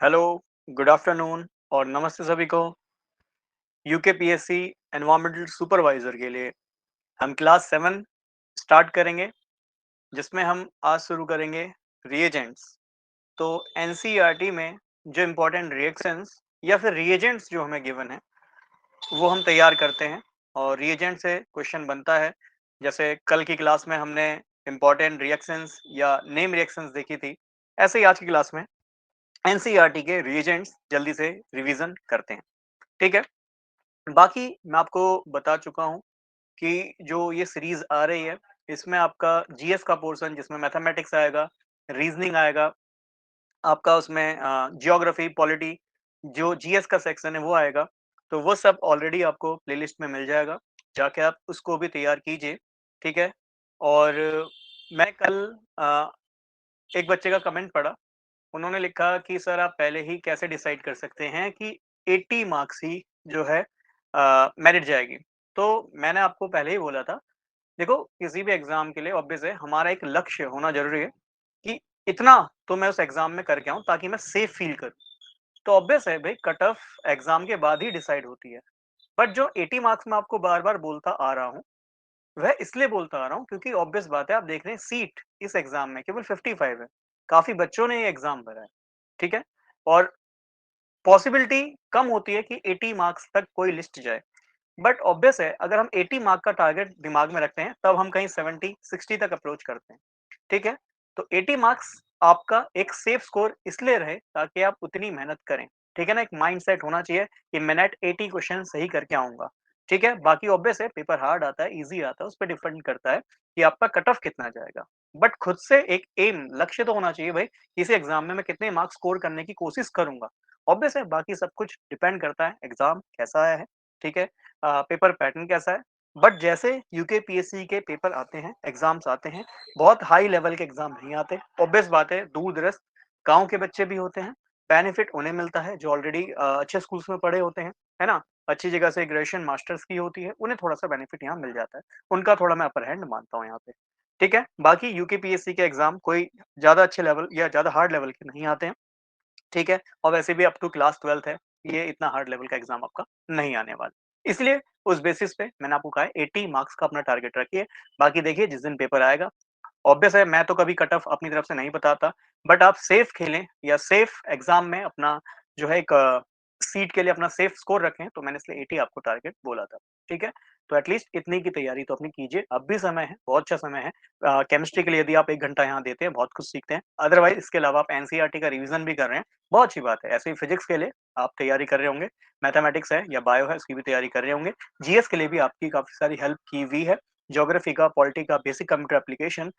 Hello, good afternoon और नमस्ते सभी को। यूकेपीएससी एनवायरमेंटल सुपरवाइजर के लिए हम क्लास 7 स्टार्ट करेंगे, जिसमें हम आज शुरू करेंगे रिएजेंट्स। तो एनसीईआरटी में जो इम्पोर्टेंट रिएक्शंस या फिर रिएजेंट्स जो हमें गिवन है, वो हम तैयार करते हैं और रिएजेंट से क्वेश्चन बनता है। जैसे कल की क्लास में हमने इम्पोर्टेंट रिएक्शंस या नेम रिएक्शंस देखी थी, ऐसे ही आज की क्लास में एनसीईआरटी के रिएजेंट्स जल्दी से रिवीजन करते हैं। ठीक है? बाकी मैं आपको बता चुका हूँ कि जो ये सीरीज आ रही है, इसमें आपका जीएस का पोर्शन जिसमें मैथमेटिक्स आएगा, रीजनिंग आएगा, आपका उसमें ज्योग्राफी, पॉलिटी, जो जीएस का सेक्शन है वो आएगा। तो वो सब ऑलरेडी आपको प्लेलिस्ट में मिल जाएगा, जाके आप उसको भी तैयार कीजिए। ठीक है? और मैं कल एक बच्चे का कमेंट पढ़ा, उन्होंने लिखा कि सर आप पहले ही कैसे डिसाइड कर सकते हैं कि 80 मार्क्स ही जो है मेरिट जाएगी। तो मैंने आपको पहले ही बोला था, देखो किसी भी एग्ज़ाम के लिए ऑब्वियस है हमारा एक लक्ष्य होना ज़रूरी है कि इतना तो मैं उस एग्ज़ाम में करके आऊँ ताकि मैं सेफ फ़ील करूँ। तो ऑब्वियस है भई कट ऑफ एग्ज़ाम के बाद ही डिसाइड होती है। बट जो 80 मार्क्स मैं आपको बार-बार बोलता आ रहा हूँ, वह इसलिए बोलता आ रहा हूँ क्योंकि ऑब्वियस बात है आप देख रहे हैं सीट इस एग्ज़ाम में केवल 55 है। काफ़ी बच्चों ने ये एग्ज़ाम भरा है। ठीक है? और पॉसिबिलिटी कम होती है कि 80 मार्क्स तक कोई लिस्ट जाए। बट ऑब्वियस है अगर हम 80 मार्क का टारगेट दिमाग में रखते हैं तब हम कहीं 70-60 तक अप्रोच करते हैं। ठीक है? तो 80 मार्क्स आपका एक सेफ स्कोर इसलिए रहे ताकि आप उतनी मेहनत करें। ठीक है ना? एक माइंडसेट होना चाहिए कि मैं नेट 80 क्वेश्चन सही करके आऊँगा। ठीक है? बाकी ऑब्वियस है पेपर हार्ड आता है, ईज़ी आता है, उस पे डिपेंड करता है कि आपका कट ऑफ कितना जाएगा। बट खुद से एक एम लक्ष्य तो होना चाहिए भाई, इस एग्ज़ाम में मैं कितने मार्क्स स्कोर करने की कोशिश करूँगा। ऑब्वियस है बाकी सब कुछ डिपेंड करता है एग्ज़ाम कैसा आया है। ठीक है? पेपर पैटर्न कैसा है। बट जैसे यूकेपीएससी के पेपर आते हैं, एग्ज़ाम्स आते हैं, बहुत हाई लेवल के एग्ज़ाम नहीं आते। ऑब्वियस बात है दूर-दराज़ गाँव के बच्चे भी होते हैं, बेनिफिट उन्हें मिलता है जो ऑलरेडी अच्छे स्कूल्स में पढ़े होते हैं, है ना? अच्छी जगह से ग्रेजुएशन, मास्टर्स की होती है, उन्हें थोड़ा-सा बेनिफिट यहाँ मिल जाता है। उनका थोड़ा मैं अपर हैंड मानता हूँ यहाँ पे। ठीक है? बाकी यूकेपीएससी के एग्ज़ाम कोई ज़्यादा अच्छे लेवल या ज़्यादा हार्ड लेवल के नहीं आते हैं। ठीक है? और वैसे भी अप टू क्लास 12th है, ये इतना हार्ड लेवल का एग्ज़ाम आपका नहीं आने वाला। इसलिए उस बेसिस पे मैंने आपको कहा है 80 मार्क्स का अपना टारगेट रखिए, बाकी देखिए जिस दिन पेपर आएगा, ऑब्वियस है मैं तो कभी कट ऑफ अपनी तरफ से नहीं बताता, बट आप सेफ खेलें या सेफ एग्ज़ाम में अपना जो है एक सीट के लिए अपना सेफ स्कोर रखें, तो मैंने इसलिए 80 आपको टारगेट बोला था। ठीक है? तो एटलीस्ट इतने की तैयारी तो अपनी कीजिए, अब भी समय है, बहुत अच्छा समय है। केमिस्ट्री के लिए यदि आप 1 घंटा यहाँ देते हैं, बहुत कुछ सीखते हैं। अदरवाइज़ इसके अलावा आप एनसीईआरटी का रिवीज़न भी कर रहे हैं, बहुत अच्छी बात है। ऐसे ही फिज़िक्स के लिए आप तैयारी कर रहे होंगे, मैथमेटिक्स है या बायो है, उसकी भी तैयारी कर रहे होंगे। जीएस के लिए भी आपकी काफ़ी सारी हेल्प की हुई है। ज्योग्राफी का, पॉलिटी का, बेसिक कंप्यूटर एप्लीकेशन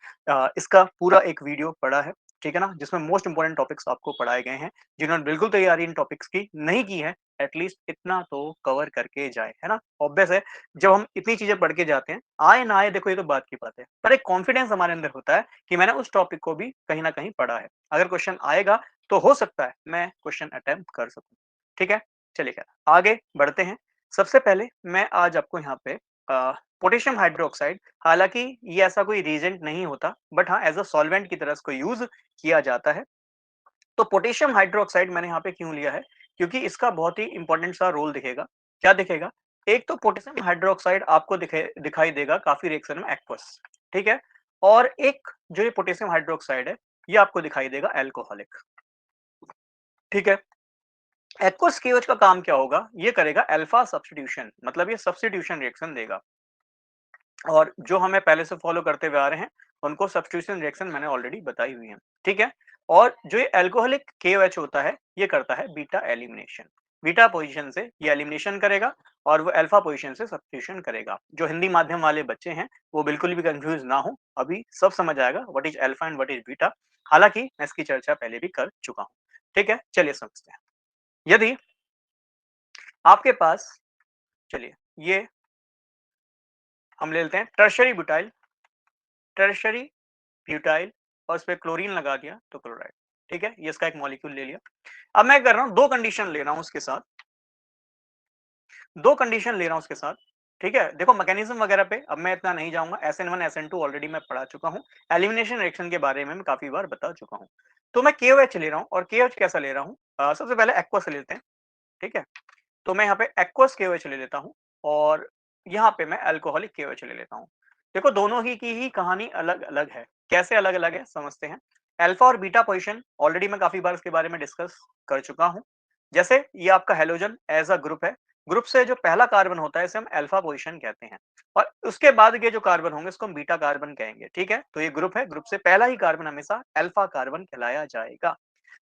इसका पूरा एक वीडियो पड़ा है, ठीक है ना? जिसमें मोस्ट इम्पोर्टेंट टॉपिक्स आपको पढ़ाए गए हैं। जिन्होंने बिल्कुल तैयारी इन टॉपिक्स की नहीं की है, एटलीस्ट इतना तो कवर करके जाएँ, है ना? ऑब्वियस है, जब हम इतनी चीज़ें पढ़ के जाते हैं, आए ना आए देखो ये तो बात की बात है, पर एक कॉन्फिडेंस हमारे अंदर होता है कि मैंने उस टॉपिक को भी कहीं न कहीं पढ़ा है। अगर क्वेश्चन आएगा, तो हो सकता है मैं क्वेश्चन अटेम्प्ट कर सकूँ। ठीक है? चलिए खैर, आगे बढ़ते हैं। सबसे पहले मैं आज आपको यहाँ पे पोटेशियम हाइड्रोक्साइड, हालाँकि ये ऐसा कोई रीएजेंट नहीं होता, बट हाँ, एज़ अ सॉल्वेंट की तरह इसको यूज़ किया जाता है। तो पोटेशियम हाइड्रोक्साइड मैंने यहाँ पे क्यों लिया है? क्योंकि इसका बहुत ही इम्पोर्टेंट सा रोल दिखेगा। क्या दिखेगा? एक तो पोटेशियम हाइड्रोक्साइड आपको दिखाई देगा काफ़ी रिएक्शन में एक्वस, ठीक है? और एक जो ये पोटेशियम हाइड्रोक्साइड है, ये आपको दिखाई देगा अल्कोहलिक, ठीक है? एक्वस केओएच का काम क्या होगा? ये करेगा अल्फा सब्स्टिट्यूशन, मतलब ये सब्स्टिट्यूशन रिएक्शन देगा। और जो हमें पहले से फॉलो करते हुए आ रहे हैं, उनको सब्स्टिट्यूशन रिएक्शन मैंने ऑलरेडी बताई हुई है, ठीक है? और जो ये अल्कोहलिक KOH होता है, ये करता है बीटा एलिमिनेशन। बीटा पोज़ीशन से ये एलिमिनेशन करेगा और वो अल्फा पोज़ीशन से सब्स्टिट्यूशन करेगा। जो हिंदी माध्यम वाले बच्चे हैं, वो बिल्कुल भी कन्फ्यूज़ ना हों, अभी सब समझ आएगा what is alpha and what is beta. हालाँकि मैं इसकी चर्चा पहले भी कर चुका हूँ, ठीक है? चलिए समझते हैं। यदि आपके पास चलिए, ये हम ले लेते हैं टर्शियरी ब्यूटाइल, टर्शियरी ब्यूटाइल और उसपे क्लोरीन लगा दिया तो क्लोराइड, ठीक है? ये इसका एक मॉलिक्यूल ले लिया। अब मैं कर रहा हूँ 2 कंडीशन ले रहा हूँ उसके साथ, 2 कंडीशन ले रहा हूँ उसके साथ, ठीक है? देखो मैकेनिज्म वगैरह पे अब मैं इतना नहीं जाऊँगा, SN1 SN2 ऑलरेडी मैं पढ़ा चुका हूँ। एलिमिनेशन रिएक्शन के बारे में मैं काफ़ी बार बता चुका हूँ। तो मैं KOH ले रहा हूँ और KOH कैसा ले रहा हूँ? सबसे पहले एक्वस ले लेते हैं, ठीक है? तो मैं यहाँ पे एक्वस KOH ले लेता हूँ और यहाँ पे मैं अल्कोहलिक KOH ले लेता हूँ। देखो दोनों ही की ही कहानी अलग-अलग है। कैसे अलग-अलग है समझते हैं। अल्फा और बीटा पोज़ीशन ऑलरेडी मैं काफ़ी बार इसके बारे में डिस्कस कर चुका हूँ। जैसे ये आपका हैलोजन एज़ अ ग्रुप है। ग्रुप से जो पहला कार्बन होता है इसे हम अल्फा पोज़ीशन कहते हैं और उसके बाद के जो कार्बन होंगे इसको हम बीटा कार्बन कहेंगे, ठीक है? तो ये ग्रुप है, ग्रुप से पहला ही कार्बन हमेशा अल्फा कार्बन कहलाया जाएगा।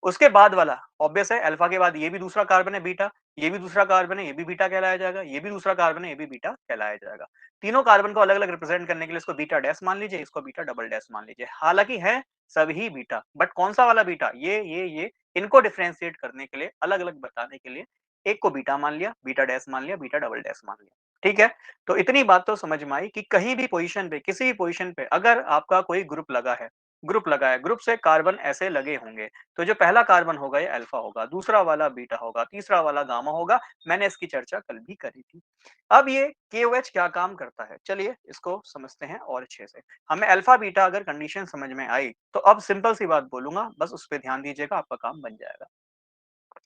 उसके बाद वाला ऑब्वियस है अल्फा के बाद ये भी दूसरा कार्बन है बीटा, ये भी दूसरा कार्बन है, ये भी बीटा कहलाया जाएगा, ये भी दूसरा कार्बन है, ये भी बीटा कहलाया जाएगा। तीनों कार्बन को अलग-अलग रिप्रेजेंट करने के लिए इसको बीटा डैश मान लीजिए, इसको बीटा डबल डैश मान लीजिए। हालाँकि है सभी बीटा, बट कौन-सा वाला बीटा? ये इनको डिफरेंशिएट करने के लिए, अलग-अलग बताने के लिए एक को बीटा मान लिया, बीटा डैश मान लिया, बीटा डबल डैश मान लिया। ठीक है? तो इतनी बात तो समझ में आई कि कहीं भी पोज़ीशन पे, किसी भी पोज़ीशन पे अगर आपका कोई ग्रुप लगा है, ग्रुप से कार्बन ऐसे लगे होंगे, तो जो पहला कार्बन होगा ये अल्फा होगा, दूसरा वाला बीटा होगा, तीसरा वाला गामा होगा। मैंने इसकी चर्चा कल भी करी थी। अब ये KOH क्या काम करता है? चलिए इसको समझते हैं और अच्छे से। हमें अल्फा बीटा अगर कंडीशन समझ में आई, तो अब सिंपल सी बात बोलूँगा, बस उस पे ध्यान दीजिएगा, आपका काम बन जाएगा।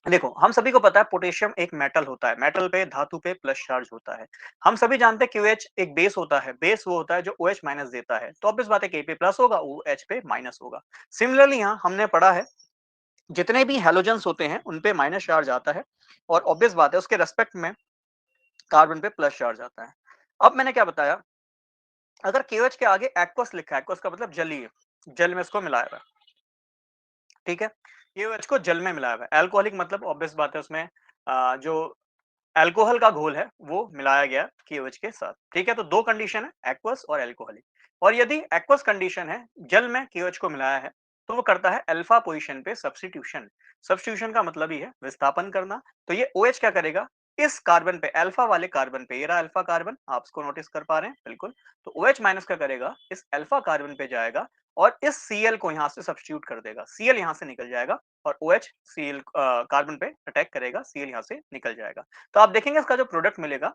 देखो, हम सभी को पता है पोटेशियम एक मेटल होता है, मेटल पे धातु पे प्लस चार्ज होता है। हम सभी जानते हैं QH एक बेस होता है, बेस वो होता है जो OH माइनस देता है, तो ऑब्वियस बात है K पे प्लस होगा, OH पे माइनस होगा। सिमिलरली यहाँ हमने पढ़ा है जितने भी हैलोजेंस होते हैं उन पे माइनस चार्ज आता है और ऑब्वियस बात है उसके रेस्पेक्ट में कार्बन पे प्लस चार्ज आता है। अब मैंने क्या बताया, अगर KOH के आगे एक्वस लिखा है, एक्वस का मतलब जलीय, जल में इसको मिलाया हुआ है, ठीक है? KOH को जल में मिलाया हुआ है। अल्कोहलिक मतलब ऑब्वियस बात है उसमें जो अल्कोहल का घोल है वो मिलाया गया KOH के साथ, ठीक है? तो दो कंडीशन है, एक्वस और अल्कोहलिक। और यदि एक्वस कंडीशन है, जल में KOH को मिलाया है, तो वो करता है अल्फा पोजीशन पे सब्स्टिट्यूशन। सब्स्टिट्यूशन का मतलब ही है विस्थापन करना। तो ये OH क्या करेगा, इस कार्बन पे, अल्फा वाले कार्बन पे, ये रहा अल्फा कार्बन, आप इसको नोटिस कर पा रहे हैं बिल्कुल। तो OH माइनस क्या करेगा, इस अल्फा कार्बन पे जाएगा और इस Cl को यहाँ से सब्स्टिट्यूट कर देगा। Cl यहाँ से निकल जाएगा और OH Cl कार्बन पे अटैक करेगा, Cl यहाँ से निकल जाएगा। तो आप देखेंगे इसका जो प्रोडक्ट मिलेगा,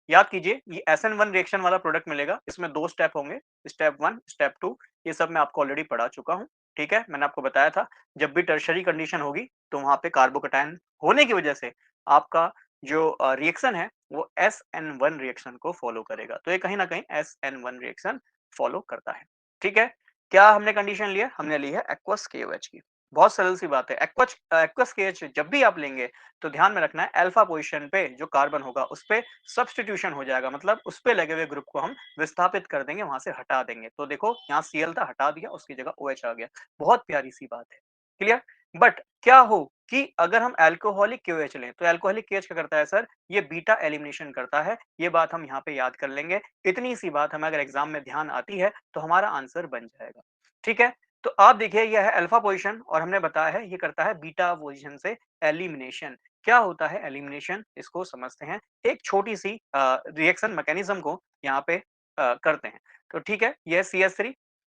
याद कीजिए ये SN1 रिएक्शन वाला प्रोडक्ट मिलेगा। इसमें 2 स्टेप होंगे, स्टेप 1, स्टेप 2, ये सब मैं आपको ऑलरेडी पढ़ा चुका हूँ, ठीक है? मैंने आपको बताया था, जब भी टर्शियरी कंडीशन होगी, तो वहाँ पे कार्बोकैटायन होने की वजह से आपका जो रिएक्शन है, वो SN1 रिएक्शन को फॉलो करेगा। तो ये कहीं न कहीं SN1 रिएक्शन फॉलो करता है, ठीक है? क्या हमने कंडीशन ली है? हमने ली है एक्वस KOH की। बहुत सरल सी बात है। एक्वस KOH जब भी आप लेंगे, तो ध्यान में रखना है अल्फा पोजीशन पे जो कार्बन होगा उस पे सब्स्टिट्यूशन हो जाएगा, मतलब उस पे लगे हुए ग्रुप को हम विस्थापित कर देंगे, वहां से हटा देंगे। तो देखो यहाँ Cl था, हटा दिया, उसकी जगह OH आ गया। बहुत प्यारी सी बात है, क्लियर? बट क्या हो कि अगर हम अल्कोहलिक KOH लें, तो अल्कोहलिक KOH क्या करता है सर, ये बीटा एलिमिनेशन करता है। ये बात हम यहाँ पे याद कर लेंगे। इतनी सी बात हमें अगर एग्जाम में ध्यान आती है तो हमारा आंसर बन जाएगा, ठीक है? तो आप देखिए ये है अल्फा पोजीशन और हमने बताया है ये करता है बीटा पोजीशन से एलिमिनेशन। क्या होता है एलिमिनेशन, इसको समझते हैं। एक छोटी सी रिएक्शन मैकेनिज्म को यहाँ पे करते हैं। तो ठीक है, ये है CH3,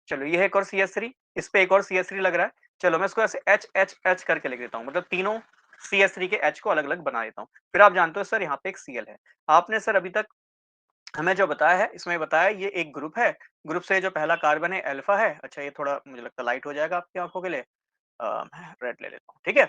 चलो ये है एक और CH3, इस पे एक और CH3 लग रहा है। चलो मैं इसको ऐसे H करके लिख देता हूँ, मतलब तीनों CH3 के H को अलग-अलग बना देता हूँ। फिर आप जानते हो सर यहाँ पे एक Cl है। आपने सर अभी तक हमें जो बताया है, इसमें बताया है ये एक ग्रुप है, ग्रुप से जो पहला कार्बन है अल्फा है। अच्छा ये थोड़ा मुझे लगता है लाइट हो जाएगा आपकी आँखों के लिए। मैं रेड ले लेता हूँ, ठीक है?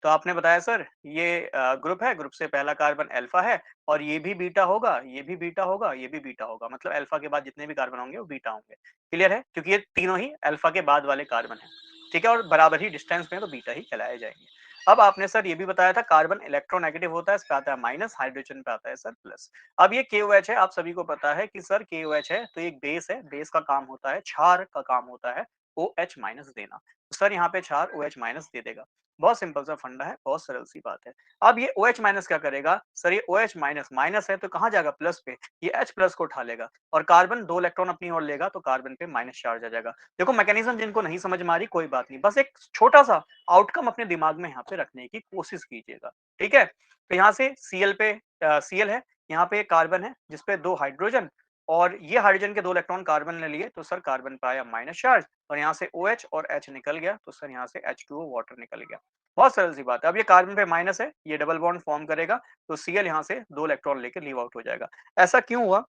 तो आपने बताया सर ये ग्रुप है, ग्रुप से पहला कार्बन अल्फा है और ये भी बीटा होगा, ये भी बीटा होगा, ये भी बीटा होगा, मतलब अल्फा के बाद जितने भी कार्बन होंगे वो बीटा होंगे। क्लियर है? क्योंकि ये तीनों ही अल्फा के बाद वाले कार्बन हैं, ठीक है? और बराबर ही डिस्टेंस में, तो बीटा ही कहलाए जाएंगे। अब आपने सर ये भी बताया था कार्बन इलेक्ट्रोनेगेटिव होता है, इस पे आता है माइनस, हाइड्रोजन पे आता है सर प्लस। अब ये KOH है, आप सभी को पता है कि सर KOH है तो एक बेस है, बेस का काम होता है, क्षार का काम होता है OH माइनस देना। सर यहाँ पे क्षार OH माइनस दे देगा। बहुत सिंपल सा फंडा है, बहुत सरल सी बात है। अब ये OH माइनस क्या करेगा? सर ये OH माइनस, माइनस है तो कहाँ जाएगा? प्लस पे। ये H प्लस को उठा लेगा और कार्बन 2 इलेक्ट्रॉन अपनी ओर लेगा तो कार्बन पे माइनस चार्ज आ जाएगा। देखो मैकेनिज्म जिनको नहीं समझ में आ रही कोई बात नहीं, बस एक छोटा-सा आउटकम अपने दिमाग में यहाँ पे रखने की कोशिश कीजिएगा, ठीक है? तो यहाँ से Cl पे Cl है, यहाँ पे कार्बन है जिसपे 2 हाइड्रोजन और ये हाइड्रोजन के 2 इलेक्ट्रॉन कार्बन ने लिए तो सर कार्बन पे आया माइनस चार्ज और यहाँ से OH और H निकल गया तो सर यहाँ से H2O वाटर निकल गया। बहुत सरल सी बात है। अब ये कार्बन पे माइनस है, ये डबल बॉन्ड फॉर्म करेगा तो Cl यहाँ से 2 इलेक्ट्रॉन लेके लीव आउट हो जाएगा। ऐसा क्यों हुआ?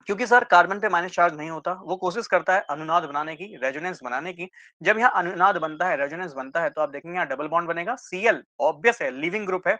क्योंकि सर कार्बन पे माइनस चार्ज नहीं होता, वो कोशिश करता है अनुनाद बनाने की, रेजोनेंस बनाने की। जब यहाँ अनुनाद बनता है, रेजोनेंस बनता है, तो आप देखेंगे यहाँ डबल बॉन्ड बनेगा। Cl ऑब्वियस है, लिविंग ग्रुप है।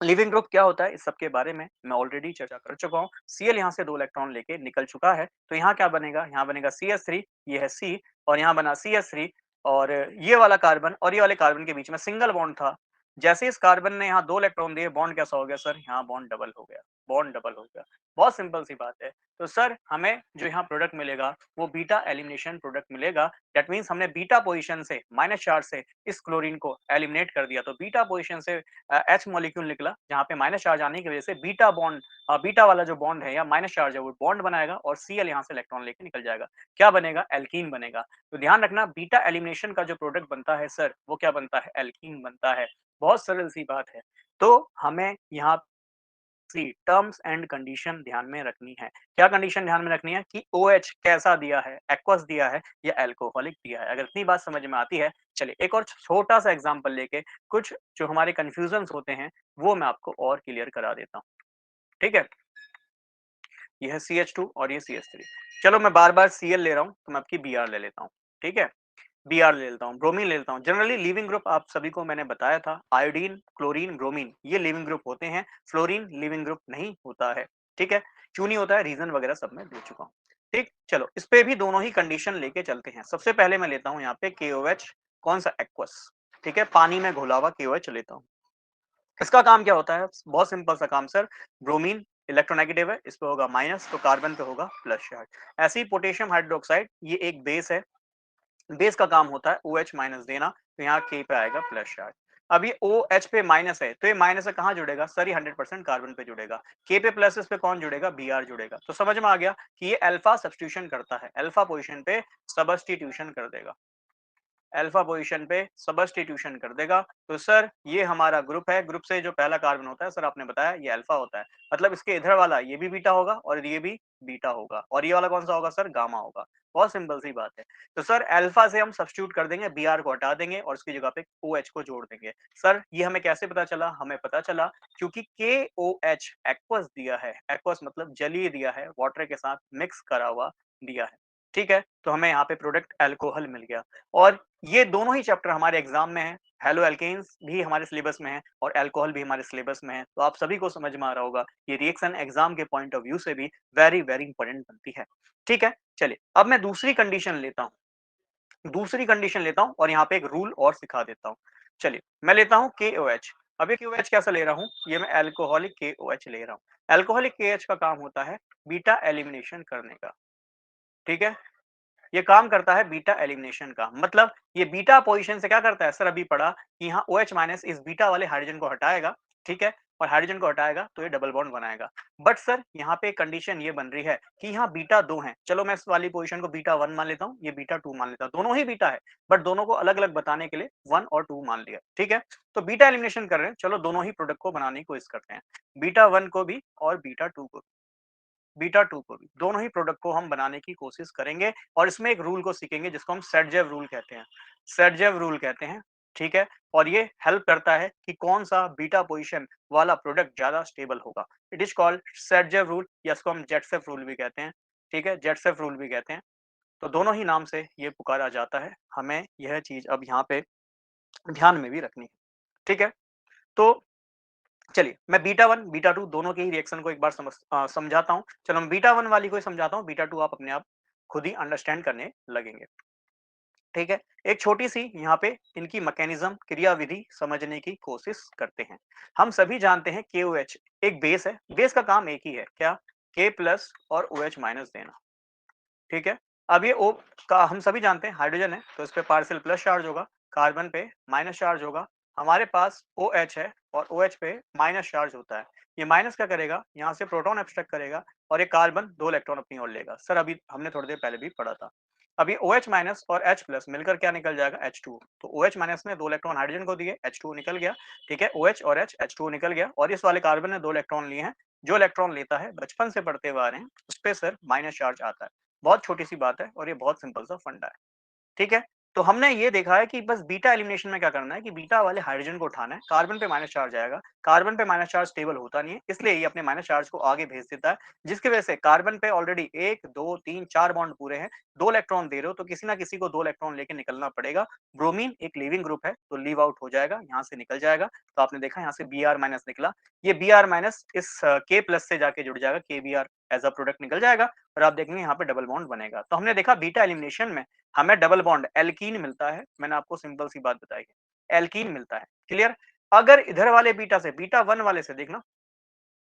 लिविंग ग्रुप क्या होता है, इस सब के बारे में मैं ऑलरेडी चर्चा कर चुका हूँ। Cl यहाँ से 2 इलेक्ट्रॉन लेके निकल चुका है, तो यहाँ क्या बनेगा, यहाँ बनेगा CH3, ये है C, और यहाँ बना CH3, और ये वाला कार्बन और ये वाले कार्बन के बीच में सिंगल बॉन्ड था। जैसे इस कार्बन ने यहाँ 2 इलेक्ट्रॉन दिए, बॉन्ड कैसा हो गया सर, यहाँ बॉन्ड डबल हो गया, बॉन्ड डबल हो गया। बहुत सिंपल सी बात है। तो सर हमें जो यहाँ प्रोडक्ट मिलेगा वो बीटा एलिमिनेशन प्रोडक्ट मिलेगा। दैट मीन्स हमने बीटा पोजीशन से, माइनस चार्ज से इस क्लोरीन को एलिमिनेट कर दिया, तो बीटा पोजीशन से एच मॉलिक्यूल निकला, जहाँ पे माइनस चार्ज आने की वजह से बीटा बॉन्ड, बीटा वाला जो बॉन्ड है या माइनस चार्ज है वो बॉन्ड बनाएगा, और Cl यहाँ से इलेक्ट्रॉन लेके निकल जाएगा। क्या बनेगा, एल्कीन बनेगा। तो ध्यान रखना, बीटा एलिमिनेशन का जो प्रोडक्ट बनता है सर, वो क्या बनता है, एल्कीन बनता है। बहुत सरल सी बात है। तो हमें यहाँ सी टर्म्स एंड कंडीशन ध्यान में रखनी है। क्या कंडीशन ध्यान में रखनी है कि OH कैसा दिया है, एक्वस दिया है या अल्कोहलिक दिया है। अगर इतनी बात समझ में आती है, चलिए एक और छोटा सा एग्जांपल लेके कुछ जो हमारे कंफ्यूजन्स होते हैं वो मैं आपको और क्लियर करा देता हूँ। ठीक है, ये है CH2 और ये CH3। चलो मैं बार बार Cl ले रहा हूँ, तो मैं आपकी Br ले लेता हूँ। ठीक है, Br ले लेता हूँ, ब्रोमीन ले लेता हूँ। जनरली लिविंग ग्रुप आप सभी को मैंने बताया था, आयोडीन, क्लोरीन, ब्रोमीन ये लिविंग ग्रुप होते हैं। फ्लोरीन लिविंग ग्रुप नहीं होता है। ठीक है, क्यों नहीं होता है, रीजन वगैरह सब मैं दे चुका हूँ। ठीक, चलो इस पे भी दोनों ही कंडीशन लेके चलते हैं। सबसे पहले मैं लेता हूँ यहाँ पे KOH, कौन सा, एक्वस। ठीक है, पानी में घोला हुआ KOH लेता हूँ। इसका काम क्या होता है, बहुत सिंपल सा काम सर। ब्रोमीन इलेक्ट्रोनेगेटिव है, इस पे होगा माइनस, तो कार्बन पे होगा प्लस चार्ज। ऐसे ही पोटेशियम हाइड्रोक्साइड, ये एक बेस है, बेस का काम होता है OH माइनस देना, तो यहाँ K पे आएगा प्लस चार्ज। अब ये OH पे माइनस है, तो ये माइनस से कहाँ जुड़ेगा सर, ये 100% कार्बन पे जुड़ेगा। K पे प्लस, इस पे कौन जुड़ेगा, Br जुड़ेगा। तो समझ में आ गया कि ये अल्फा सब्स्टिट्यूशन करता है, अल्फा पोजीशन पे सबस्टिट्यूशन कर देगा, अल्फा पोजीशन पे सबस्टिट्यूशन कर देगा। तो सर ये हमारा ग्रुप है, ग्रुप से जो पहला कार्बन होता है सर आपने बताया ये अल्फा होता है, मतलब इसके इधर वाला ये भी बीटा होगा और ये भी बीटा होगा, और ये वाला कौन सा होगा सर, गामा होगा। बहुत सिंपल सी बात है। तो सर अल्फा से हम सब्स्टिट्यूट कर देंगे, Br को हटा देंगे और उसकी जगह पे OH को जोड़ देंगे। सर ये हमें कैसे पता चला, हमें पता चला क्योंकि KOH एक्वस दिया है, एक्वस मतलब जलीय दिया है, वाटर के साथ मिक्स करा हुआ दिया है। ठीक है, तो हमें यहाँ पे प्रोडक्ट अल्कोहल मिल गया। और ये दोनों ही चैप्टर हमारे एग्जाम में है, हेलो एल्केन्स भी हमारे सिलेबस में है और अल्कोहल भी हमारे सिलेबस में है। तो आप सभी को समझ में आ रहा होगा ये रिएक्शन एग्जाम के पॉइंट ऑफ व्यू से भी वेरी वेरी इंपॉर्टेंट बनती है। ठीक है, चलिए अब मैं दूसरी कंडीशन लेता हूँ, दूसरी कंडीशन लेता हूँ और यहाँ पे एक रूल और सिखा देता हूँ। चलिए मैं लेता हूँ KOH। अब ये KOH कैसा ले रहा हूँ, ये मैं अल्कोहलिक KOH ले रहा हूँ। अल्कोहलिक KH का काम होता है बीटा एलिमिनेशन करने का। ठीक है, ये काम करता है बीटा एलिमिनेशन का, मतलब ये बीटा पोजीशन से क्या करता है सर, अभी पढ़ा कि यहाँ OH माइनस इस बीटा वाले हाइड्रोजन को हटाएगा। ठीक है, और हाइड्रोजन को हटाएगा तो ये डबल बॉन्ड बनाएगा। बट सर यहाँ पे कंडीशन ये बन रही है कि यहाँ बीटा 2 है, चलो मैं इस वाली पोजीशन को बीटा 1 मान लेता हूँ, ये बीटा 2 मान लेता हूँ, दोनों ही बीटा है, बट दोनों को अलग अलग बताने के लिए 1 और 2 मान लिया। ठीक है, तो बीटा एलिमिनेशन कर रहे हैं, चलो दोनों ही प्रोडक्ट को बनाने की कोशिश करते हैं, बीटा 1 को भी और बीटा 2 को, बीटा 2 को भी, दोनों ही प्रोडक्ट को हम बनाने की कोशिश करेंगे। और इसमें एक रूल को सीखेंगे जिसको हम सेटजेव रूल कहते हैं, सेटजेव रूल कहते हैं। ठीक है, और ये हेल्प करता है कि कौन सा बीटा पोजीशन वाला प्रोडक्ट ज्यादा स्टेबल होगा। इट इज कॉल्ड सेटजेव रूल, या इसको हम जेटसेफ रूल भी कहते हैं। ठीक है, जेटसेफ रूल भी कहते हैं। तो दोनों ही नाम से ये पुकारा जाता है, हमें यह चीज अब यहाँ पे ध्यान में भी रखनी है। ठीक है, तो चलिए मैं बीटा 1 बीटा 2 दोनों के ही रिएक्शन को एक बार समझाता हूँ। चलो मैं बीटा 1 वाली को ही समझाता हूँ, बीटा 2 आप अपने आप खुद ही अंडरस्टैंड करने लगेंगे। ठीक है, एक छोटी सी यहाँ पे इनकी मैकेनिज्म, क्रियाविधि समझने की कोशिश करते हैं। हम सभी जानते हैं KOH एक बेस है, बेस का काम एक ही है, क्या, K प्लस और OH माइनस देना। ठीक है, अब ये O का हम सभी जानते हैं हाइड्रोजन है, तो इस पे पार्शियल प्लस चार्ज होगा, कार्बन पे माइनस चार्ज होगा। हमारे पास OH है और OH पे माइनस चार्ज होता है। ये माइनस क्या करेगा, यहाँ से प्रोटॉन एब्स्ट्रैक्ट करेगा और ये कार्बन 2 इलेक्ट्रॉन अपनी ओर लेगा। सर अभी हमने थोड़ी देर पहले भी पढ़ा था। अभी OH माइनस और H प्लस मिलकर क्या निकल जाएगा, H2। तो OH माइनस ने 2 इलेक्ट्रॉन हाइड्रोजन को दिए, H2 निकल गया। ठीक है, OH और H, H2 निकल गया, और इस वाले कार्बन ने 2 इलेक्ट्रॉन लिए हैं। जो इलेक्ट्रॉन लेता है, बचपन से पढ़ते हुए आ रहे हैं, उस पे सर माइनस चार्ज आता है। बहुत छोटी सी बात है और ये बहुत सिंपल सा फंडा है। ठीक है, तो हमने ये देखा है कि बस बीटा एलिमिनेशन में क्या करना है कि बीटा वाले हाइड्रोजन को उठाना है, कार्बन पे माइनस चार्ज आएगा, कार्बन पे माइनस चार्ज स्टेबल होता नहीं है, इसलिए ये अपने माइनस चार्ज को आगे भेज देता है, जिसकी वजह से कार्बन पे ऑलरेडी 1, 2, 3, 4 बॉन्ड पूरे हैं, 2 इलेक्ट्रॉन दे रहे हो तो किसी ना किसी को 2 इलेक्ट्रॉन लेके निकलना पड़ेगा। ब्रोमीन एक लीविंग ग्रुप है तो लीव आउट हो जाएगा, यहाँ से निकल जाएगा। तो आपने देखा यहाँ से Br माइनस निकला, ये Br माइनस इस K प्लस से जाके जुड़ जाएगा, Kbr एज अ प्रोडक्ट निकल जाएगा और आप देखेंगे यहाँ पे डबल बॉन्ड बनेगा। तो हमने देखा बीटा एलिमिनेशन में हमें डबल बॉन्ड एल्कीन मिलता है, मैंने आपको सिंपल सी बात बताई है, एल्कीन मिलता है, क्लियर। अगर इधर वाले बीटा से, बीटा 1 वाले से देखना,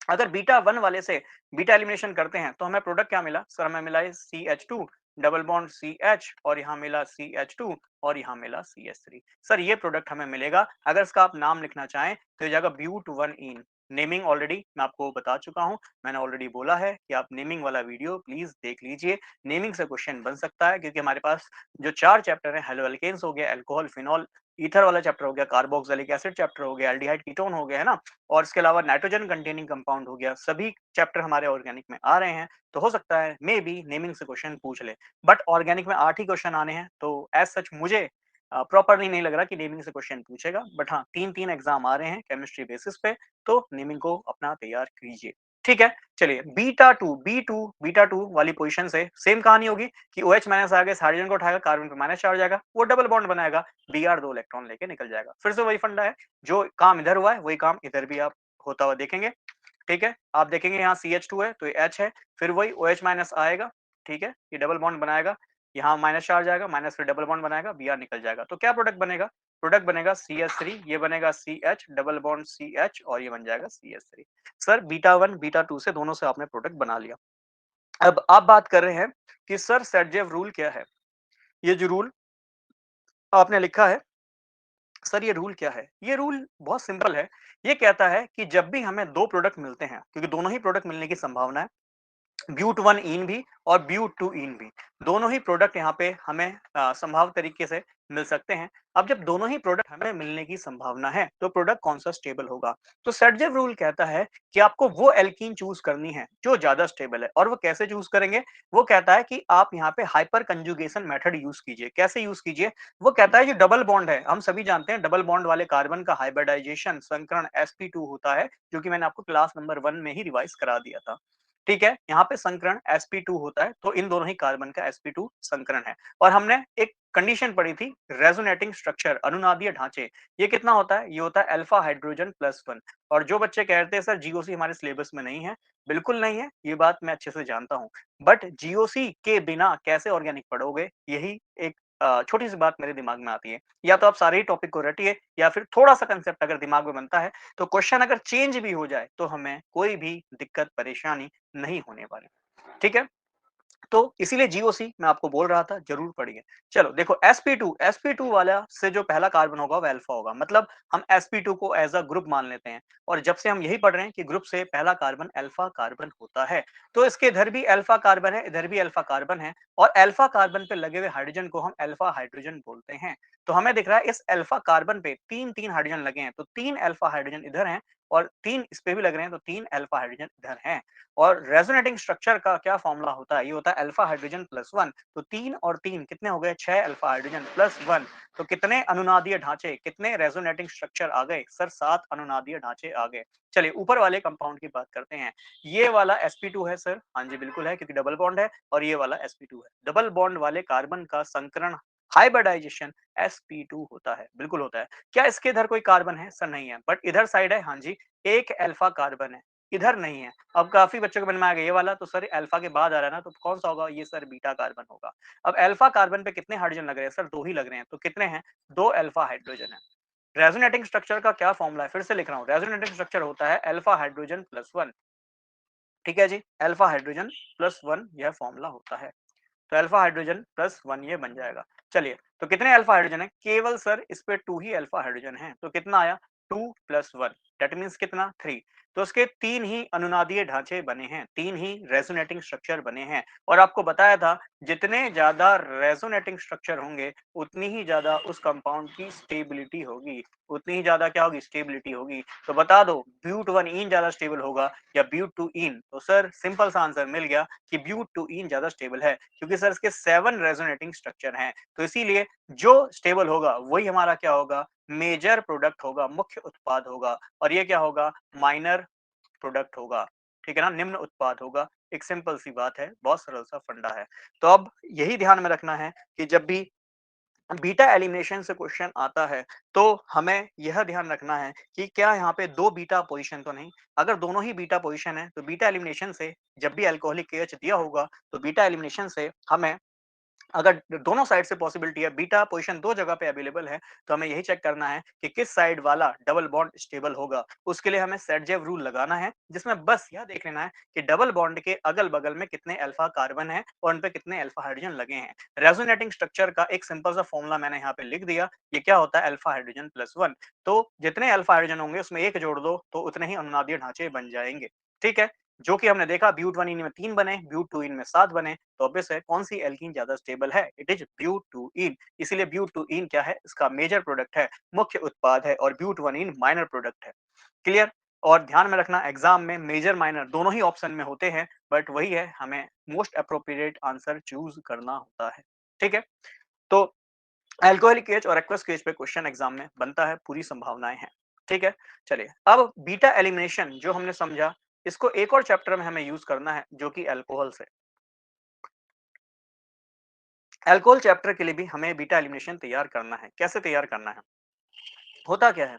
अगर बीटा 1 वाले से बीटा एलिमिनेशन करते हैं तो हमें प्रोडक्ट क्या मिला सर, हमें मिला है CH2 डबल बॉन्ड CH और यहाँ मिला CH2 और यहाँ मिला CH3। सर ये प्रोडक्ट हमें मिलेगा, अगर इसका आप नाम लिखना चाहें तो ये जाएगा ब्यूट 1 इन। नेमिंग ऑलरेडी मैं आपको बता चुका हूं, मैंने ऑलरेडी बोला है कि आप नेमिंग वाला वीडियो प्लीज देख लीजिए, नेमिंग से क्वेश्चन बन सकता है, क्योंकि हमारे पास जो 4 चैप्टर है, हेलो एल्केन्स हो गया, अल्कोहल, फिनॉल, ईथर वाला चैप्टर हो गया, कार्बोक्सिलिक एसिड चैप्टर हो गया, एल्डिहाइड कीटोन हो गया, है ना, और इसके अलावा नाइट्रोजन कंटेनिंग कंपाउंड हो गया, सभी चैप्टर हमारे ऑर्गेनिक में आ रहे हैं। तो हो सकता है मे बी नेमिंग से क्वेश्चन पूछ ले, बट ऑर्गेनिक में 8 ही क्वेश्चन आने हैं, तो एज सच मुझे प्रॉपरली नहीं लग रहा कि नेमिंग से क्वेश्चन पूछेगा, बट हाँ 3-3 एग्जाम आ रहे हैं केमिस्ट्री बेसिस पे, तो नेमिंग को अपना तैयार कीजिए। ठीक है, चलिए बीटा टू वाली पोजीशन से सेम कहानी होगी कि OH माइनस आ गया, हाइड्रोजन को उठाएगा, कार्बन पे माइनस चार्ज आएगा, वो डबल बॉन्ड बनाएगा, Br 2 इलेक्ट्रॉन लेके निकल जाएगा। फिर से वही फंडा है, जो काम इधर हुआ है वही काम इधर भी आप होता हुआ देखेंगे। ठीक है, आप देखेंगे यहाँ CH2 है तो ये H है, फिर वही OH माइनस आएगा, ठीक है, ये डबल बॉन्ड बनाएगा, यहाँ माइनस चार्ज आएगा, माइनस फिर डबल बॉन्ड बनाएगा, Br निकल जाएगा। तो क्या प्रोडक्ट बनेगा, प्रोडक्ट बनेगा CH3, ये बनेगा CH डबल बॉन्ड CH और ये बन जाएगा CH3। सर बीटा 1 बीटा 2 से दोनों से आपने प्रोडक्ट बना लिया। अब आप बात कर रहे हैं कि सर सेटजेव रूल क्या है, ये जो रूल आपने लिखा है सर, ये रूल क्या है? ये रूल बहुत सिंपल है। ये कहता है कि जब भी हमें 2 प्रोडक्ट मिलते हैं, क्योंकि दोनों ही प्रोडक्ट मिलने की संभावना है, ब्यूट 1 इन भी और ब्यूट 2 इन भी, दोनों ही प्रोडक्ट यहाँ पे हमें संभाव तरीके से मिल सकते हैं। अब जब दोनों ही प्रोडक्ट हमें मिलने की संभावना है तो प्रोडक्ट कौन सा स्टेबल होगा, तो सेटजेव रूल कहता है कि आपको वो एल्कीन चूज करनी है जो ज्यादा स्टेबल है। और वो कैसे चूज करेंगे, वो कहता है कि आप यहाँ पे हाइपर कंजुगेशन मेथड यूज कीजिए। कैसे यूज कीजिए, वो कहता है जो डबल बॉन्ड है, हम सभी जानते हैं डबल बॉन्ड वाले कार्बन का हाइब्रिडाइजेशन संकरण sp2 होता है, जो कि मैंने आपको क्लास नंबर 1 में ही रिवाइज करा दिया था। ठीक है, यहाँ पे संकरण sp2 होता है, तो इन दोनों ही कार्बन का sp2 संकरण है। और हमने एक कंडीशन पढ़ी थी, रेजोनेटिंग स्ट्रक्चर, अनुनादीय ढांचे, ये कितना होता है, ये होता है अल्फा हाइड्रोजन प्लस 1। और जो बच्चे कहते हैं सर जीओसी हमारे सिलेबस में नहीं है, बिल्कुल नहीं है, ये बात मैं अच्छे से जानता हूँ, बट जीओसी के बिना कैसे ऑर्गेनिक पढ़ोगे, यही एक छोटी सी बात मेरे दिमाग में आती है। या तो आप सारे ही टॉपिक को रटिए, या फिर थोड़ा सा कंसेप्ट अगर दिमाग में बनता है तो क्वेश्चन अगर चेंज भी हो जाए तो हमें कोई भी दिक्कत परेशानी नहीं होने वाली। ठीक है, तो इसीलिए जीओसी मैं आपको बोल रहा था जरूर पढ़िए। चलो देखो sp2 वाला से जो पहला कार्बन होगा वो अल्फा होगा, मतलब हम sp2 को एज अ ग्रुप मान लेते हैं। और जब से हम यही पढ़ रहे हैं कि ग्रुप से पहला कार्बन अल्फा कार्बन होता है, तो इसके इधर भी अल्फा कार्बन है, इधर भी अल्फा कार्बन है, और अल्फा कार्बन पे लगे हुए हाइड्रोजन को हम अल्फा हाइड्रोजन बोलते हैं। तो हमें दिख रहा है इस अल्फा कार्बन पे 3-3 हाइड्रोजन लगे हैं, तो 3 अल्फा हाइड्रोजन इधर हैं और 3 इस पे भी लग रहे हैं, तो 3 अल्फा हाइड्रोजन इधर हैं। और रेजोनेटिंग स्ट्रक्चर का क्या फॉर्मूला होता है, ये होता है अल्फा हाइड्रोजन प्लस 1। तो 3 और 3 कितने हो गए, 6 अल्फा हाइड्रोजन प्लस 1। तो कितने अनुनादीय ढांचे, कितने रेजोनेटिंग स्ट्रक्चर आ गए सर, 7 अनुनादीय ढांचे आ गए। चलिए ऊपर वाले कंपाउंड की बात करते हैं। ये वाला sp2 है सर, हाँ जी बिल्कुल है, क्योंकि डबल बॉन्ड है, और ये वाला sp2 है। डबल बॉन्ड वाले कार्बन का संकरण हाइब्रिडाइजेशन sp2 होता है, बिल्कुल होता है। क्या इसके इधर कोई कार्बन है सर, नहीं है, बट इधर साइड है, हाँ जी, एक अल्फा कार्बन है, इधर नहीं है। अब काफी बच्चों के मन में आ गया ये वाला तो सर अल्फा के बाद आ रहा है ना, तो कौन सा होगा, ये सर बीटा कार्बन होगा। अब अल्फा कार्बन पे कितने हाइड्रोजन लग रहे हैं सर, 2 ही लग रहे हैं, तो कितने हैं, 2 अल्फा हाइड्रोजन है। रेजोनेटिंग स्ट्रक्चर का क्या फॉर्मूला है, फिर से लिख रहा हूँ, रेजोनेटिंग स्ट्रक्चर होता है अल्फा हाइड्रोजन प्लस 1। ठीक है जी, अल्फा हाइड्रोजन प्लस 1 यह फॉर्मूला होता है। तो अल्फा हाइड्रोजन प्लस 1 ये बन जाएगा। चलिए, तो कितने अल्फा हाइड्रोजन है, केवल सर इस पे 2 ही अल्फा हाइड्रोजन है, तो कितना आया, 2 प्लस 1 दैट मीन्स कितना 3। तो उसके 3 ही अनुनादीय ढांचे बने हैं, 3 ही रेजोनेटिंग स्ट्रक्चर बने हैं और आपको बताया था जितने ज्यादा रेजोनेटिंग स्ट्रक्चर होंगे उतनी ही ज्यादा उस कंपाउंड की स्टेबिलिटी होगी, उतनी ही ज्यादा क्या होगी स्टेबिलिटी होगी। तो बता दो ब्यूट 1 इन ज्यादा स्टेबल होगा या ब्यूट 2 इन? तो सर सिंपल सा आंसर मिल गया कि ब्यूट 2 इन ज्यादा स्टेबल है क्योंकि सर इसके 7 रेजोनेटिंग स्ट्रक्चर हैं। तो इसीलिए जो स्टेबल होगा वही हमारा क्या होगा मेजर प्रोडक्ट होगा, मुख्य उत्पाद होगा और ये क्या होगा माइनर प्रोडक्ट होगा। ठीक है ना, निम्न उत्पाद होगा। एक सिंपल सी बात है, बहुत सरल सा फंडा है। तो अब यही ध्यान में रखना है कि जब भी बीटा एलिमिनेशन से क्वेश्चन आता है तो हमें यह ध्यान रखना है कि क्या यहाँ पे दो बीटा पोजीशन तो नहीं। अगर दोनों ही बीटा पोजीशन है तो बीटा एलिमिनेशन से जब भी अल्कोहलिक केएच दिया होगा तो बीटा एलिमिनेशन से हमें अगर दोनों साइड से पॉसिबिलिटी है बीटा पोजीशन दो जगह पे अवेलेबल है तो हमें यही चेक करना है कि किस साइड वाला डबल बॉन्ड स्टेबल होगा। उसके लिए हमें सेटजेव रूल लगाना है जिसमें बस यह देख लेना है कि डबल बॉन्ड के अगल बगल में कितने अल्फा कार्बन है और उन पे कितने अल्फा हाइड्रोजन लगे हैं। रेजोनेटिंग स्ट्रक्चर का एक सिंपल सा फॉर्मूला मैंने यहाँ पे लिख दिया, ये क्या होता है अल्फा हाइड्रोजन प्लस 1। तो जितने अल्फा हाइड्रोजन होंगे उसमें एक जोड़ दो तो उतने ही अनुनादीय ढांचे बन जाएंगे। ठीक है, जो कि हमने देखा ब्यूट 1 इन में 3 बने, ब्यूट 2 इन में 7 बने। तो ऑब्वियस है कौन सी एल्कीन ज्यादा स्टेबल है, इट इज ब्यूट 2 इन। इसीलिए ब्यूट 2 इन क्या है, इसका मेजर प्रोडक्ट है, मुख्य उत्पाद है और ब्यूट 1 इन माइनर प्रोडक्ट है। क्लियर? और ध्यान में रखना एग्जाम में मेजर माइनर दोनों ही ऑप्शन में होते हैं बट वही है हमें मोस्ट अप्रोप्रिएट आंसर चूज करना होता है। ठीक है, तो अल्कोहलिक केज और एक्वस केज पे क्वेश्चन एग्जाम में बनता है, पूरी संभावनाएं हैं। ठीक है, चलिए अब बीटा एलिमिनेशन जो हमने समझा इसको एक और चैप्टर में हमें यूज करना है जो कि अल्कोहल से। अल्कोहल चैप्टर के लिए भी हमें बीटा एलिमिनेशन तैयार करना है। कैसे तैयार करना है, होता क्या है,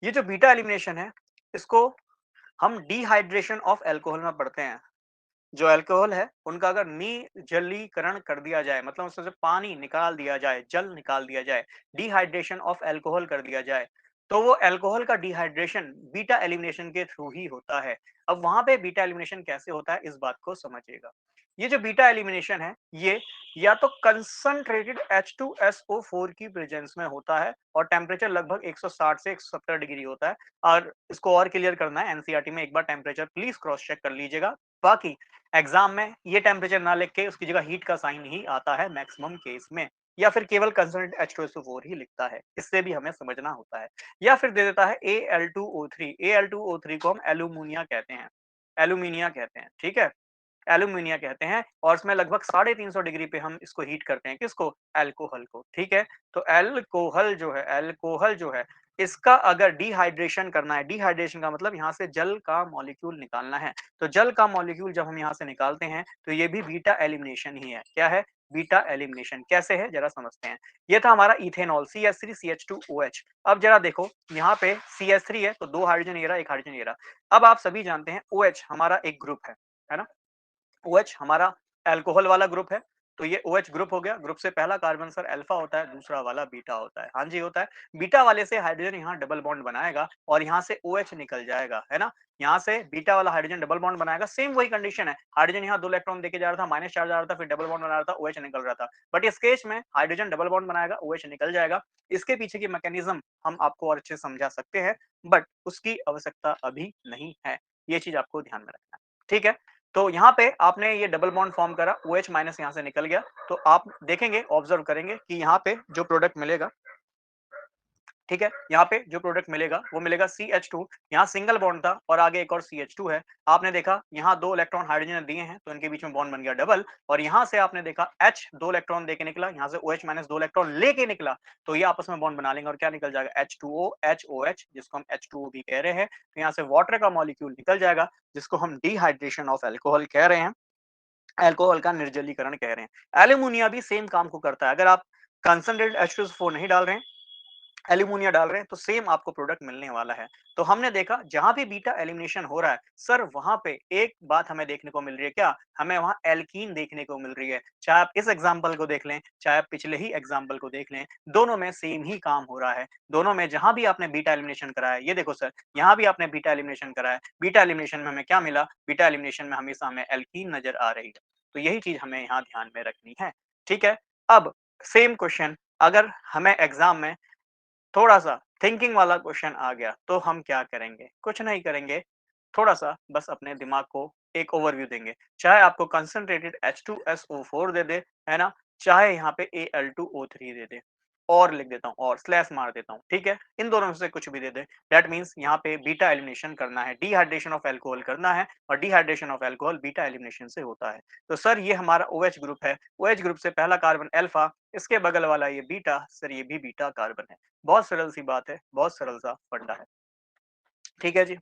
ये जो बीटा एलिमिनेशन है इसको हम डिहाइड्रेशन ऑफ अल्कोहल में पढ़ते हैं। जो अल्कोहल है उनका अगर निर्जलीकरण कर दिया जाए मतलब उसमें से पानी निकाल दिया जाए, जल निकाल दिया जाए, डिहाइड्रेशन ऑफ अल्कोहल कर दिया जाए तो वो अल्कोहल का डिहाइड्रेशन बीटा एलिमिनेशन के थ्रू ही होता है। अब वहां पे बीटा एलिमिनेशन कैसे होता है इस बात को समझिएगा। ये जो बीटा एलिमिनेशन है ये या तो कंसंट्रेटेड H2SO4 की प्रेजेंस में होता है और टेम्परेचर लगभग 160 से 170 डिग्री होता है। और इसको और क्लियर करना है एनसीईआरटी में एक बार टेम्परेचर प्लीज क्रॉस चेक कर लीजिएगा। बाकी एग्जाम में ये टेम्परेचर ना लिख के उसकी जगह हीट का साइन ही आता है मैक्सिमम केस में, या फिर केवल कंसंट्रेटेड H2SO4 ही लिखता है, इससे भी हमें समझना होता है। या फिर दे देता है Al2O3, Al2O3 को हम एल्यूमिनिया कहते हैं, एल्यूमिनिया कहते हैं। ठीक है, एल्यूमिनिया कहते हैं और इसमें लगभग 350 डिग्री पे हम इसको हीट करते हैं, किसको, अल्कोहल को। ठीक है, तो अल्कोहल जो है इसका अगर डिहाइड्रेशन करना है, डिहाइड्रेशन का मतलब यहाँ से जल का मॉलिक्यूल निकालना है। तो जल का मॉलिक्यूल जब हम यहाँ से निकालते हैं तो ये भी बीटा एलिमिनेशन ही है। क्या है, बीटा एलिमिनेशन। कैसे है जरा समझते हैं। ये था हमारा इथेनॉल CH3CH2OH। अब जरा देखो यहाँ पे CH3 है तो दो हाइड्रोजन ये रहा, एक हाइड्रोजन ये रहा। अब आप सभी जानते हैं OH हमारा एक ग्रुप है ना। OH हमारा अल्कोहल वाला ग्रुप है तो ये OH ग्रुप हो गया। ग्रुप से पहला कार्बन सर अल्फा होता है, दूसरा वाला बीटा होता है। हाँ जी होता है। बीटा वाले से हाइड्रोजन यहाँ डबल बॉन्ड बनाएगा और यहाँ से OH निकल जाएगा, है ना। यहाँ से बीटा वाला हाइड्रोजन डबल बॉन्ड बनाएगा, सेम वही कंडीशन है। हाइड्रोजन यहाँ 2 इलेक्ट्रॉन देके जा रहा था, माइनस चार्ज आ रहा था, फिर डबल बॉन्ड बना रहा था, OH निकल रहा था। बट इस केस में हाइड्रोजन डबल बॉन्ड बनाएगा, OH निकल जाएगा। इसके पीछे की मैकेनिज्म हम आपको और अच्छे से समझा सकते हैं बट उसकी आवश्यकता अभी नहीं है। ये चीज आपको ध्यान में रखना है। ठीक है, तो यहाँ पे आपने ये डबल बॉन्ड फॉर्म करा, OH माइनस यहाँ से निकल गया। तो आप देखेंगे, ऑब्जर्व करेंगे कि यहाँ पे जो प्रोडक्ट मिलेगा, ठीक है, यहाँ पे जो प्रोडक्ट मिलेगा वो मिलेगा CH2। यहाँ सिंगल बॉन्ड था और आगे एक और CH2 है। आपने देखा यहाँ 2 इलेक्ट्रॉन हाइड्रोजन दिए हैं तो इनके बीच में बॉन्ड बन गया डबल। और यहाँ से आपने देखा H 2 इलेक्ट्रॉन देके निकला, यहाँ से OH माइनस 2 इलेक्ट्रॉन लेके निकला। तो ये आपस में बॉन्ड बना लेंगे और क्या निकल जाएगा, H2O HOH, जिसको हम H2O भी कह रहे हैं। तो यहाँ से वाटर का मॉलिक्यूल निकल जाएगा जिसको हम डिहाइड्रेशन ऑफ अल्कोहल कह रहे हैं, अल्कोहल का निर्जलीकरण कह रहे हैं। एल्यूमिनिया भी सेम काम को करता है। अगर आप कंसंट्रेटेड H2SO4 नहीं डाल रहे हैं, एल्यूमिनिया डाल रहे हैं तो सेम आपको प्रोडक्ट मिलने वाला है। तो हमने देखा जहां भी बीटा एलिमिनेशन हो रहा है सर वहां पे एक बात हमें देखने को मिल रही है, क्या, हमें वहां एल्कीन देखने को मिल रही है। चाहे आप इस एग्जांपल को देख लें, चाहे आप पिछले ही एग्जांपल को देख लें, दोनों में सेम ही काम हो रहा है। दोनों में जहां भी आपने बीटा एलिमिनेशन कराया, ये देखो सर यहाँ भी आपने बीटा एलिमिनेशन कराया, बीटा एलिमिनेशन में हमें क्या मिला, बीटा एलिमिनेशन में हमेशा हमें एल्कीन नजर आ रही है। तो यही चीज हमें यहाँ ध्यान में रखनी है। ठीक है, अब सेम क्वेश्चन अगर हमें एग्जाम में थोड़ा सा थिंकिंग वाला क्वेश्चन आ गया तो हम क्या करेंगे? कुछ नहीं करेंगे, थोड़ा-सा बस अपने दिमाग को एक ओवरव्यू देंगे। चाहे आपको कंसंट्रेटेड H2SO4 दे दे, है ना? चाहे यहाँ पे Al2O3 दे दे, और लिख देता हूँ और स्लैश मार देता हूँ, ठीक है? इन दोनों में से कुछ भी दे दे, दैट मीन्स यहाँ पे बीटा एलिमिनेशन करना है, डिहाइड्रेशन ऑफ अल्कोहल करना है और dehydration of alcohol beta elimination से होता है। तो सर ये हमारा OH ग्रुप है, OH ग्रुप से पहला कार्बन अल्फा, इसके बगल वाला ये बीटा, सर ये भी बीटा कार्बन है। बहुत सरल सी बात है, बहुत सरल सा फंडा है। ठीक है जी?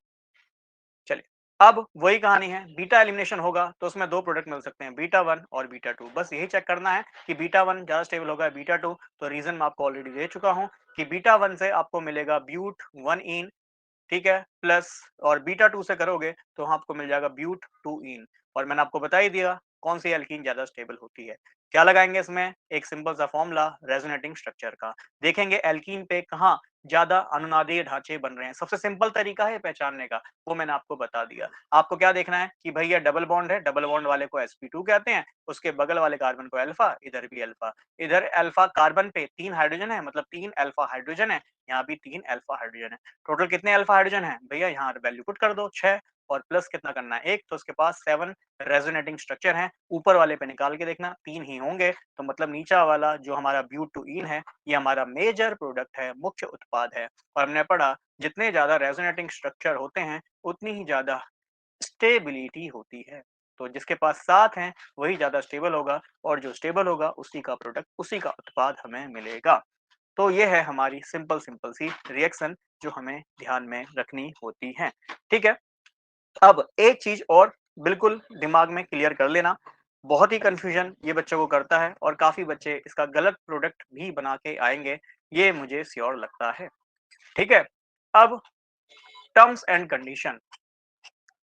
चलिए, अब वही कहानी है, बीटा एलिमिनेशन होगा तो उसमें 2 प्रोडक्ट मिल सकते हैं, बीटा 1 और बीटा 2। बस यही चेक करना है कि बीटा 1 ज़्यादा स्टेबल होगा, बीटा 2, तो रीज़न मैं आपको ऑलरेडी दे चुका हूँ कि बीटा 1 से आपको मिलेगा ब्यूट 1 ईन, ठीक है? प्लस और बीटा 2 से करोगे तो वहाँ आपको मिल जाएगा ब्यूट 2 ईन, और मैंने आपको बता ही दिया कौन सी एल्कीन ज़्यादा स्टेबल होती है। क्या लगाएँगे इसमें? एक सिंपल सा फ़ॉर्मूला रेजोनेटिंग स्ट्रक्चर का। देखेंगे एल्कीन पे कहाँ ज़्यादा अनुनादीय ढांचे बन रहे हैं। सबसे सिंपल तरीका है पहचानने का, वो मैंने आपको बता दिया। आपको क्या देखना है कि भैया डबल बॉन्ड है, डबल बॉन्ड वाले को sp2 कहते हैं, उसके बगल वाले कार्बन को अल्फा, इधर भी अल्फा। इधर अल्फा कार्बन पे 3 हाइड्रोजन है, मतलब 3 अल्फा हाइड्रोजन है, यहाँ भी 3 अल्फा हाइड्रोजन है। टोटल कितने अल्फा हाइड्रोजन है? भैया यहाँ वैल्यू पुट कर दो 6, और प्लस कितना करना है 1, तो उसके पास 7 रेजोनेटिंग स्ट्रक्चर हैं। ऊपर वाले पे निकाल के देखना 3 ही होंगे, तो मतलब नीचा वाला जो हमारा ब्यूट-टू-ईन है, ये हमारा मेजर प्रोडक्ट है, मुख्य उत्पाद है। और हमने पढ़ा जितने ज़्यादा रेजोनेटिंग स्ट्रक्चर होते हैं, उतनी ही ज़्यादा स्टेबिलिटी होती है। तो जिसके पास 7 हैं, वही ज़्यादा स्टेबल होगा, और जो स्टेबल होगा उसी का प्रोडक्ट, उसी का उत्पाद हमें मिलेगा। तो ये है हमारी सिंपल सिंपल सी रिएक्शन जो हमें ध्यान में रखनी होती है। ठीक है? अब एक चीज़ और बिल्कुल दिमाग में क्लियर कर लेना, बहुत ही कन्फ्यूज़न ये बच्चों को करता है और काफ़ी बच्चे इसका गलत प्रोडक्ट भी बना के आएँगे, ये मुझे श्योर लगता है। ठीक है? अब terms and condition,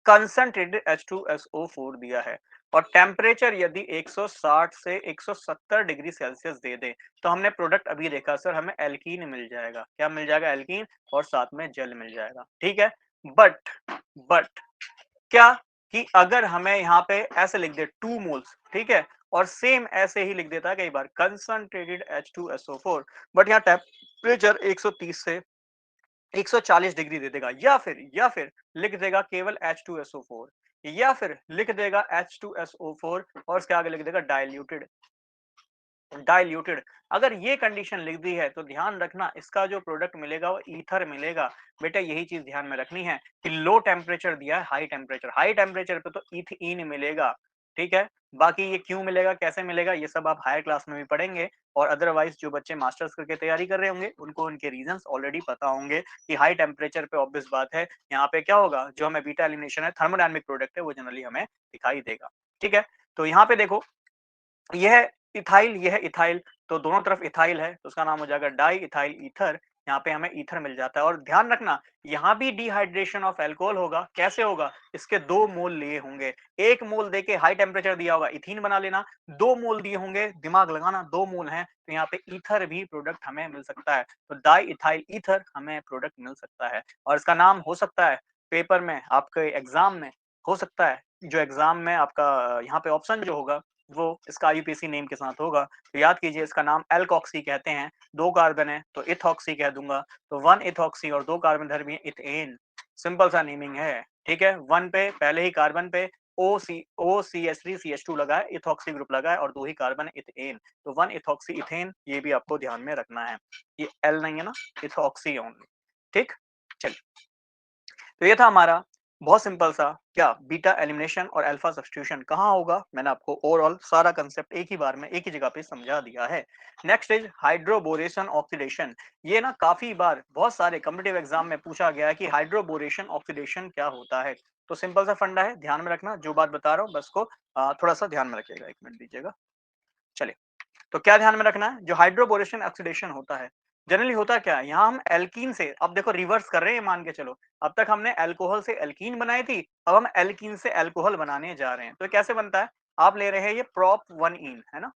concentrated H2SO4 दिया है और टेम्परेचर यदि 160 से 170 डिग्री सेल्सियस दे दें, तो हमने प्रोडक्ट अभी देखा सर हमें एल्कीन मिल जाएगा। क्या मिल जाएगा? एल्कीन, और साथ में जल मिल जाएगा। ठीक है? बट बट क्या कि अगर हमें यहाँ पे ऐसे लिख दे 2 मोल्स, ठीक है? और सेम ऐसे ही लिख देता है कई बार कंसंट्रेटेड H2SO4, बट यहाँ टेम्परेचर 130 से 140 डिग्री दे देगा, या फिर लिख देगा केवल H2SO4, या फिर लिख देगा H2SO4 और उसके आगे लिख देगा डाइल्यूटेड। डाइल्यूटेड अगर ये कंडीशन लिख दी है तो ध्यान रखना इसका जो प्रोडक्ट मिलेगा वो ईथर मिलेगा। बेटा यही चीज ध्यान में रखनी है कि लो टेम्परेचर दिया है, हाई टेम्परेचर पे तो ईथीन मिलेगा। ठीक है? बाकी ये क्यों मिलेगा, कैसे मिलेगा, ये सब आप हायर क्लास में भी पढ़ेंगे, और अदरवाइज जो बच्चे मास्टर्स करके तैयारी कर रहे होंगे उनको उनके रीजंस ऑलरेडी पता होंगे कि हाई टेम्परेचर पे ऑब्वियस बात है यहाँ पे क्या होगा, जो हमें बीटा एलिमिनेशन है, थर्मोडायनामिक प्रोडक्ट है, वो जनरली हमें दिखाई देगा। ठीक है? तो यहाँ पे देखो, यह इथाइल, यह इथाइल, तो दोनों तरफ इथाइल है तो उसका नाम हो जाएगा डाई इथाइल ईथर। यहाँ पे हमें ईथर मिल जाता है, और ध्यान रखना यहाँ भी डिहाइड्रेशन ऑफ अल्कोहल होगा। कैसे होगा? इसके 2 मोल लिए होंगे, 1 मोल देके हाई टेम्परेचर दिया होगा, इथीन बना लेना, 2 मोल दिए होंगे, दिमाग लगाना, 2 मोल हैं तो यहाँ पे ईथर भी प्रोडक्ट हमें मिल सकता है। तो डाई इथाइल ईथर हमें प्रोडक्ट मिल सकता है, और इसका नाम हो सकता है पेपर में, आपके एग्जाम में हो सकता है, जो एग्जाम में आपका यहाँ पे ऑप्शन जो होगा वो इसका आईयूपीएसी नेम के साथ होगा, तो याद कीजिए इसका नाम एल्कोक्सी कहते हैं। 2 कार्बन है तो इथॉक्सी कह दूंगा, तो 1 इथॉक्सी और 2 कार्बन धर्मी इथेन। सिंपल सा नेमिंग है। ठीक है? 1 पे पहले ही कार्बन पे OCH3CH2 लगा है, इथॉक्सी ग्रुप लगा है, और 2 ही कार्बन है इथेन, तो 1 इथॉक्सी इथेन, ये भी आपको ध्यान में रखना है। ये एल नहीं है ना, इथॉक्सी ओनली। ठीक? चलिए, तो ये था हमारा बहुत सिंपल सा क्या बीटा एलिमिनेशन और अल्फा सब्स्टिट्यूशन कहाँ होगा, मैंने आपको ओवरऑल सारा कंसेप्ट एक ही बार में एक ही जगह पे समझा दिया है। Next is hydroboration oxidation. ये ना काफी बार बहुत सारे कॉम्पिटिटिव एग्जाम में पूछा गया है कि हाइड्रोबोरेशन ऑक्सीडेशन क्या होता है। तो सिंपल सा फंडा है, ध्यान में रखना जो बात बता रहा हूँ, बस को थोड़ा सा ध्यान में रखिएगा, 1 मिनट दीजिएगा। चलिए, तो क्या ध्यान में रखना है, जो हाइड्रोबोरेशन ऑक्सीडेशन होता है, जनरली होता क्या है, यहाँ हम एल्कीन से, अब देखो रिवर्स कर रहे हैं, मान के चलो अब तक हमने अल्कोहल से एल्कीन बनाई थी, अब हम एल्कीन से अल्कोहल बनाने जा रहे हैं। तो कैसे बनता है, आप ले रहे हैं ये प्रोप 1 इन, है ना,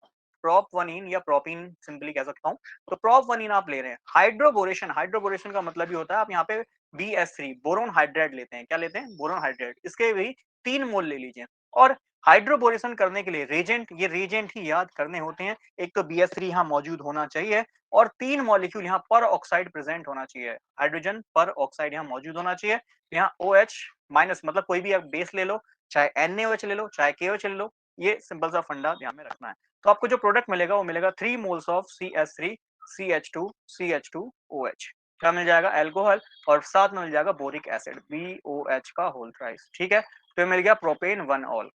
प्रोप 1 इन या प्रोपीन सिंपली कह सकता हूँ। तो प्रोप 1 इन आप ले रहे हैं, हाइड्रोबोरेशन, हाइड्रोबोरेशन का मतलब ये होता है आप यहाँ पे BS3 बोरोन हाइड्राइड लेते हैं, क्या लेते हैं, बोरोन हाइड्राइड, इसके भी 3 मोल ले लीजिए, और हाइड्रोबोरेशन करने के लिए रेजेंट, ये रेजेंट ही याद करने होते हैं। एक तो BH3 यहाँ मौजूद होना चाहिए और 3 मॉलिक्यूल यहाँ पर ऑक्साइड प्रेजेंट होना चाहिए। हाइड्रोजन पर ऑक्साइड यहाँ मौजूद होना चाहिए। यहाँ OH माइनस मतलब कोई भी आप बेस ले लो, चाहे NaOH ले लो, चाहे KOH ले लो, ये सिंपल सा फंडा ध्यान में रखना है। तो आपको जो प्रोडक्ट मिलेगा वो मिलेगा 3 moles of CH3 CH2 CH2OH। क्या मिल जाएगा? अल्कोहल, और साथ में मिल जाएगा बोरिक एसिड BOH का होल थ्राइस। ठीक है, तो मिल गया प्रोपेन 1 ऑल।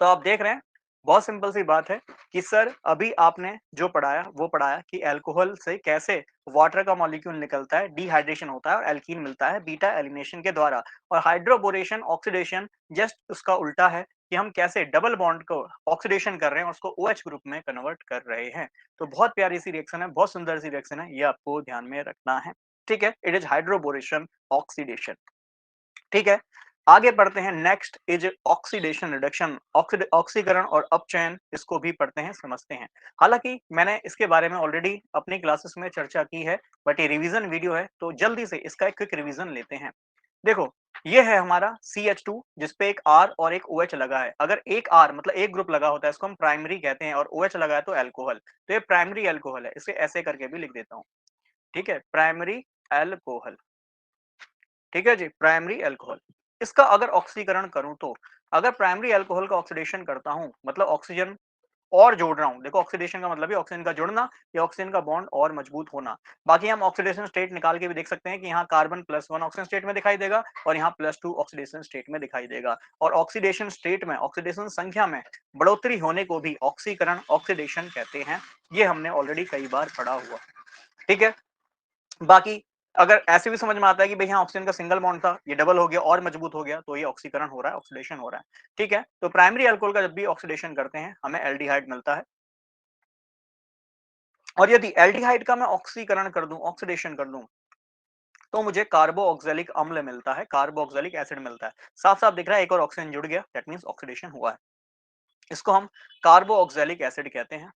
तो आप देख रहे हैं, बहुत सिंपल सी बात है कि सर अभी आपने जो पढ़ाया वो पढ़ाया कि अल्कोहल से कैसे वाटर का मॉलिक्यूल निकलता है, डिहाइड्रेशन होता है और एल्कीन मिलता है बीटा एलिमिनेशन के द्वारा। और हाइड्रोबोरेशन ऑक्सीडेशन जस्ट उसका उल्टा है कि हम कैसे डबल बॉन्ड को ऑक्सीडेशन कर रहे हैं और उसको OH ग्रुप में कन्वर्ट कर रहे हैं। तो बहुत प्यारी सी रिएक्शन है, बहुत सुंदर सी रिएक्शन है, ये आपको ध्यान में रखना है। ठीक है, इट इज हाइड्रोबोरेशन ऑक्सीडेशन। ठीक है, आगे बढ़ते हैं। नेक्स्ट इज ऑक्सीडेशन रिडक्शन, ऑक्सीकरण और अपचयन, इसको भी पढ़ते हैं, समझते हैं। हालांकि मैंने इसके बारे में ऑलरेडी अपनी क्लासेस में चर्चा की है, बट ये रिवीजन वीडियो है तो जल्दी से इसका एक क्विक रिवीजन लेते हैं। देखो, ये है हमारा CH2 जिसपे एक R और एक OH लगा है। अगर एक R मतलब एक ग्रुप लगा होता है इसको हम प्राइमरी कहते हैं, और OH लगा है तो अल्कोहल। तो ये प्राइमरी अल्कोहल है, इसे ऐसे करके भी लिख देता हूं। ठीक है, प्राइमरी अल्कोहल। ठीक है जी, प्राइमरी अल्कोहल। इसका अगर ऑक्सीकरण करूं तो, अगर प्राइमरी अल्कोहल का ऑक्सीडेशन करता हूं मतलब ऑक्सीजन और जोड़ रहा हूं, देखो ऑक्सीडेशन का मतलब है ऑक्सीजन का जुड़ना या ऑक्सीजन का बॉन्ड और मजबूत होना। बाकी हम ऑक्सीडेशन स्टेट निकाल के भी देख सकते हैं कि यहाँ कार्बन +1 ऑक्सीजन स्टेट में दिखाई देगा और यहाँ +2 ऑक्सीडेशन स्टेट में दिखाई देगा। और ऑक्सीडेशन स्टेट में ऑक्सीडेशन संख्या में बढ़ोतरी होने को भी ऑक्सीकरण ऑक्सीडेशन कहते हैं। ये हमने ऑलरेडी कई बार पढ़ा हुआ। ठीक है, बाकी अगर ऐसे भी समझ में आता है कि भाई यहाँ ऑक्सीजन का सिंगल बॉन्ड था, ये डबल हो गया और मजबूत हो गया, तो ये ऑक्सीकरण हो रहा है, ऑक्सीडेशन हो रहा है। ठीक है, तो प्राइमरी अल्कोहल का जब भी ऑक्सीडेशन करते हैं हमें एल्डिहाइड मिलता है, और यदि एल्डिहाइड का मैं ऑक्सीकरण कर दूं, ऑक्सीडेशन कर दूं, तो मुझे कार्बोक्सिलिक अम्ल मिलता है, कार्बोक्सिलिक एसिड मिलता है। साफ साफ दिख रहा है एक और ऑक्सीजन जुड़ गया, दैट मींस ऑक्सीडेशन हुआ है। इसको हम कार्बोक्सिलिक एसिड कहते हैं।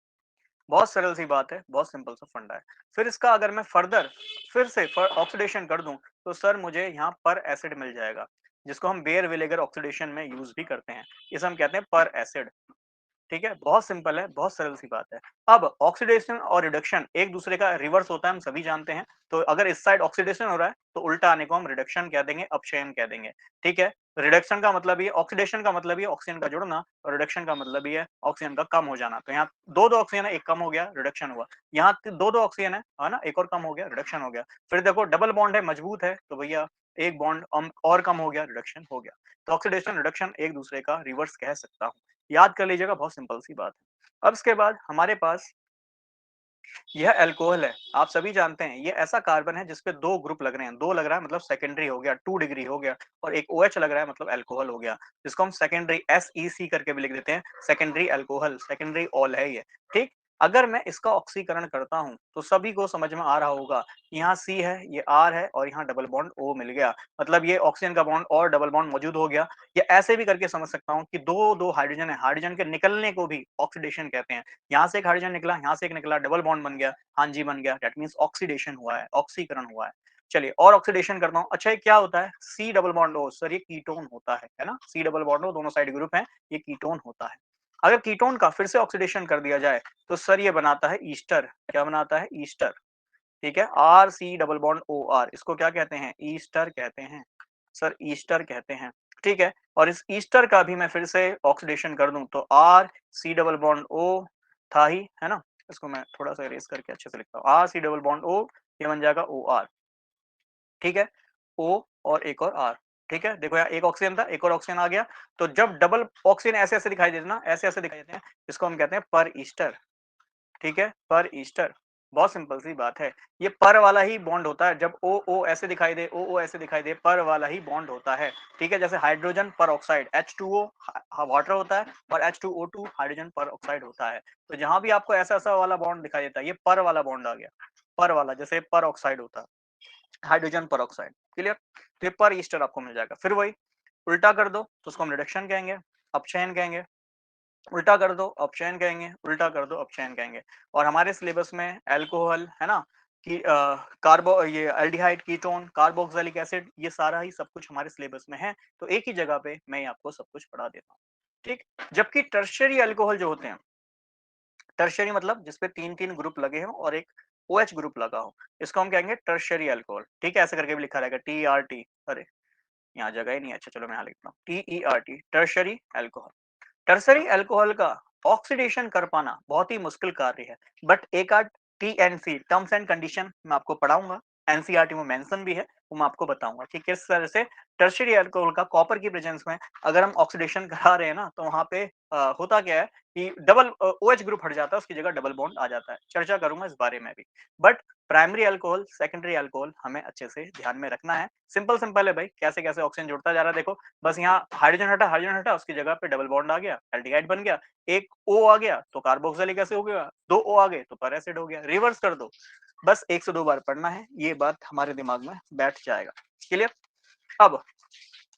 बहुत सरल सी बात है, बहुत सिंपल सा फंडा है। फिर इसका अगर मैं फर्दर फिर से ऑक्सीडेशन कर दूं, तो सर मुझे यहाँ पर एसिड मिल जाएगा, जिसको हम बेयर विनेगर ऑक्सीडेशन में यूज भी करते हैं। इसे हम कहते हैं पर एसिड। ठीक है, बहुत सिंपल है, बहुत सरल सी बात है। अब ऑक्सीडेशन और रिडक्शन एक दूसरे का रिवर्स होता है, हम सभी जानते हैं। तो अगर इस साइड ऑक्सीडेशन हो रहा है तो उल्टा आने को हम रिडक्शन कह देंगे, अपचयन कह देंगे। ठीक है, रिडक्शन का मतलब ये, ऑक्सीडेशन का मतलब ये ऑक्सीजन का जुड़ना, और रिडक्शन का मतलब ये ऑक्सीजन का कम हो जाना। तो यहाँ दो दो ऑक्सीजन है, एक कम हो गया, रिडक्शन हुआ। यहाँ दो दो ऑक्सीजन है ना, एक और कम हो गया, रिडक्शन हो गया। फिर देखो डबल बॉन्ड है, मजबूत है, तो भैया एक बॉन्ड और कम हो गया, रिडक्शन हो गया। तो ऑक्सीडेशन रिडक्शन एक दूसरे का रिवर्स कह सकता हूँ। याद कर लीजिएगा, बहुत सिंपल सी बात है। अब इसके बाद हमारे पास यह अल्कोहल है। आप सभी जानते हैं ये ऐसा कार्बन है जिसपे दो ग्रुप लग रहे हैं, दो लग रहा है मतलब सेकेंडरी हो गया, 2 डिग्री हो गया, और एक OH लग रहा है मतलब अल्कोहल हो गया, जिसको हम सेकेंडरी SEC करके भी लिख देते हैं, सेकेंडरी अल्कोहल, सेकेंडरी ऑल है ये। ठीक, अगर मैं इसका ऑक्सीकरण करता हूं तो सभी को समझ में आ रहा होगा, यहाँ C है, ये R है, और यहाँ डबल बॉन्ड O मिल गया, मतलब ये ऑक्सीजन का बॉन्ड और डबल बॉन्ड मौजूद हो गया। या ऐसे भी करके समझ सकता हूँ कि दो दो हाइड्रोजन है, हाइड्रोजन के निकलने को भी ऑक्सीडेशन कहते हैं। यहाँ से एक हाइड्रोजन निकला, यहाँ से एक निकला, डबल बॉन्ड बन गया, हाँ जी बन गया, दैट मींस ऑक्सीडेशन हुआ है, ऑक्सीकरण हुआ है। चलिए और ऑक्सीडेशन करता हूँ। अच्छा ये क्या होता है? C double bond O, sir ये कीटोन होता है ना, C डबल बॉन्ड O दोनों साइड ग्रुप है, ये कीटोन होता है। अगर कीटोन का फिर से ऑक्सीडेशन कर दिया जाए तो सर ये बनाता है ईस्टर। क्या बनाता है? ईस्टर। ठीक है, RC डबल बॉन्ड OR, इसको क्या कहते हैं? ईस्टर कहते हैं, सर ईस्टर कहते हैं। ठीक है, और इस ईस्टर का भी मैं फिर से ऑक्सीडेशन कर दूं तो RC डबल बॉन्ड O था ही, है ना, इसको मैं थोड़ा सा इरेज करके अच्छे से लिखता हूँ, RC डबल बॉन्ड O, ये बन जाएगा OR। ठीक है, O और एक और R। ठीक है, देखो यहाँ एक ऑक्सीजन था, एक और ऑक्सीजन आ गया, तो जब डबल ऑक्सीजन ऐसे ऐसे दिखाई देते ना, ऐसे ऐसे दिखाई देते हैं, इसको हम कहते हैं पर ईस्टर। ठीक है, पर ईस्टर। बहुत सिंपल सी बात है, ये पर वाला ही बॉन्ड होता है, जब ओ ओ ऐसे दिखाई दे, ओ ओ ऐसे दिखाई दे, पर वाला ही बॉन्ड होता है। ठीक है, जैसे हाइड्रोजन पर ऑक्साइड H2O वाटर होता है, और H2O2 हाइड्रोजन पर ऑक्साइड होता है। तो जहां भी आपको ऐसा ऐसा वाला बॉन्ड दिखाई देता है, ये पर वाला बॉन्ड आ गया, पर वाला, जैसे पर ऑक्साइड होता है, हाइड्रोजन पर ऑक्साइड। क्लियर? तो ये पर ईस्टर आपको मिल जाएगा। फिर वही उल्टा कर दो तो उसको हम रिडक्शन कहेंगे, अपचयन कहेंगे, उल्टा कर दो अपचयन कहेंगे, उल्टा कर दो अपचयन कहेंगे। और हमारे सिलेबस में अल्कोहल है ना, कि कार्बो ये एल्डिहाइड, कीटोन, कार्बोक्सिलिक एसिड, ये सारा ही सब कुछ हमारे सिलेबस में है। तो एक ही जगह पे मैं आपको सब कुछ पढ़ा देता हूँ। ठीक। जबकि टर्शियरी अल्कोहल जो होते हैं, टर्शियरी मतलब जिसपे 3-3 ग्रुप लगे हों और एक ओएच ग्रुप लगा हो, इसको हम कहेंगे टर्शियरी अल्कोहल। ठीक है, ऐसे करके भी लिखा रहेगा टीईआरटी। अरे! यहाँ जगह ही नहीं है, अच्छा चलो मैं यहाँ लिखता हूँ टीईआरटी, टर्शियरी अल्कोहल। टर्सरी अल्कोहल का ऑक्सीडेशन कर पाना बहुत ही मुश्किल कार्य है, बट एक आध टीएनसी टर्म्स एंड कंडीशन मैं आपको पढ़ाऊंगा, एनसीईआरटी में मेंशन भी है, वो मैं आपको बताऊंगा कि किस तरह से टर्शियरी अल्कोहल का कॉपर की प्रेजेंस में अगर हम ऑक्सीडेशन करा रहे हैं ना, तो वहां पे होता क्या है कि डबल ओएच ग्रुप हट जाता है, उसकी जगह डबल बॉन्ड आ जाता है। चर्चा करूंगा इस बारे में भी। But primary alcohol, secondary alcohol हमें अच्छे से ध्यान में रखना है। सिंपल सिंपल है भाई, कैसे कैसे ऑक्सीजन जुड़ता जा रहा है देखो। बस यहाँ हाइड्रोजन हटा, उसकी जगह पे डबल बॉन्ड आ गया, एल्डिहाइड बन गया। एक ओ आ गया तो कार्बोक्सिलिक एसिड हो गया, दो ओ आ गए तो पर एसिड हो गया। रिवर्स कर दो, बस 1 से 2 बार पढ़ना है, ये बात हमारे दिमाग में बैठ जाएगा। क्लियर? अब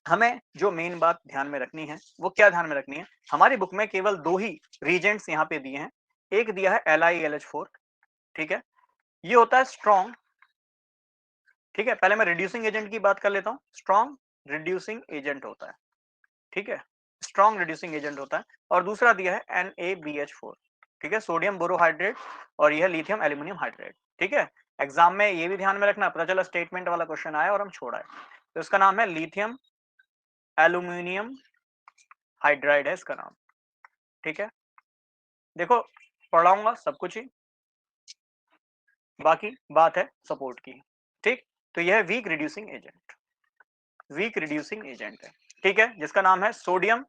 हमें जो मेन बात ध्यान में रखनी है, वो क्या ध्यान में रखनी है, हमारी बुक में केवल 2 ही रीजेंट्स यहाँ पे दिए हैं। एक दिया है LiAlH4, ठीक है, ये होता है स्ट्रॉन्ग। ठीक है, पहले मैं रिड्यूसिंग एजेंट की बात कर लेता हूँ। स्ट्रॉन्ग रिड्यूसिंग एजेंट होता है, ठीक है, स्ट्रॉन्ग रिड्यूसिंग एजेंट होता है। और दूसरा दिया है NaBH4, ठीक है, सोडियम बोरोहाइड्रेट, और यह लिथियम एल्यूमिनियम हाइड्रेट। ठीक है, एग्जाम में ये भी ध्यान में रखना, पता चला स्टेटमेंट वाला क्वेश्चन आया और हम छोड़ा है, तो इसका नाम है लिथियम एल्यूमिनियम हाइड्राइड है इसका नाम। ठीक है, देखो पढ़ाऊंगा सब कुछ ही, बाकी बात है सपोर्ट की। ठीक, तो यह weak reducing agent, weak reducing agent है, ठीक है, जिसका नाम है sodium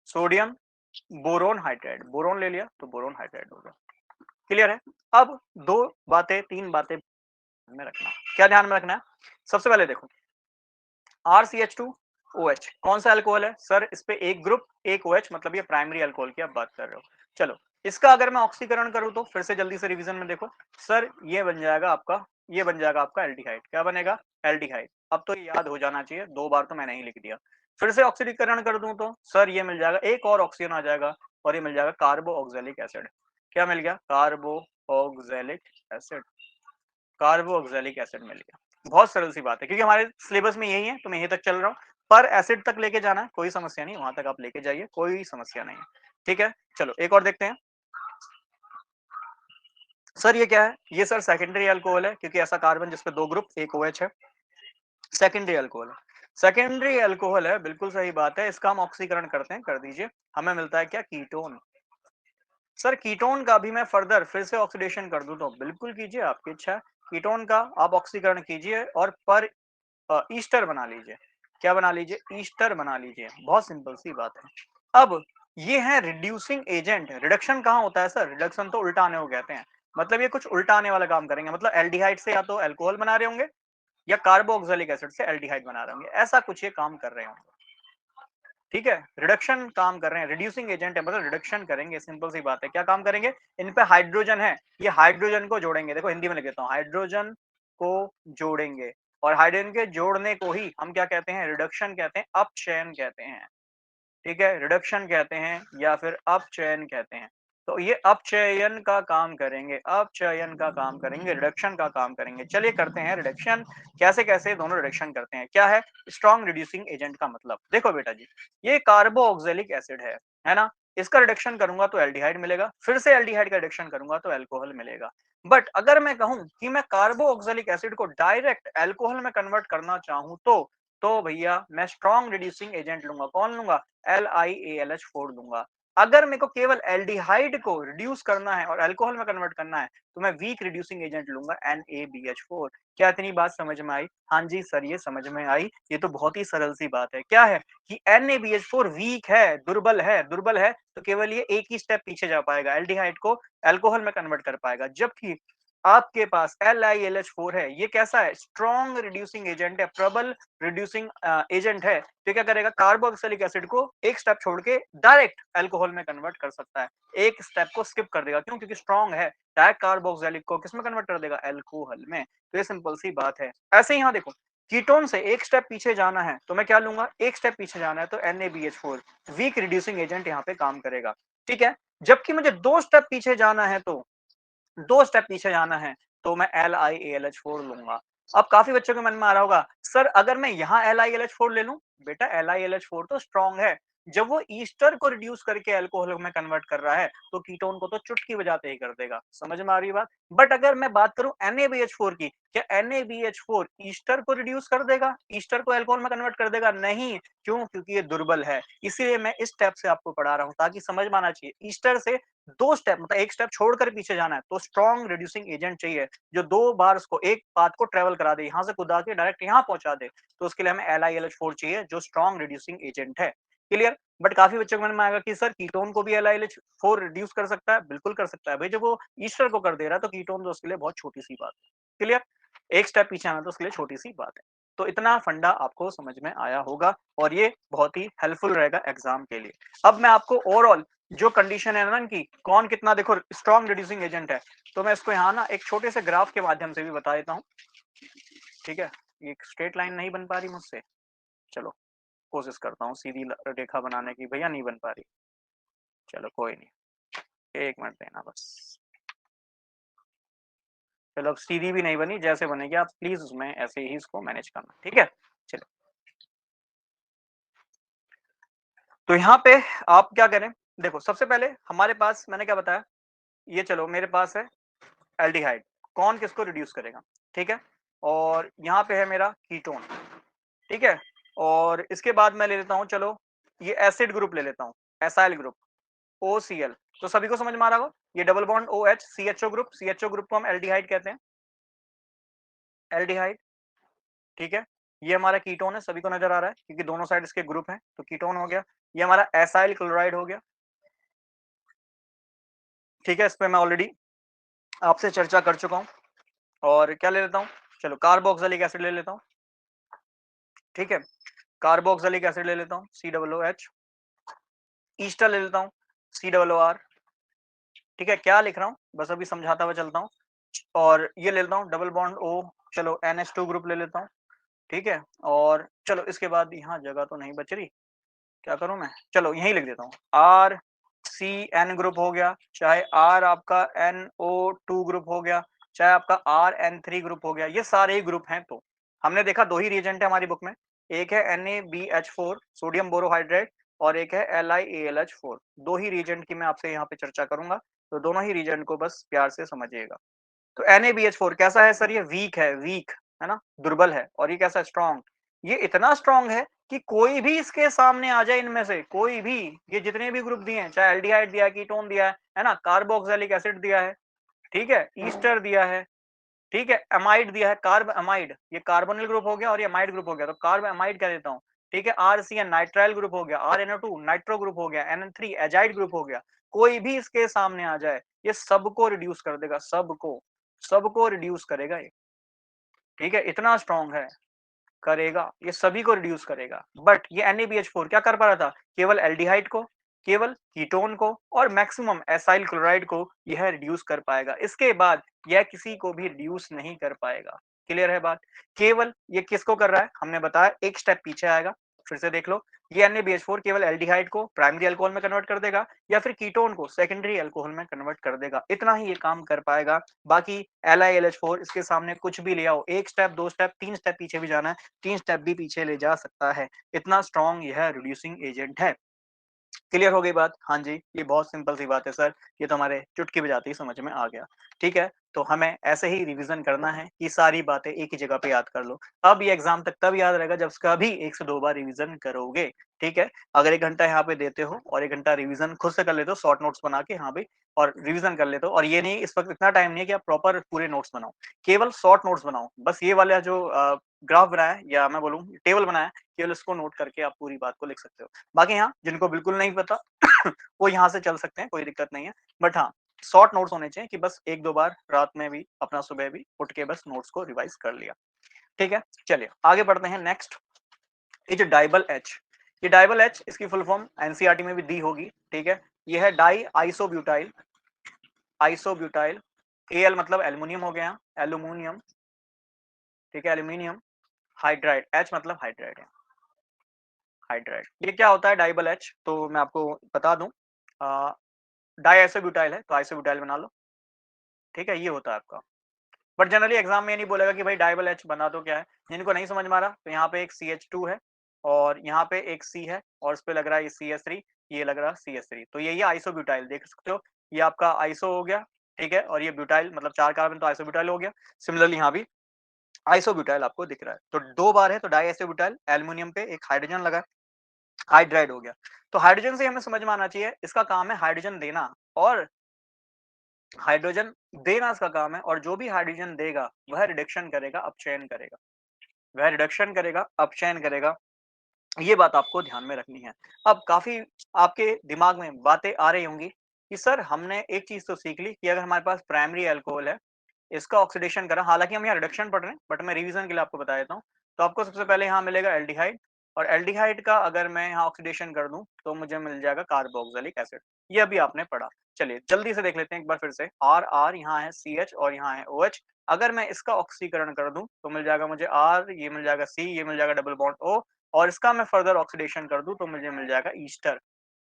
sodium boron hydride. Boron ले लिया तो बोरोन हाइड्राइड हो गया। क्लियर है? अब दो बातें, तीन बातें ध्यान में रखना। क्या ध्यान में रखना है? सबसे पहले देखो, RCH2OH कौन सा अल्कोहल है सर? इस पे एक ग्रुप एक OH, मतलब ये प्राइमरी अल्कोहल की आप बात कर रहे हो। चलो, इसका अगर मैं ऑक्सीकरण करूं तो फिर से जल्दी से रिवीजन में देखो सर, ये बन जाएगा आपका, ये बन जाएगा आपका एल्डिहाइड। क्या बनेगा? एल्डिहाइड। अब तो ये याद हो जाना चाहिए, 2 बार तो मैंने ही लिख दिया। फिर से ऑक्सीकरण कर दूं तो सर ये मिल जाएगा, एक और ऑक्सीजन आ जाएगा और ये मिल जाएगा कार्बोक्सिलिक एसिड। क्या मिल गया? Carboxylic acid. कार्बोक्सिलिक एसिड मिल गया। बहुत सरल सी बात है, क्योंकि हमारे सिलेबस में यही है, तो मैं यहीं तक चल रहा हूँ। पर एसिड तक लेके जाना है, कोई समस्या नहीं, वहां तक आप लेके जाइए, कोई समस्या नहीं है। ठीक है, चलो एक और देखते हैं। सर ये क्या है? ये सर सेकेंडरी अल्कोहल है, क्योंकि ऐसा कार्बन जिसपे 2 ग्रुप एक OH है, सेकेंडरी अल्कोहल है। सेकेंडरी अल्कोहल है, बिल्कुल सही बात है। इसका हम ऑक्सीकरण करते हैं, कर दीजिए, हमें मिलता है क्या? कीटोन। सर कीटोन का भी मैं फर्दर फिर से ऑक्सीडेशन कर दूं तो बिल्कुल कीजिए, आपकी इच्छा है। कीटोन का आप ऑक्सीकरण कीजिए और पर ईस्टर बना लीजिए। क्या बना लीजिए? ईस्टर बना लीजिए। बहुत सिंपल सी बात है। अब ये है रिड्यूसिंग एजेंट। रिडक्शन कहाँ होता है सर? रिडक्शन तो उल्टा आने को कहते हैं, मतलब ये कुछ उल्टा आने वाला काम करेंगे, मतलब एल्डिहाइड से या तो अल्कोहल बना रहे होंगे या कार्बोक्सिलिक एसिड से एल्डिहाइड बना रहे होंगे, ऐसा कुछ ये काम कर रहे होंगे। ठीक है, रिडक्शन काम कर रहे हैं, रिड्यूसिंग एजेंट है, मतलब रिडक्शन करेंगे, सिंपल सी बात है। क्या काम करेंगे? इन पे हाइड्रोजन है, ये हाइड्रोजन को जोड़ेंगे। देखो हिंदी में लिख देता हूँ, हाइड्रोजन को जोड़ेंगे, और हाइड्रोजन के जोड़ने को ही हम क्या कहते हैं? रिडक्शन कहते हैं, अपचयन कहते हैं। ठीक है, रिडक्शन कहते हैं या फिर अपचयन कहते हैं। तो ये अपचयन का काम करेंगे, अपचयन का काम करेंगे, रिडक्शन का काम करेंगे। चलिए करते हैं रिडक्शन। कैसे कैसे दोनों रिडक्शन करते हैं? क्या है स्ट्रॉन्ग रिड्यूसिंग एजेंट का मतलब? देखो बेटा जी, ये कार्बोक्सिलिक एसिड है ना, इसका रिडक्शन करूंगा तो एल्डिहाइड मिलेगा, फिर से एल्डिहाइड का रिडक्शन करूंगा तो अल्कोहल मिलेगा। बट अगर मैं कहूं कि मैं कार्बोक्सिलिक एसिड को डायरेक्ट अल्कोहल में कन्वर्ट करना चाहूं तो भैया मैं स्ट्रॉन्ग रिड्यूसिंग एजेंट लूंगा। कौन लूंगा? LiAlH4 लूंगा। अगर मेरे को केवल एल्डिहाइड को रिड्यूस करना है और अल्कोहल में कन्वर्ट करना है तो मैं वीक रिड्यूसिंग एजेंट लूंगा, NaBH4। क्या इतनी बात समझ में आई? हाँ जी सर, ये समझ में आई। ये तो बहुत ही सरल सी बात है। क्या है कि NaBH4 वीक है, दुर्बल है, दुर्बल है, तो केवल ये एक ही स्टेप पीछे जा पाएगा, एल्डिहाइड को अल्कोहल में कन्वर्ट कर पाएगा। जबकि आपके पास LiLH4 है, ये कैसा है? स्ट्रॉन्ग रिड्यूसिंग एजेंट है, प्रबल रिड्यूसिंग एजेंट है। तो क्या करेगा? कार्बोक्सिलिक एसिड को एक स्टेप छोड़ के डायरेक्ट अल्कोहल में कन्वर्ट कर सकता है, एक स्टेप को स्किप कर देगा। क्यों? क्योंकि स्ट्रॉन्ग है, डायरेक्ट कार्बोक्सिलिक को किसमें कन्वर्ट कर देगा? अल्कोहल में। तो ये सिंपल सी बात है। ऐसे ही यहाँ देखो, कीटोन से एक स्टेप पीछे जाना है तो मैं क्या लूंगा? एक स्टेप पीछे जाना है तो NaBH4 वीक रिड्यूसिंग एजेंट यहाँ पे काम करेगा। ठीक है, जबकि मुझे 2 स्टेप पीछे जाना है तो 2 स्टेप पीछे जाना है तो मैं LiAlH4 लूंगा। अब काफी बच्चों के मन में आ रहा होगा, सर अगर मैं यहाँ LiAlH4 ले लूं, बेटा LiAlH4 तो स्ट्रॉन्ग है, जब वो ईस्टर को रिड्यूस करके अल्कोहल में कन्वर्ट कर रहा है, तो कीटोन को तो चुटकी बजाते ही कर देगा। समझ में आ रही है बात? बट अगर मैं बात करूँ NaBH4 की, क्या NaBH4 ईस्टर को रिड्यूस कर देगा? ईस्टर को अल्कोहल में कन्वर्ट कर देगा? नहीं। क्यों? क्योंकि ये दुर्बल है। इसीलिए मैं इस स्टेप से आपको पढ़ा रहा हूँ ताकि समझ में आना चाहिए। ईस्टर से 2 स्टेप मतलब 1 स्टेप छोड़कर पीछे जाना है, तो स्ट्रॉन्ग रिड्यूसिंग एजेंट चाहिए, जो 2 बार उसको एक पाथ को ट्रैवल करा दे, यहाँ से कूदा के डायरेक्ट यहाँ पहुँचा दे। तो उसके लिए हमें LiLH4 चाहिए, जो स्ट्रॉन्ग रिड्यूसिंग एजेंट है। क्लियर? बट काफ़ी बच्चों के मन में आएगा कि सर कीटोन को भी LiLH4 रिड्यूस कर सकता है? बिल्कुल कर सकता है। भई जब वो ईस्टर को कर दे रहा है, तो कीटोन तो उसके लिए बहुत छोटी-सी बात है। क्लियर? एक स्टेप पीछे आना तो उसके लिए छोटी-सी बात है। तो इतना फंडा आपको समझ में आया होगा और ये बहुत ही हेल्पफुल रहेगा एग्ज़ाम के लिए। अब मैं आपको ओवरऑल जो कंडीशन है ना इनकी, कौन कितना देखो स्ट्रॉन्ग रिड्यूसिंग एजेंट है, तो मैं इसको यहाँ ना एक छोटे से ग्राफ के माध्यम से भी बता देता हूँ। ठीक है? ये एक स्ट्रेट लाइन नहीं बन पा रही मुझसे। चलो कोशिश करता हूँ सीधी रेखा बनाने की। भैया नहीं बन पा रही। चलो कोई नहीं, 1 मिनट देना बस। चलो अब सीधी भी नहीं बनी, जैसे बनेगी आप प्लीज़ उसमें ऐसे ही इसको मैनेज करना, ठीक है? चलो, तो यहाँ पे आप क्या करें, देखो सबसे पहले हमारे पास मैंने क्या बताया, ये चलो मेरे पास है एल्डिहाइड, कौन किसको रिड्यूस करेगा, ठीक है? और यहाँ पे है मेरा कीटोन, ठीक है? और इसके बाद मैं ले लेता हूँ चलो ये एसिड ग्रुप ले लेता हूँ, एसाइल ग्रुप, OCl। तो सभी को समझ में आ रहा होगा, ये double bond OH CHO group को हम एल्डिहाइड कहते हैं, एल्डिहाइड, ठीक है? ये हमारा कीटोन है, सभी को नजर आ रहा है क्योंकि दोनों साइड इसके ग्रुप हैं, तो कीटोन हो गया। ये हमारा एसाइल क्लोराइड हो गया, ठीक है? इस पे मैं ऑलरेडी आपसे चर्चा कर चुका हूँ। और क्या ले लेता हूँ, चलो कार्बोक्सिलिक एसिड ले लेता हूँ, ठीक है? कार्बोक्सिलिक एसिड ले लेता हूँ, COOH। ईस्टर ले लेता हूँ, COOR, ठीक है? क्या लिख रहा हूँ बस अभी समझाता हुआ चलता हूँ। और ये ले लेता हूँ डबल बॉन्ड O, चलो NH2 ग्रुप ले लेता हूँ, ठीक है? और चलो इसके बाद यहाँ जगह तो नहीं बच रही, क्या करूँ मैं, चलो यहीं लिख देता हूँ, RCN ग्रुप हो गया, चाहे R आपका NO2 ग्रुप हो गया, चाहे आपका RN3 ग्रुप हो गया, ये सारे ही ग्रुप हैं। तो हमने देखा 2 ही रिएजेंट है हमारी बुक में, एक है NaBH4 सोडियम बोरोहाइड्रेट और एक है LiAlH4। 2 ही रिएजेंट की मैं आपसे यहाँ पे चर्चा करूंगा, तो दोनों ही रिएजेंट को बस प्यार से समझिएगा। तो NaBH4 कैसा है सर, ये वीक है, वीक है ना, दुर्बल है। और ये कैसा स्ट्रॉन्ग, ये इतना स्ट्रॉन्ग है कि कोई भी इसके सामने आ जाए, इनमें से कोई भी, ये जितने भी ग्रुप दिए हैं, चाहे एल्डिहाइड दिया है, कीटोन दिया है ना, कार्बोक्सिलिक एसिड दिया है, ठीक है, ईस्टर दिया है, ठीक है, अमाइड दिया है, कार्ब अमाइड, ये कार्बोनिल ग्रुप हो गया और ये अमाइड ग्रुप हो गया, तो कार्ब अमाइड कह देता हूँ, ठीक है। RCN नाइट्राइल ग्रुप हो गया, RNO2 नाइट्रो ग्रुप हो गया, NN3 एजाइड ग्रुप हो गया, कोई भी इसके सामने आ जाए, ये सबको रिड्यूस कर देगा, सबको, सबको रिड्यूस करेगा ये, ठीक है, इतना स्ट्रॉन्ग है, करेगा, ये सभी को रिड्यूस करेगा। बट ये NaBH4 क्या कर पा रहा था, केवल एल्डिहाइड को, केवल कीटोन को और मैक्सिमम एसाइल क्लोराइड को यह रिड्यूस कर पाएगा, इसके बाद यह किसी को भी रिड्यूस नहीं कर पाएगा। क्लियर है बात? केवल ये किसको कर रहा है, हमने बताया एक स्टेप पीछे आएगा, फिर से देख लो, ये NaBH4 केवल एल्डिहाइड को प्राइमरी अल्कोहल में कन्वर्ट कर देगा या फिर कीटोन को सेकेंडरी अल्कोहल में कन्वर्ट कर देगा, इतना ही ये काम कर पाएगा। बाकी LiLH4 इसके सामने कुछ भी ले आओ, एक स्टेप, 2 स्टेप, 3 स्टेप पीछे भी जाना है, 3 स्टेप भी पीछे ले जा सकता है, इतना स्ट्रॉन्ग यह रिड्यूसिंग एजेंट है। क्लियर हो गई बात? हाँ जी, ये बहुत सिंपल सी बात है सर, ये तो हमारे चुटकी बजाते ही समझ में आ गया। ठीक है, तो हमें ऐसे ही रिवीजन करना है, ये सारी बातें एक ही जगह पे याद कर लो। अब ये एग्जाम तक तब याद रहेगा जब इसका भी 1 से 2 बार रिवीजन करोगे, ठीक है? अगर 1 घंटा यहाँ पे देते हो और 1 घंटा रिवीजन खुद से कर लेते हो शॉर्ट नोट्स बना के, हाँ भाई, और रिवीजन कर लेते हो, और ये नहीं, इस वक्त इतना टाइम नहीं है कि आप प्रॉपर पूरे नोट्स बनाओ, केवल शॉर्ट नोट्स बनाओ। बस ये वाला जो ग्राफ बनाया है या मैं बोलूँ टेबल बनाया है, केवल इसको नोट करके आप पूरी बात को लिख सकते हो। बाकी हाँ, जिनको बिल्कुल नहीं पता वो यहाँ से चल सकते हैं, कोई दिक्कत नहीं है। बट हाँ, शॉर्ट नोट्स होने चाहिए कि बस 1-2 बार रात में भी अपना सुबह भी उठ के बस नोट्स को रिवाइज कर लिया। ठीक है? चलिए आगे बढ़ते हैं नेक्स्ट। ये जो डाइबल एच, ये डाइबल एच इसकी फुल फॉर्म एनसीईआरटी में भी दी होगी, ठीक है? ये है डाई आइसोब्यूटाइल, आइसोब्यूटाइल, एल मतलब एल्युमिनियम हो गया, एल्यूमिनियम, ठीक है, एल्यूमिनियम हाइड्राइड, एच मतलब हाइड्राइड है, हाइड्राइड। ये क्या होता है डाइबल एच, तो मैं आपको बता दूं, डाई आइसोब्यूटाइल है तो आइसोब्यूटाइल बना लो, ठीक है, ये होता है आपका। बट जनरली एग्जाम में ये नहीं बोलेगा कि भाई डाइबल एच बना दो क्या है, जिनको नहीं समझ में आ रहा तो यहाँ पे एक CH2 है और यहाँ पे एक C है और इस पे लग रहा है ये CH3, ये लग रहा है CH3। तो ये आइसोब्यूटाइल देख सकते हो, ये आपका आइसो हो गया, ठीक है, और ये ब्यूटाइल मतलब 4 कार्बन तो आइसोब्यूटाइल हो गया। सिमिलरली यहाँ भी आइसोब्यूटाइल आपको दिख रहा है। तो 2 बार है तो डाई आइसोब्यूटाइल, एल्युमिनियम पे एक हाइड्रोजन लगा है, हाइड्राइड हो गया। तो हाइड्रोजन से हमें समझ में आना चाहिए इसका काम है हाइड्रोजन देना, और हाइड्रोजन देना इसका काम है, और जो भी हाइड्रोजन देगा वह रिडक्शन करेगा, अपचयन करेगा। वह रिडक्शन करेगा, अपचयन करेगा। ये बात आपको ध्यान में रखनी है। अब काफ़ी आपके दिमाग में बातें आ रही होंगी कि सर हमने एक चीज़ तो सीख ली कि अगर हमारे पास प्राइमरी अल्कोहल है, इसका ऑक्सीडेशन करा, हालाँकि हम यहाँ रिडक्शन पढ़ रहे हैं, बट मैं रिवीजन के लिए आपको बता देता हूँ। तो आपको सबसे पहले यहाँ मिलेगा एल्डिहाइड, और एल्डिहाइड का अगर मैं यहाँ ऑक्सीडेशन कर दूँ, तो मुझे मिल जाएगा कार्बोक्सिलिक एसिड। ये अभी आपने पढ़ा। चलिए जल्दी से देख लेते हैं एक बार फिर से। R यहाँ है CH और यहाँ है OH। अगर मैं इसका ऑक्सीकरण कर दूँ, तो मिल जाएगा मुझे R, ये मिल जाएगा C, ये मिल जाएगा डबल बॉन्ड O, और इसका मैं फर्दर ऑक्सीडेशन कर दूँ, तो मुझे मिल जाएगा ईस्टर।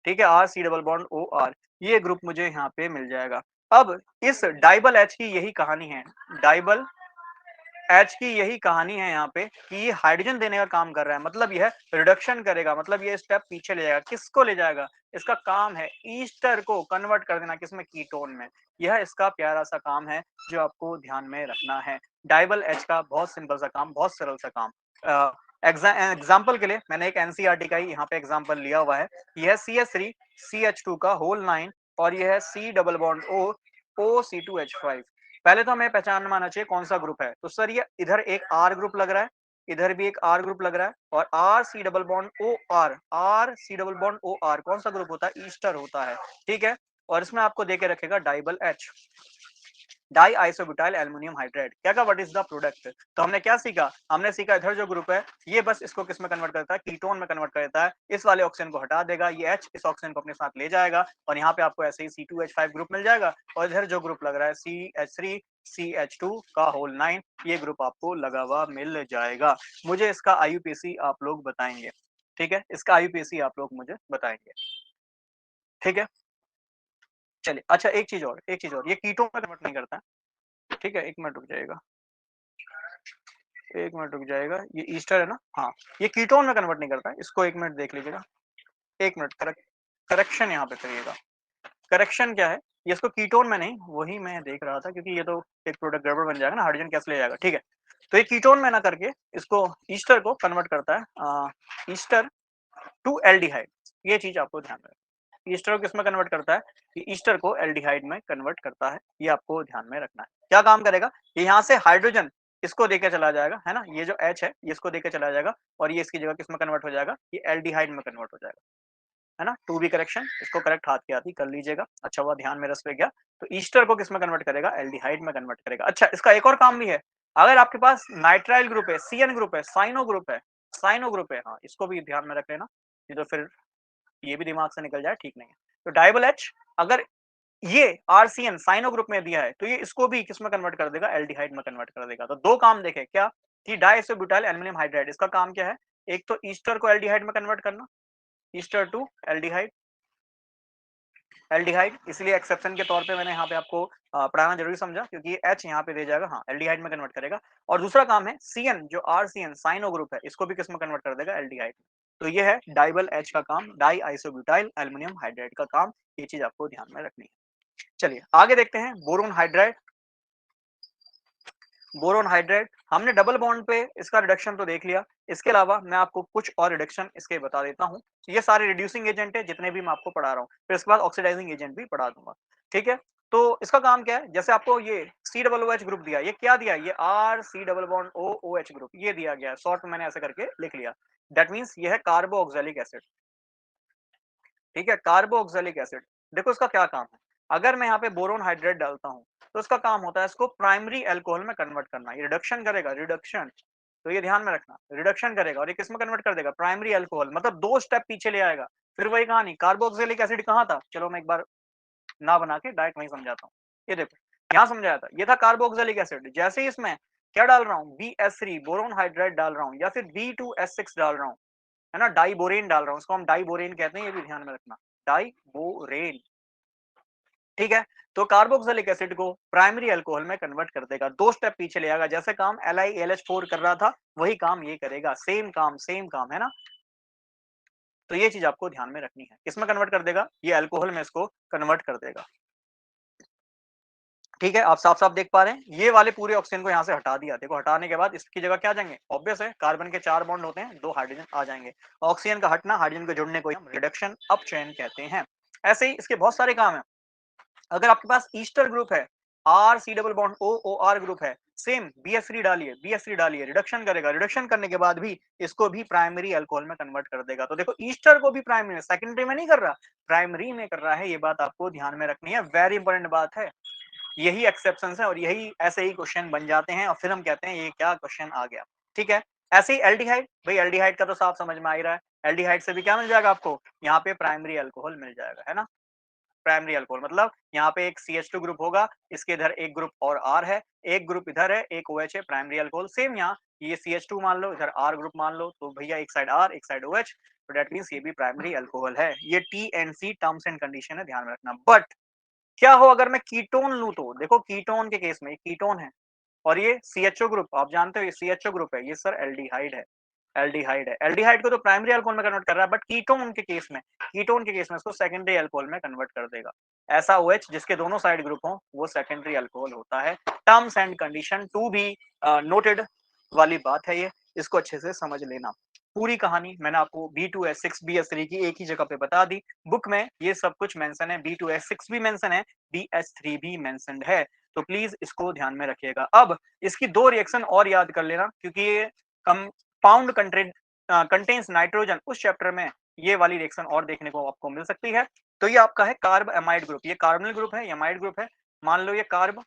ठीक है, RC डबल बॉन्ड OR, ये ग्रुप मुझे यहाँ पे मिल जाएगा। अब इस डाइबल H की यही कहानी है। डाइबल H की यही कहानी है यहाँ पे कि ये हाइड्रोजन देने का काम कर रहा है, मतलब यह रिडक्शन करेगा, मतलब ये स्टेप पीछे ले जाएगा। किसको ले जाएगा? इसका काम है ईस्टर को कन्वर्ट कर देना, किसमें? कीटोन में। यह इसका प्यारा सा काम है जो आपको ध्यान में रखना है। डाइबल H का बहुत सिंपल सा काम, बहुत सरल सा काम। एग्जाम्पल के लिए मैंने एक एनसीईआरटी का ही यहाँ पे एग्जाम्पल लिया हुआ है। यह CH3 CH2 का होल 9, और यह है C double bond O OC2H5। पहले तो हमें पहचान में आना चाहिए कौन सा ग्रुप है। तो सर ये इधर एक R ग्रुप लग रहा है, इधर भी एक R ग्रुप लग रहा है, और RC double bond OR, RC double bond OR कौन सा ग्रुप होता है? ईस्टर होता है। ठीक है, और इसमें आपको देके रखेगा डाइबल H, die isobutyl aluminium hydride. क्या का व्हाट इज द प्रोडक्ट? तो हमने क्या सीखा? हमने सीखा इधर जो ग्रुप है ये बस इसको किस में कन्वर्ट करता है? कीटोन में कन्वर्ट कर देता है। इस वाले ऑक्सीजन को हटा देगा, ये H इस ऑक्सीजन को अपने साथ ले जाएगा, और यहाँ पे आपको ऐसे ही C2H5 ग्रुप मिल जाएगा, और इधर जो ग्रुप लग रहा है CH3 CH2 का होल 9, ये ग्रुप आपको लगा हुआ मिल जाएगा। मुझे इसका IUPAC आप लोग बताएंगे। ठीक है, इसका IUPAC आप लोग मुझे बताएंगे। ठीक है, चलिए अच्छा एक चीज और, एक चीज और, ये कीटोन में कन्वर्ट नहीं करता है। ठीक है, एक मिनट रुक जाएगा, एक मिनट रुक जाएगा, ये ईस्टर है ना? हाँ, ये कीटोन में कन्वर्ट नहीं करता है, इसको एक मिनट देख लीजिएगा। एक मिनट, करेक्शन यहाँ पे करिएगा। करेक्शन क्या है? ये इसको कीटोन में नहीं, वही मैं देख रहा था, क्योंकि ये तो एक प्रोडक्ट गड़बड़ बन जाएगा ना, हाइड्रोजन कैसे ले जाएगा। ठीक है, तो ये कीटोन में ना करके इसको ईस्टर को कन्वर्ट करता है, ईस्टर टू एल्डिहाइड। ये चीज आपको ध्यान में, ईस्टर को किसमें कन्वर्ट करता है? ये ईस्टर को एल्डिहाइड में कन्वर्ट करता है, ये आपको ध्यान में रखना है। क्या काम करेगा? ये यहाँ से हाइड्रोजन इसको देके चला जाएगा, है ना, ये जो H है ये इसको देके चला जाएगा, और ये इसकी जगह किसमें कन्वर्ट हो जाएगा? ये एल्डिहाइड में कन्वर्ट हो जाएगा, है ना। टू बी करेक्शन, इसको करेक्ट हाथ की आती कर लीजिएगा। अच्छा हुआ ध्यान मेरा इस पे गया। तो ईस्टर को किसमें कन्वर्ट करेगा? एल्डिहाइड में कन्वर्ट करेगा। अच्छा, इसका एक और काम भी है। अगर आपके पास नाइट्राइल ग्रुप है, CN ग्रुप है, साइनो ग्रुप है, साइनो ग्रुप है, हाँ इसको भी ध्यान में रख लेना, नहीं तो फिर ये भी दिमाग से निकल जाए, ठीक नहीं है। तो डाइबल H अगर ये RCN साइनो ग्रुप में दिया है, तो ये इसको भी किसमें कन्वर्ट कर देगा? एल्डिहाइड में कन्वर्ट कर देगा। तो दो काम देखे क्या, कि डाइसोब्यूटाइल एल्युमिनियम हाइड्राइड, इसका काम क्या है? एक तो ईस्टर को एल्डिहाइड में कन्वर्ट करना, ईस्टर टू एल्डिहाइड, एल्डिहाइड, इसलिए एक्सेप्शन के तौर पे मैंने यहाँ पे आपको पढ़ाना जरूरी समझा, क्योंकि ये H यहाँ पे दे जाएगा, हाँ एल्डिहाइड में कन्वर्ट करेगा। और दूसरा काम है CN, जो RCN साइनो ग्रुप है, इसको भी किसमें कन्वर्ट कर देगा? एल्डिहाइड। तो ये है डाइबल H का काम, डाई आइसोब्यूटाइल एल्युमिनियम हाइड्राइड का काम। ये चीज आपको ध्यान में रखनी है। चलिए आगे देखते हैं, बोरोन हाइड्राइड। बोरोन हाइड्राइड हमने डबल बॉन्ड पे इसका रिडक्शन तो देख लिया, इसके अलावा मैं आपको कुछ और रिडक्शन इसके बता देता हूँ। ये सारे रिड्यूसिंग एजेंट है जितने भी मैं आपको पढ़ा रहा हूँ, फिर इसके बाद ऑक्सीडाइजिंग एजेंट भी पढ़ा दूंगा। ठीक है, तो इसका काम क्या है? जैसे आपको ये COOH ग्रुप दिया, ये क्या दिया? ये RC double bond OOH group ये दिया गया है, शॉर्ट में मैंने ऐसे करके लिख लिया। दैट मीन्स ये है कार्बोक्सिलिक एसिड। ठीक है, कार्बोक्सिलिक एसिड। देखो इसका क्या काम है, अगर मैं यहाँ पे बोरोन हाइड्रेट डालता हूँ, तो इसका काम होता है इसको प्राइमरी अल्कोहल में कन्वर्ट करना। ये रिडक्शन करेगा, रिडक्शन, तो ये ध्यान में रखना, रिडक्शन करेगा, और ये किस में कन्वर्ट कर देगा? प्राइमरी अल्कोहल, मतलब दो स्टेप पीछे ले आएगा। फिर वही कहानी, कार्बोक्सिलिक एसिड कहाँ था? चलो मैं एक बार ना बना के डायरेक्ट वहीं समझाता हूँ। ये देखो यहाँ समझाया था, ये था कार्बोक्सिलिक एसिड। जैसे ही इसमें क्या डाल रहा हूँ? BS3 बोरोन हाइड्रेट डाल रहा हूँ, या फिर B2S6 डाल रहा हूँ, है ना, डाइबोरेन डाल रहा हूँ, इसको हम डाइबोरेन कहते हैं, ये भी ध्यान में रखना, डाइबोरेन। ठीक है, तो कार्बोक्सिलिक एसिड को प्राइमरी अल्कोहल में कन्वर्ट कर देगा, दो स्टेप पीछे ले आएगा। जैसे काम LiAlH4 कर रहा था, वही काम ये करेगा, सेम काम, सेम काम, है ना। तो ये चीज आपको ध्यान में रखनी है। किसमें कन्वर्ट कर देगा? ये अल्कोहल में इसको कन्वर्ट कर देगा। ठीक है, आप साफ-साफ देख पा रहे हैं, ये वाले पूरे ऑक्सीजन को यहाँ से हटा दिया। देखो हटाने के बाद इसकी जगह क्या आ जाएँगे? ऑब्वियस है, कार्बन के 4 बॉन्ड होते हैं, 2 हाइड्रोजन आ जाएँगे। ऑक्सीजन का हटना, हाइड्रोजन के जुड़ने को हम रिडक्शन अपचयन कहते हैं। ऐसे ही इसके बहुत सारे काम हैं। अगर आपके पास ईस्टर ग्रुप है, R C double bond O O R group है, सेम BH3 डालिए, रिडक्शन करेगा, रिडक्शन करने के बाद भी इसको भी प्राइमरी अल्कोहल में कन्वर्ट कर देगा। तो देखो ईस्टर को भी प्राइमरी में, सेकेंडरी में नहीं कर रहा, प्राइमरी में कर रहा है। ये बात आपको ध्यान में रखनी है, वेरी इंपॉर्टेंट बात है। यही एक्सेप्शंस है और यही ऐसे ही क्वेश्चन बन जाते हैं और फिर हम कहते हैं ये क्या क्वेश्चन आ गया। ठीक है, ऐसे ही एल्डिहाइड, भाई एल्डिहाइड का तो साफ समझ में आ ही रहा है। एल्डिहाइड से भी क्या मिल जाएगा आपको? यहाँ पे प्राइमरी अल्कोहल मिल जाएगा, है ना? प्राइमरी अल्कोहल मतलब यहाँ पे एक CH2 ग्रुप होगा, इसके इधर एक ग्रुप और R है, एक ग्रुप इधर है, एक OH है, प्राइमरी अल्कोहल। सेम यहाँ ये CH2 मान लो, इधर R ग्रुप मान लो, तो भैया एक साइड R, एक साइड OH, तो दैट मींस ये भी प्राइमरी अल्कोहल है। ये T&C टर्म्स एंड कंडीशन है, ध्यान में रखना। बट क्या हो अगर मैं कीटोन लूं? तो देखो कीटोन के केस में कीटोन है और ये CHO ग्रुप, आप जानते हो ये CHO ग्रुप है, ये सर एल्डिहाइड है। एल्डिहाइड है, एल्डिहाइड को तो प्राइमरी अल्कोहल में कन्वर्ट कर रहा है, बट कीटोन के केस में इसको सेकेंडरी अल्कोहल में कन्वर्ट कर देगा। ऐसा OH जिसके दोनों साइड ग्रुप हो वो सेकेंडरी अल्कोहल होता है। Terms and condition to be noted वाली बात है ये, इसको अच्छे से समझ लेना। पूरी कहानी मैंने आपको B2S6 BH3 की एक ही जगह पे बता दी। बुक में ये सब कुछ मेंशन है, B2S6 भी मेंशन है, BH3 भी मेंशनड है, तो प्लीज इसको ध्यान में रखिएगा। अब इसकी 2 रिएक्शन और याद कर लेना, क्योंकि ये कंपाउंड कंटेन्स नाइट्रोजन, उस चैप्टर में ये वाली रिएक्शन और देखने को आपको मिल सकती है। तो ये आपका है कार्ब एमाइड ग्रुप, ये कार्बोनिल ग्रुप है, एमाइड ग्रुप है। मान लो ये कार्ब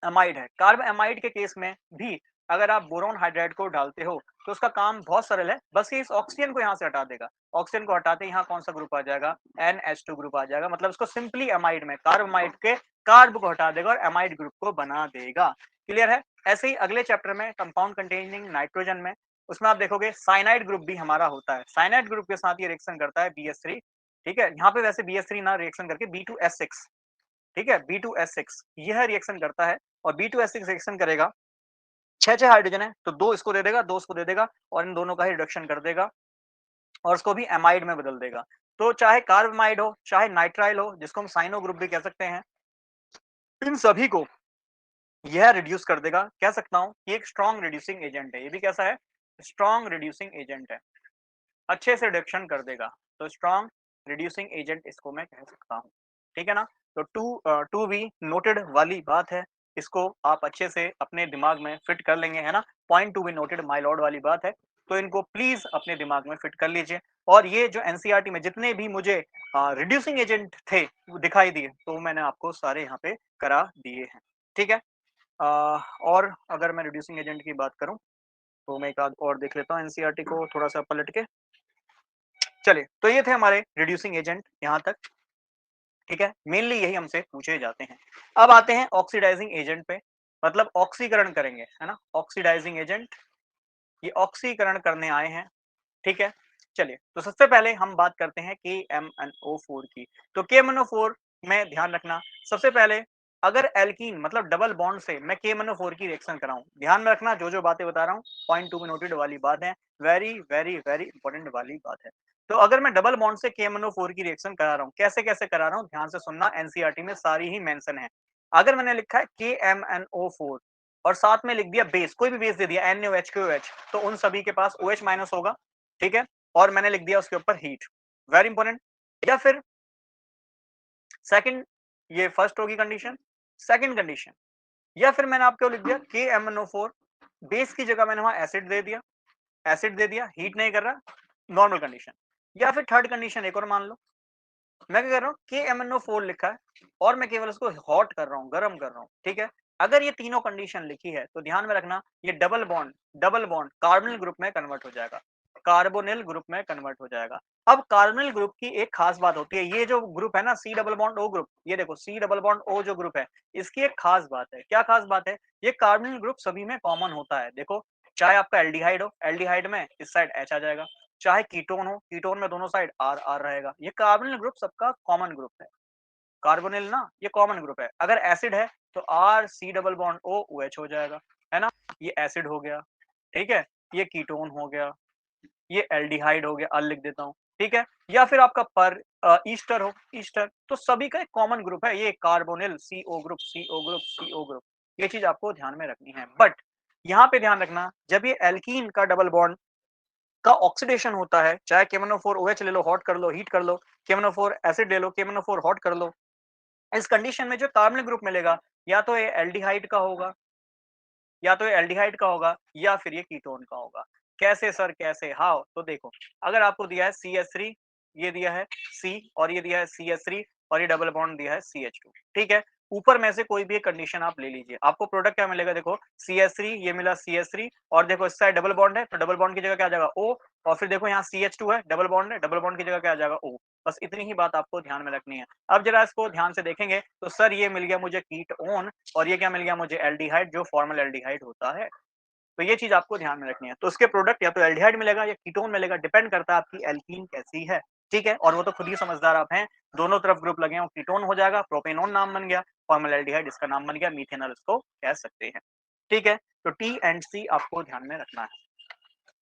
एमाइड है। कार्ब एमाइड के केस में भी अगर आप बोरोन हाइड्राइड को डालते हो तो उसका काम बहुत सरल है, बस ये इस ऑक्सीजन को यहाँ से हटा देगा। ऑक्सीजन को हटाते यहाँ कौन सा ग्रुप आ जाएगा? NH2 ग्रुप आ जाएगा। मतलब इसको सिंपली एमाइड में, कार्ब एमाइड के कार्ब को हटा देगा और एमाइड ग्रुप को बना देगा। क्लियर है? ऐसे ही अगले चैप्टर में कंपाउंड कंटेनिंग नाइट्रोजन में, उसमें आप देखोगे साइनाइड ग्रुप भी हमारा होता है। साइनाइड ग्रुप के साथ ये रिएक्शन करता है BH3। ठीक है, यहाँ पे वैसे BH3 ना रिएक्शन करके B2S6, ठीक है, B2S6 यह रिएक्शन करता है और B2S6 रिएक्शन करेगा, 6 हाइड्रोजन है तो 2 इसको दे देगा, 2 इसको दे देगा और इन दोनों का ही रिडक्शन कर देगा और उसको भी एमाइड में बदल देगा। तो चाहे कार्बमाइड हो, चाहे नाइट्राइल हो, जिसको हम साइनो ग्रुप भी कह सकते हैं, इन सभी को यह रिड्यूस कर देगा। कह सकता हूं कि एक स्ट्रॉन्ग रिड्यूसिंग एजेंट है। ये भी कैसा है? स्ट्रॉन्ग रिड्यूसिंग एजेंट है, अच्छे से रिडक्शन कर देगा। तो स्ट्रॉन्ग रिड्यूसिंग एजेंट इसको मैं कह सकता हूँ। ठीक है ना? तो टू बी नोटेड वाली बात है, इसको आप अच्छे से अपने दिमाग में फिट कर लेंगे, है ना? Point to be noted my Lord वाली बात है, तो इनको प्लीज अपने दिमाग में फिट कर लीजिए। और ये जो एनसीईआरटी में जितने भी मुझे रिड्यूसिंग एजेंट थे वो दिखाई दिए, तो मैंने आपको सारे यहाँ पे करा दिए हैं। ठीक है? और अगर मैं रिड्यूसिंग एजेंट की बात करूं तो मैं एक आध और देख लेता हूँ एनसीईआरटी को थोड़ा सा पलट के। चलिए, तो ये थे हमारे रिड्यूसिंग एजेंट यहाँ तक। ठीक है, मेनली यही हमसे पूछे जाते हैं। अब आते हैं ऑक्सीडाइजिंग एजेंट पे, मतलब ऑक्सीकरण करेंगे, है ना? ऑक्सीडाइजिंग एजेंट, ये ऑक्सीकरण करने आए हैं। ठीक है, चलिए तो सबसे पहले हम बात करते हैं KMnO4 की। तो KMnO4 में ध्यान रखना, सबसे पहले अगर एल्कीन मतलब डबल बॉन्ड से मैं KMnO4 की रिएक्शन कराऊं, ध्यान में रखना जो जो बातें बता रहा हूं, पॉइंट टू बी नोटेड वाली बात है, वेरी वेरी वेरी इंपॉर्टेंट वाली बात है। तो अगर मैं डबल बॉन्ड से KMnO4 की रिएक्शन करा रहा हूं, कैसे कैसे करा रहा हूं, ध्यान से सुनना, एनसीईआरटी में सारी ही मेंशन है। अगर मैंने लिखा है KMnO4 और साथ में लिख दिया बेस, कोई भी बेस दे दिया NaOH KOH, तो उन सभी के पास OH माइनस होगा। ठीक है, और मैंने लिख दिया उसके ऊपर हीट, वेरी इंपॉर्टेंट। या फिर सेकंड, ये फर्स्ट होगी कंडीशन, सेकंड कंडीशन, या फिर मैंने आपको लिख दिया KMnO4 बेस की जगह मैंने वहां एसिड दे दिया, एसिड दे दिया, हीट नहीं कर रहा, नॉर्मल कंडीशन। या फिर थर्ड कंडीशन एक और मान लो, मैं क्या कर रहा हूँ, KMnO4 लिखा है और मैं केवल उसको हॉट कर रहा हूँ, गर्म कर रहा हूँ। ठीक है, अगर ये तीनों कंडीशन लिखी है तो ध्यान में रखना ये डबल बॉन्ड कार्बोनिल ग्रुप में कन्वर्ट हो जाएगा, कार्बोनिल ग्रुप में कन्वर्ट हो जाएगा। अब कार्बोनिल ग्रुप की एक खास बात होती है, ये जो ग्रुप है ना C double bond O group, ये देखो C डबल बॉन्ड O जो ग्रुप है, इसकी एक खास बात है। क्या खास बात है? ये कार्बोनिल ग्रुप सभी में कॉमन होता है। देखो, चाहे आपका एल्डिहाइड हो, एल्डिहाइड में इस साइड H आ जाएगा, चाहे कीटोन हो, कीटोन में दोनों साइड R R रहेगा। ये कार्बोनिल ग्रुप सबका कॉमन ग्रुप है। कार्बोनिल ना ये कॉमन ग्रुप है। अगर एसिड है तो R C double bond O OH हो जाएगा, है ना? ये एसिड हो गया। ठीक है, ये कीटोन हो गया, ये एल्डिहाइड हो गया, अल लिख देता हूँ। ठीक है, या फिर आपका पर ईस्टर हो, ईस्टर, तो सभी का एक कॉमन ग्रुप है ये carbonyl, CO group, CO group, CO group, ये चीज आपको ध्यान में रखनी है। बट यहाँ पे ध्यान रखना, जब ये एल्कीन का डबल बॉन्ड का ऑक्सीडेशन होता है, चाहे KMnO4 OH ले लो, हॉट कर लो, हीट कर लो, KMnO4 एसिड ले लो, KMnO4 हॉट कर लो, इस कंडीशन में जो कार्बोनिल ग्रुप मिलेगा, या तो ये एल्डिहाइड का होगा, या तो ये एल्डिहाइड का होगा, या फिर ये कीटोन का होगा। कैसे सर, कैसे, हाउ? तो देखो, अगर आपको दिया है CH3, ये दिया है C, और ये दिया है CH3, और ये डबल बॉन्ड दिया है CH2, ठीक है, ऊपर में से कोई भी एक कंडीशन आप ले लीजिए, आपको प्रोडक्ट क्या मिलेगा? देखो CH3, ये मिला CH3, और देखो इस साइड डबल बॉन्ड है, तो डबल बॉन्ड की जगह क्या आ जाएगा? O, और फिर देखो यहाँ CH2 है, डबल बॉन्ड है, डबल बॉन्ड की जगह क्या आ जाएगा? O। बस इतनी ही बात आपको ध्यान में रखनी है। अब जरा इसको ध्यान से देखेंगे, तो सर ये मिल गया मुझे कीटोन, और ये क्या मिल गया मुझे? एल्डिहाइड, जो फॉर्मल एल्डिहाइड होता है। तो ये चीज आपको ध्यान में रखनी है। तो उसके प्रोडक्ट या तो एल्डिहाइड मिलेगा या कीटोन मिलेगा, डिपेंड करता है आपकी एल्कीन कैसी है, ठीक है, और वो तो खुद ही समझदार आप हैं, दोनों तरफ ग्रुप लगे हों, कीटोन हो जाएगा, प्रोपेनोन नाम बन गया, फॉर्मल एल्डिहाइड इसका नाम बन गया, मीथेनॉल इसको कह सकते हैं, ठीक है। तो टी एंड सी आपको ध्यान में रखना है,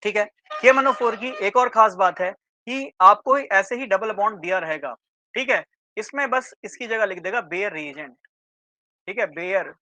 ठीक है। KMnO4 की एक और खास बात है कि आपको ऐसे ही डबल बॉन्ड दिया रहेगा, ठीक है, इसमें बस इसकी जगह लिख देगा बेयर रिएजेंट, ठीक है, बेयर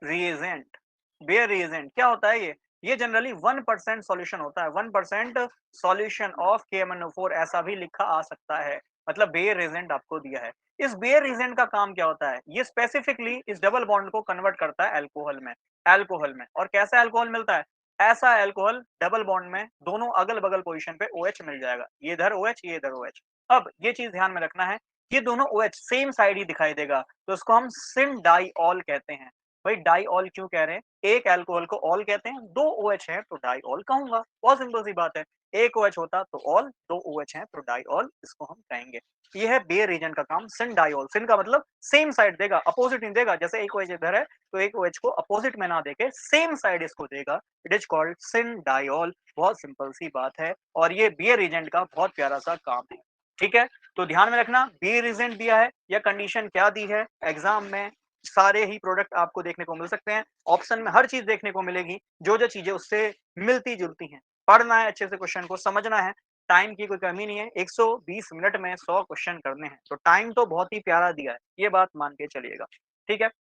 रिएजेंट। बेयर रिएजेंट क्या होता है? ये जनरली 1% सॉल्यूशन होता है, 1% सॉल्यूशन ऑफ KMnO4, ऐसा भी लिखा आ सकता है, मतलब बेयर रिएजेंट आपको दिया है। इस बेयर रिएजेंट का काम क्या होता है? ये स्पेसिफिकली इस डबल बॉन्ड को कन्वर्ट करता है अल्कोहल में, अल्कोहल में। और कैसा अल्कोहल मिलता है? ऐसा अल्कोहल डबल बॉन्ड में दोनों अगल बगल पोजीशन पे OH मिल जाएगा, ये इधर OH, ये इधर OH। अब ये चीज ध्यान में रखना है, ये दोनों OH सेम साइड ही दिखाई देगा, तो इसको हम सिन डाइऑल कहते हैं। भाई डाइऑल क्यों कह रहे हैं? एक अल्कोहल को ऑल कहते हैं, दो OH है तो डाइऑल कहूंगा, बहुत सिंपल सी बात है। एक OH होता तो ऑल, दो OH है तो डाइऑल, इसको हम कहेंगे। ये है बेयर रीजन का काम, सिन डाइऑल। सिन का मतलब सेम साइड देगा, अपोजिट नहीं देगा। जैसे एक OH इधर है तो एक OH को अपोजिट में ना देके सेम साइड इसको देगा, it is called syn diol. बहुत सिंपल सी बात है, और ये बेयर एजेंट का बहुत प्यारा सा काम है, ठीक है। तो ध्यान में रखना, बेयर एजेंट दिया है या कंडीशन क्या दी है, एग्जाम में सारे ही प्रोडक्ट आपको देखने को मिल सकते हैं, ऑप्शन में हर चीज देखने को मिलेगी, जो जो चीजें उससे मिलती जुलती हैं। पढ़ना है अच्छे से, क्वेश्चन को समझना है, टाइम की कोई कमी नहीं है, 120 मिनट में 100 क्वेश्चन करने हैं, तो टाइम तो बहुत ही प्यारा दिया है, ये बात मान के चलिएगा, ठीक है।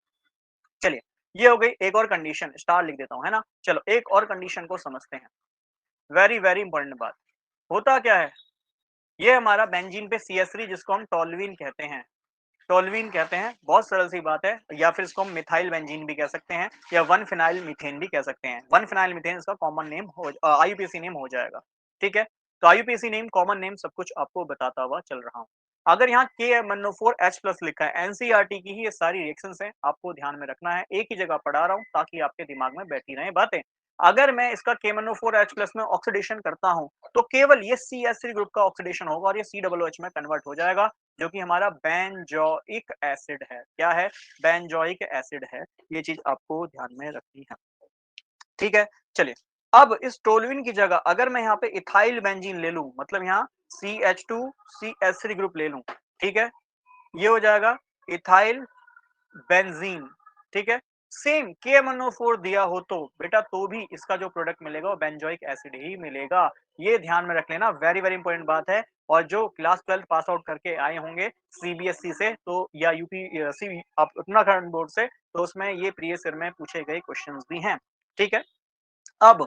चलिए, ये हो गई एक और कंडीशन, स्टार लिख देता हूं, है ना। चलो एक और कंडीशन को समझते हैं, वेरी वेरी इंपॉर्टेंट बात। होता क्या है, ये हमारा बेंजीन पे CH3, जिसको हम टोल्यूइन कहते हैं, टोल्यूइन कहते हैं, बहुत सरल सी बात है, या फिर इसको हम मिथाइल बेंजीन भी कह सकते हैं, या वन फिनाइल मीथेन भी कह सकते हैं। वन फिनाइल मीथेन इसका कॉमन नेम हो, IUPAC नेम हो जाएगा, ठीक है। तो IUPAC नेम, कॉमन नेम, सब कुछ आपको बताता हुआ चल रहा हूँ। अगर यहाँ KMnO4H+ लिखा है, NCERT की ही ये सारी रिएक्शंस हैं, आपको ध्यान में रखना है, एक ही जगह पढ़ा रहा हूँ ताकि आपके दिमाग में बैठी रहे बातें। अगर मैं इसका KMnO4H+ में ऑक्सीडेशन करता हूँ, तो केवल ये CH3 ग्रुप का ऑक्सीडेशन होगा और ये COOH में कन्वर्ट हो जाएगा, जो कि हमारा बेंजोइक एसिड है। क्या है? बेंजोइक एसिड है। ये चीज आपको ध्यान में रखनी है, ठीक है। चलिए, अब इस टोल्यूइन की जगह अगर मैं यहाँ पे इथाइल बेंजीन ले लूं, मतलब यहाँ CH2 CH3 ग्रुप ले लूं, ठीक है, ये हो जाएगा इथाइल बेंजीन, ठीक है। सेम KMnO4 दिया हो तो बेटा, तो भी इसका जो प्रोडक्ट मिलेगा वो बेंजोइक एसिड ही मिलेगा, ये ध्यान में रख लेना, वेरी वेरी इंपॉर्टेंट बात है। और जो क्लास 12 पास आउट करके आए होंगे CBSE से, तो या UPSC आप उत्तराखंड बोर्ड से, तो उसमें ये प्रीवियस ईयर में पूछे गए क्वेश्चंस भी हैं, ठीक है। अब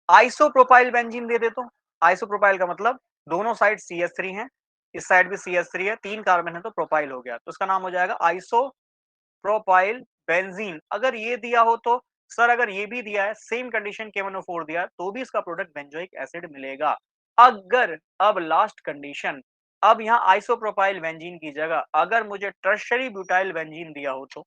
आइसोप्रोपाइल बेंजीन दे देता हूं। आइसोप्रोपाइल का मतलब दोनों साइड CH3 है, इस साइड भी CH3 है, 3 कार्बन है तो प्रोपाइल हो गया, तो उसका नाम हो जाएगा आइसो प्रोपाइल बेंजीन। अगर ये दिया हो तो सर, अगर ये भी दिया है, सेम कंडीशन KMnO4 दिया है, तो भी इसका प्रोडक्ट बेंजोइक एसिड मिलेगा। अगर, अब लास्ट कंडीशन, अब यहाँ आइसोप्रोपाइल बेंजीन की जगह अगर मुझे टर्शरी ब्यूटाइल बेंजीन दिया हो, तो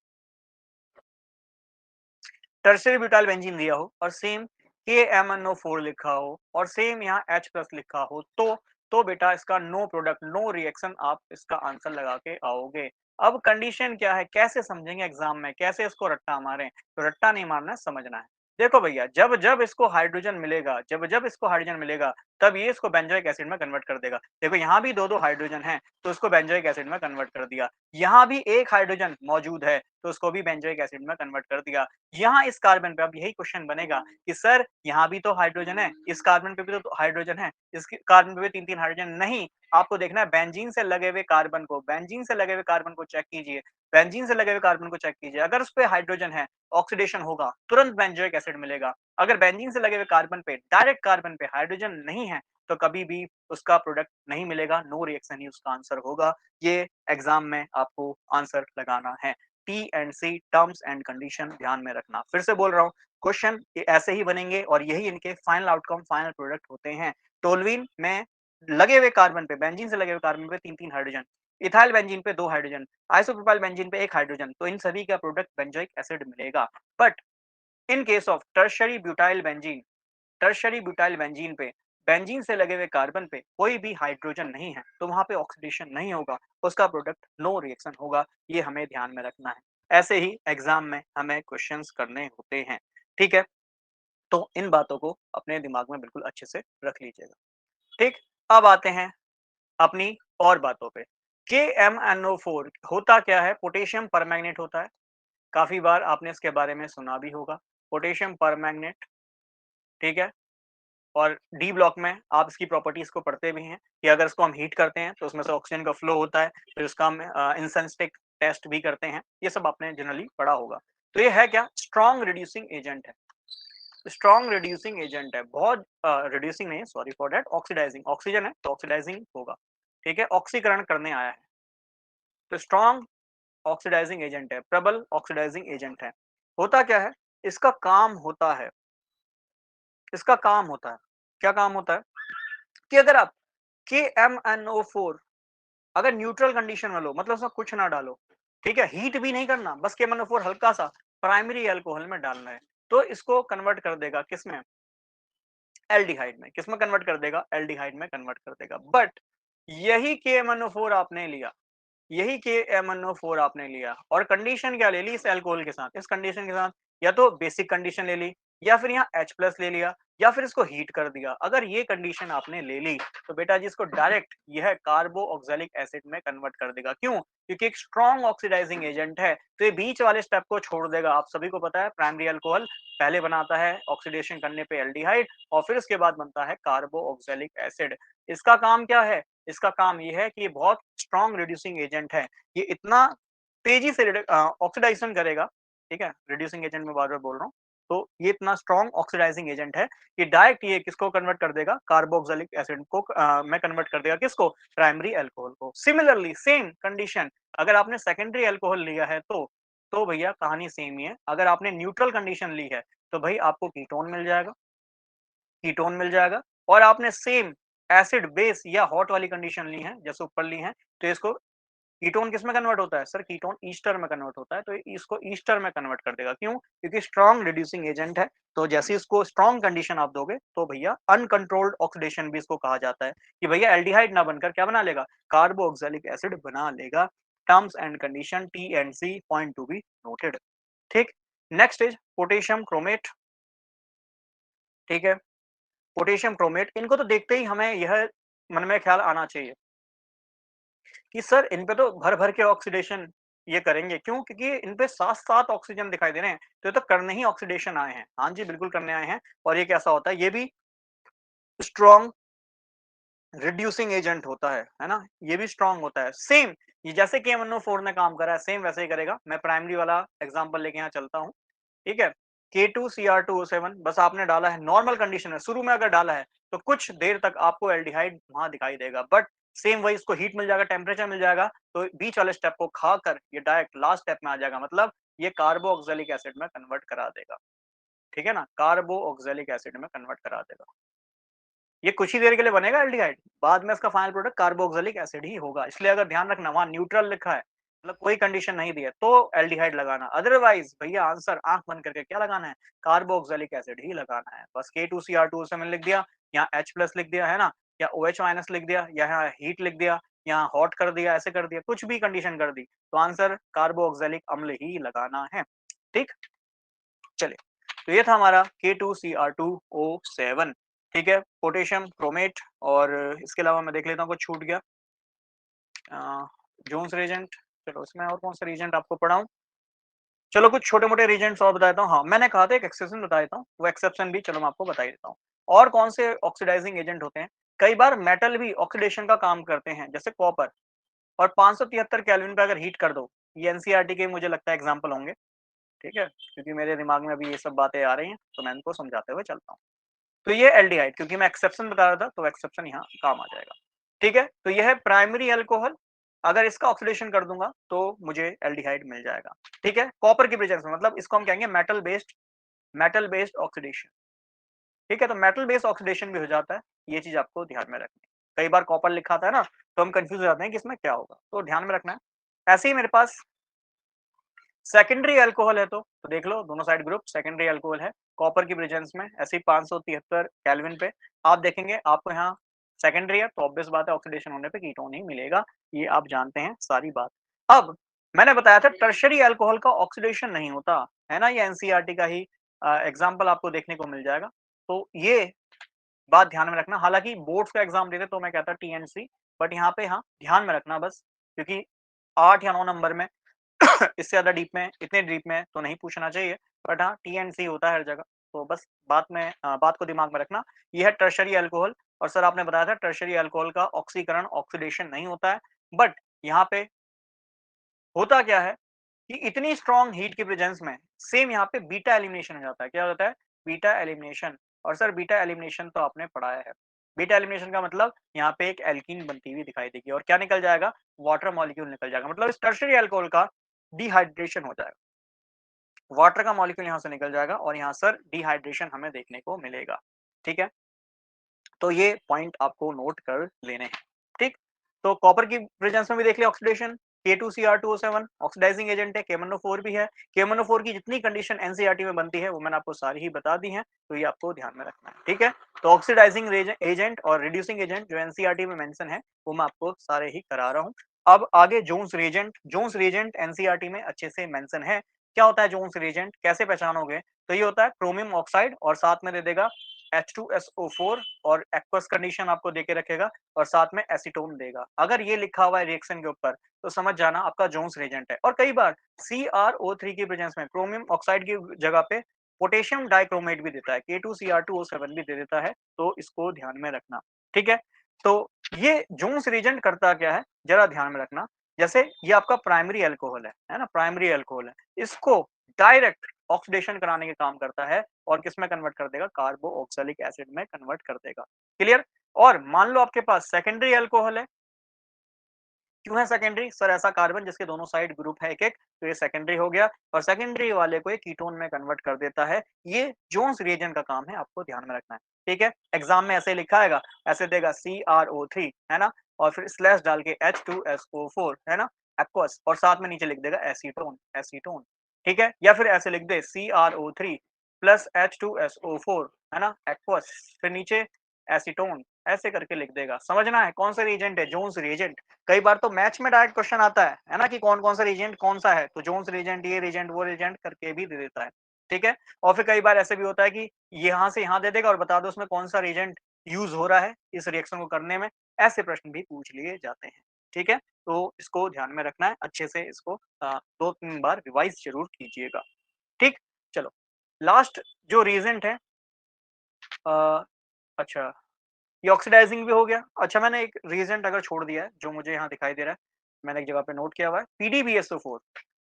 टर्शरी ब्यूटाइल बेंजीन दिया हो और सेम KMnO4 लिखा हो और सेम यहाँ H+ लिखा हो, तो बेटा इसका नो प्रोडक्ट, नो रिएक्शन, आप इसका आंसर लगा के आओगे। अब कंडीशन क्या है, कैसे समझेंगे एग्जाम में, कैसे इसको रट्टा मारें? तो रट्टा नहीं मारना है, समझना है। देखो भैया, जब जब इसको हाइड्रोजन मिलेगा, जब जब इसको हाइड्रोजन मिलेगा, तब ये इसको बेंजोइक एसिड में कन्वर्ट कर देगा। देखो यहाँ भी दो दो हाइड्रोजन है, तो इसको बेंजोइक एसिड में कन्वर्ट कर दिया। यहाँ भी एक हाइड्रोजन मौजूद है, तो उसको भी बेंजोइक एसिड में कन्वर्ट कर दिया। यहाँ इस कार्बन पे अब यही क्वेश्चन बनेगा कि सर यहाँ भी तो हाइड्रोजन है, इस कार्बन पे भी तो हाइड्रोजन है, इस कार्बन पे भी 3-3 हाइड्रोजन नहीं, आपको देखना है बेंजीन से लगे हुए कार्बन को, बेंजीन से लगे हुए कार्बन को चेक कीजिए, बेंजीन से लगे हुए कार्बन को चेक कीजिए। अगर उस पे हाइड्रोजन है, ऑक्सीडेशन होगा, तुरंत बेंजोइक एसिड मिलेगा। अगर बेंजीन से लगे हुए कार्बन पे, डायरेक्ट कार्बन पे हाइड्रोजन नहीं है, तो कभी भी उसका प्रोडक्ट नहीं मिलेगा, नो रिएक्शन ही उसका आंसर होगा। ये एग्जाम में आपको आंसर लगाना है। T and C, terms and condition ध्यान में रखना। फिर से बोल रहा हूँ, क्वेश्चन ऐसे ही बनेंगे और यही इनके फाइनल आउटकम, फाइनल प्रोडक्ट होते हैं। टोल्यूइन में लगे हुए कार्बन पे, बेंजीन से लगे हुए कार्बन पे 3-3 हाइड्रोजन, इथाइल बेंजीन पे 2 हाइड्रोजन, आइसोप्रोपाइल बेंजीन पे 1 हाइड्रोजन, तो इन सभी का प्रोडक्ट बेंजोइक एसिड मिलेगा। But in case of tertiary butyl benzene, tertiary butyl benzene पे, बेंजीन से लगे हुए कार्बन पे कोई भी हाइड्रोजन नहीं है, तो वहां पे ऑक्सीडेशन नहीं होगा, उसका प्रोडक्ट नो रिएक्शन होगा। ये हमें ध्यान में रखना है। ऐसे ही एग्जाम में हमें क्वेश्चंस करने होते हैं। ठीक है, तो इन बातों को अपने दिमाग में बिल्कुल अच्छे से रख लीजिएगा। ठीक, अब आते हैं अपनी और बातों पे। KMnO4 होता क्या है? पोटेशियम परमैंगनेट होता है। काफी बार आपने इसके बारे में सुना भी होगा। पोटेशियम परमैंगनेट, ठीक है, और डी ब्लॉक में आप इसकी प्रॉपर्टीज को पढ़ते भी हैं कि अगर इसको हम हीट करते हैं तो उसमें से ऑक्सीजन का फ्लो होता है, फिर उसका हम इंसेंस्टिक टेस्ट भी करते हैं। ये सब आपने जनरली पढ़ा होगा। तो ये है क्या? स्ट्रॉन्ग रिड्यूसिंग एजेंट है। स्ट्रॉन्ग रिड्यूसिंग एजेंट है, बहुत रिड्यूसिंग नहीं, sorry for that, oxidising, oxygen है तो ऑक्सीडाइजिंग होगा। ठीक है, ऑक्सीकरण करने आया है, तो स्ट्रॉन्ग ऑक्सीडाइजिंग एजेंट है, प्रबल ऑक्सीडाइजिंग एजेंट है। होता क्या है? इसका काम होता है, इसका काम होता है, क्या काम होता है कि अगर आप KMnO4 अगर न्यूट्रल कंडीशन में लो, मतलब उसमें कुछ ना डालो, ठीक है, हीट भी नहीं करना, बस KMnO4 हल्का सा प्राइमरी अल्कोहल में डालना है, तो इसको कन्वर्ट कर देगा किसमें? एल्डिहाइड में। किसमें कन्वर्ट कर देगा? एल्डिहाइड में कन्वर्ट कर देगा। बट यही KMnO4 आपने लिया, यही KMnO4 आपने लिया और कंडीशन क्या ले ली इस अल्कोहल के साथ? इस कंडीशन के साथ या तो बेसिक कंडीशन ले ली, या फिर यहाँ H प्लस ले लिया, या फिर इसको हीट कर दिया। अगर ये कंडीशन आपने ले ली तो बेटा जी इसको डायरेक्ट यह कार्बो ऑक्सैलिक एसिड में कन्वर्ट कर देगा। क्यों? क्योंकि एक स्ट्रॉन्ग ऑक्सीडाइजिंग एजेंट है, तो ये बीच वाले स्टेप को छोड़ देगा। आप सभी को पता है प्राइमरी अल्कोहल पहले बनाता है ऑक्सीडेशन करने पे एल्डिहाइड, और फिर उसके बाद बनता है कार्बो ऑक्सैलिक एसिड। इसका काम क्या है? इसका काम ये है कि ये बहुत स्ट्रॉन्ग रिड्यूसिंग एजेंट है। ये इतना तेजी से ऑक्सीडाइजेशन करेगा, ठीक है, रिड्यूसिंग एजेंट में बार बार बोल रहा हूँ, तो ये इतना स्ट्रॉन्ग ऑक्सीडाइजिंग एजेंट है कि डायरेक्ट ये किसको कन्वर्ट कर देगा? कार्बोक्सिलिक एसिड को में कन्वर्ट कर देगा। किसको? प्राइमरी अल्कोहल को। सिमिलरली सेम कंडीशन अगर आपने सेकेंडरी अल्कोहल लिया है तो भैया कहानी सेम ही है। अगर आपने न्यूट्रल कंडीशन ली है तो भाई आपको कीटोन मिल जाएगा, कीटोन मिल जाएगा। और आपने सेम एसिड बेस या हॉट वाली कंडीशन ली है जैसे ऊपर ली है, तो इसको कीटोन किस में कन्वर्ट होता है? सर कीटोन ईस्टर में कन्वर्ट होता है, तो इसको ईस्टर में कन्वर्ट कर देगा। क्यों? क्योंकि स्ट्रॉन्ग रिड्यूसिंग एजेंट है। तो जैसे इसको स्ट्रॉन्ग कंडीशन आप दोगे तो भैया अनकंट्रोल्ड ऑक्सीडेशन भी इसको कहा जाता है कि भैया एल्डिहाइड ना बनकर क्या बना लेगा? कार्बोक्सिलिक एसिड बना लेगा। Terms and condition T and C, point to be noted. ठीक, नेक्स्ट इज पोटेशियम क्रोमेट। ठीक है, पोटेशियम क्रोमेट, इनको तो देखते ही हमें यह मन में ख्याल आना चाहिए कि सर इन पे तो भर भर के ऑक्सीडेशन ये करेंगे। क्यों? क्योंकि इन पे सात सात ऑक्सीजन दिखाई दे रहे हैं, तो ये तो करने ही ऑक्सीडेशन आए हैं। हाँ जी, बिल्कुल करने आए हैं। और ये कैसा होता है? ये भी स्ट्रॉन्ग रिड्यूसिंग एजेंट होता है ना? ये भी स्ट्रॉन्ग होता है। सेम ये जैसे KMnO4 ने काम करा है, सेम वैसे ही करेगा। मैं प्राइमरी वाला एग्जांपल लेके यहाँ चलता हूँ, ठीक है। K2Cr2O7 बस आपने डाला है, नॉर्मल कंडीशन है, शुरू में अगर डाला है तो कुछ देर तक आपको एल्डिहाइड वहां दिखाई देगा। बट सेम वही, इसको हीट मिल जाएगा, टेम्परेचर मिल जाएगा, तो बीच वाले स्टेप को खाकर ये डायरेक्ट लास्ट स्टेप में आ जाएगा। मतलब ये कार्बो ऑक्सैलिक एसिड में कन्वर्ट करा देगा। ठीक है ना, कार्बो ऑक्सैलिक एसिड में कन्वर्ट करा देगा। ये कुछ ही देर के लिए बनेगा एल्डिहाइड, बाद में इसका फाइनल प्रोडक्ट कार्बोक्सिलिक एसिड ही होगा। इसलिए अगर ध्यान रखना वहां न्यूट्रल लिखा है, मतलब कोई कंडीशन नहीं दी है, तो एल्डिहाइड लगाना। अदरवाइज भैया आंसर आंख बंद करके क्या लगाना है? कार्बोक्सिलिक एसिड ही लगाना है। बस K2Cr2O7 लिख दिया, यहाँ H प्लस लिख दिया है ना, या OH माइनस लिख दिया, यहाँ हीट लिख दिया, यहाँ हॉट कर दिया, ऐसे कर दिया, कुछ भी कंडीशन कर दी, तो आंसर कार्बोक्सिलिक अम्ल ही लगाना है। ठीक, चलिए, तो ये था हमारा K2Cr2O7। ठीक है, पोटेशियम क्रोमेट। और इसके अलावा मैं देख लेता हूँ कुछ छूट गया। जोन्स रिएजेंट, चलो इसमें और कौन सा रिएजेंट आपको पढ़ाऊं? चलो कुछ छोटे-मोटे रीजेंट्स और बता देता हूँ। हाँ, मैंने कहा था एक एक्सेप्शन बता देता हूँ, वो एक्सेप्शन भी चलो मैं आपको बता ही देता हूँ। और कौन से ऑक्सीडाइजिंग एजेंट होते हैं? कई बार मेटल भी ऑक्सीडेशन का काम करते हैं, जैसे कॉपर, और 573 केल्विन पे अगर हीट कर दो, ये एनसीईआरटी के मुझे लगता है एग्जांपल होंगे, ठीक है? क्योंकि मेरे दिमाग में अभी ये सब बातें आ रही हैं, तो मैं इनको समझाते हुए चलता हूँ। तो ये एल्डिहाइड, क्योंकि मैं एक्सेप्शन बता रहा था, तो एक्सेप्शन यहाँ काम आ जाएगा। ठीक है? तो यह है प्राइमरी अल्कोहल, अगर इसका ऑक्सीडेशन कर दूँगा, तो मुझे एल्डिहाइड मिल जाएगा। ठीक है? कॉपर की प्रेजेंस में, मतलब इसको हम कहेंगे मेटल बेस्ड ऑक्सीडेशन। ठीक है? तो मेटल बेस्ड ऑक्सीडेशन भी हो जाता है, ये चीज़ आपको ध्यान में रखनी है। कई बार कॉपर लिखा आता है ना, तो हम कन्फ्यूज़ हो जाते हैं कि इसमें क्या होगा, तो ध्यान में रखना है। ऐसे ही मेरे पास सेकेंडरी अल्कोहल है, तो देख लो दोनों साइड ग्रुप सेकेंडरी अल्कोहल है, कॉपर की प्रेजेंस में, ऐसे ही 573 केल्विन पे आप देखेंगे, आपको यहाँ सेकेंडरी है, तो ऑब्वियस बात है ऑक्सीडेशन होने पे कीटोन ही मिलेगा, ये आप जानते हैं सारी बात। अब मैंने बताया था टर्शियरी अल्कोहल का ऑक्सीडेशन नहीं होता, है ना? ये एनसीईआरटी का ही एग्जाम्पल आपको देखने को मिल जाएगा। तो ये बात ध्यान में रखना, हालांकि बोर्ड्स का एग्जाम देते तो मैं कहता टीएनसी, बट यहाँ पे हाँ ध्यान में रखना बस, क्योंकि 8 या 9 नंबर में इससे ज़्यादा डीप में, इतने डीप में तो नहीं पूछना चाहिए, बट हाँ, टी एंड सी होता है हर जगह। तो बस बात को दिमाग में रखना। ये है टर्शियरी अल्कोहल, और सर आपने बताया था टर्शियरी अल्कोहल का ऑक्सीकरण, ऑक्सीडेशन नहीं होता है, बट यहाँ पे होता क्या है कि इतनी स्ट्रॉन्ग हीट की प्रेजेंस में सेम यहाँ पे बीटा एलिमिनेशन हो जाता है। क्या होता है? Beta elimination. और सर बीटा एलिमिनेशन तो आपने पढ़ाया है। बीटा एलिमिनेशन का मतलब यहाँ पे एक एल्कीन बनती हुई दिखाई देगी, और क्या निकल जाएगा? वाटर मॉलिक्यूल निकल जाएगा, मतलब इस टर्शियरी अल्कोहल का डिहाइड्रेशन हो जाएगा। वाटर का मॉलिक्यूल यहाँ से निकल जाएगा, और यहाँ सर डिहाइड्रेशन हमें देखने को मिलेगा। ठीक है? तो ये पॉइंट आपको नोट कर लेने हैं। ठीक? तो कॉपर की प्रेजेंस में भी देख लिया ऑक्सीडेशन, K2Cr2O7 ऑक्सीडाइजिंग एजेंट है, KMnO4 भी है। KMnO4 की जितनी कंडीशन एनसीईआरटी में बनती है, वो मैंने आपको सारी ही बता दी हैं, तो ये आपको ध्यान में रखना है। ठीक है? तो ऑक्सीडाइजिंग एजेंट और रिड्यूसिंग एजेंट जो एनसीईआरटी में मेंशन है, वो मैं आपको सारे ही करा रहा हूँ। अब आगे जोन्स रिएजेंट एनसीईआरटी में अच्छे से मेंशन है। क्या होता है जोन्स रिएजेंट? कैसे पहचानोगे? तो ये होता है क्रोमियम ऑक्साइड, और साथ में दे देगा H2SO4, और एक्वस कंडीशन आपको देके रखेगा, और साथ में एसीटोन देगा। अगर ये लिखा हुआ है रिएक्शन के ऊपर, तो समझ जाना आपका जोन्स रिएजेंट है। और कई बार CrO3 की प्रेजेंस में क्रोमियम ऑक्साइड की जगह पे पोटेशियम डाइक्रोमेट भी देता है, K2Cr2O7 भी दे देता है, तो इसको ध्यान में रखना। ठीक है? तो ये जोन्स रिएजेंट करता क्या है, जरा ध्यान में रखना। जैसे ये आपका प्राइमरी अल्कोहल है ना? प्राइमरी अल्कोहल है, इसको डायरेक्ट ऑक्सीडेशन कराने के काम करता है, और किसमें कन्वर्ट कर देगा? कार्बो ऑक्सैलिक एसिड में कन्वर्ट कर देगा। क्लियर? और मान लो आपके पास सेकेंडरी अल्कोहल है, क्यों है सेकेंडरी? सर ऐसा कार्बन जिसके दोनों साइड ग्रुप है एक-एक, तो ये सेकेंडरी हो गया, और सेकेंडरी वाले को ये कीटोन में कन्वर्ट कर देता है। ये जोन्स रिएजेंट का काम है, आपको ध्यान में रखना है। ठीक है? एग्जाम में ऐसे लिखा आएगा, ऐसे देगा CrO3, है ना? और फिर स्लैश डाल के H2SO4, है ना? एक्वस, और साथ में नीचे लिख देगा एसीटोन, एसीटोन। ठीक है? या फिर ऐसे लिख दे CrO3 प्लस H2SO4, है ना? एक्वस, फिर नीचे एसीटोन, ऐसे करके लिख देगा। समझना है कौन सा रिएजेंट है? Jones reagent. कई बार तो मैच में डायरेक्ट क्वेश्चन आता है ना, कि कौन-कौन सा रिएजेंट कौन सा है? तो जोन्स रिएजेंट, ये रिएजेंट, वो रिएजेंट करके भी दे देता है। ठीक है? और फिर कई बार ऐसे भी होता है कि यहाँ से यहाँ दे देगा, और बता दो उसमें कौन सा रिएजेंट यूज़ हो रहा है इस रिएक्शन को करने में। ऐसे प्रश्न भी पूछ लिए जाते हैं। ठीक है? तो इसको ध्यान में रखना है, अच्छे से इसको 2-3 बार रिवाइज़ ज़रूर कीजिएगा। ठीक? चलो, लास्ट जो रिएजेंट है, अ, अच्छा, ये ऑक्सीडाइजिंग भी हो गया। अच्छा, मैंने एक रीजेंट अगर छोड़ दिया है, जो मुझे यहाँ दिखाई दे रहा है, मैंने एक जगह पे नोट किया हुआ है, PDBSO4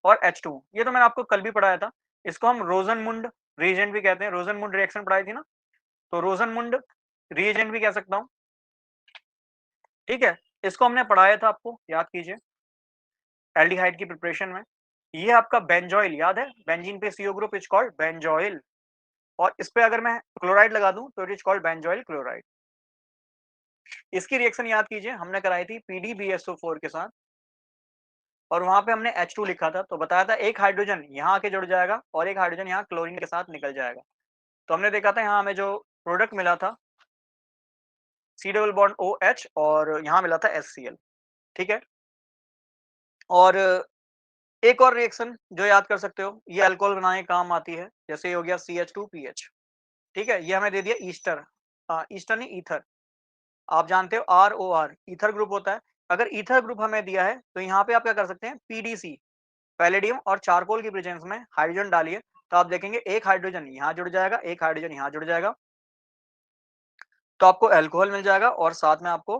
और H2, ये तो मैंने आपको कल भी पढ़ाया था। इसको हम रोज़नमुंड रीजेंट भी कहते हैं, रोज़नमुंड रिएक्शन पढ़ाई थी ना, तो रोज़नमुंड रिएजेंट भी कह सकता हूँ। ठीक है? इसको हमने पढ़ाया था, आपको याद कीजिए, एल्डिहाइड की प्रिपरेशन में। ये आपका बेंजोइल याद है? बेंजीन पे CO group is called benzoyl, और इस पे अगर मैं क्लोराइड लगा दूं, तो it is called benzoyl chloride. इसकी रिएक्शन याद कीजिए, हमने कराई थी PDBSO4 के साथ, और वहां पे हमने H2 लिखा था, तो बताया था एक हाइड्रोजन यहाँ आके जुड़ जाएगा, और एक हाइड्रोजन यहाँ क्लोरीन के साथ निकल जाएगा। तो हमने देखा था यहाँ हमें जो प्रोडक्ट मिला था, C डबल बॉन्ड OH, और यहाँ मिला था HCl। ठीक है? और एक और रिएक्शन जो याद कर सकते हो, ये अल्कोहल बनाने के काम आती है, जैसे ये हो गया CH2PH। ठीक है? ये हमें दे दिया ईस्टर, ईस्टर नहीं, ईथर। आप जानते हो ROR ईथर ग्रुप होता है। अगर ईथर ग्रुप हमें दिया है, तो यहाँ पे आप क्या कर सकते हैं, PDC, पैलेडियम और चारकोल की प्रेजेंस में हाइड्रोजन डालिए तो आप देखेंगे एक हाइड्रोजन यहाँ जुड़ जाएगा, एक हाइड्रोजन यहाँ जुड़ जाएगा, तो आपको अल्कोहल मिल जाएगा और साथ में आपको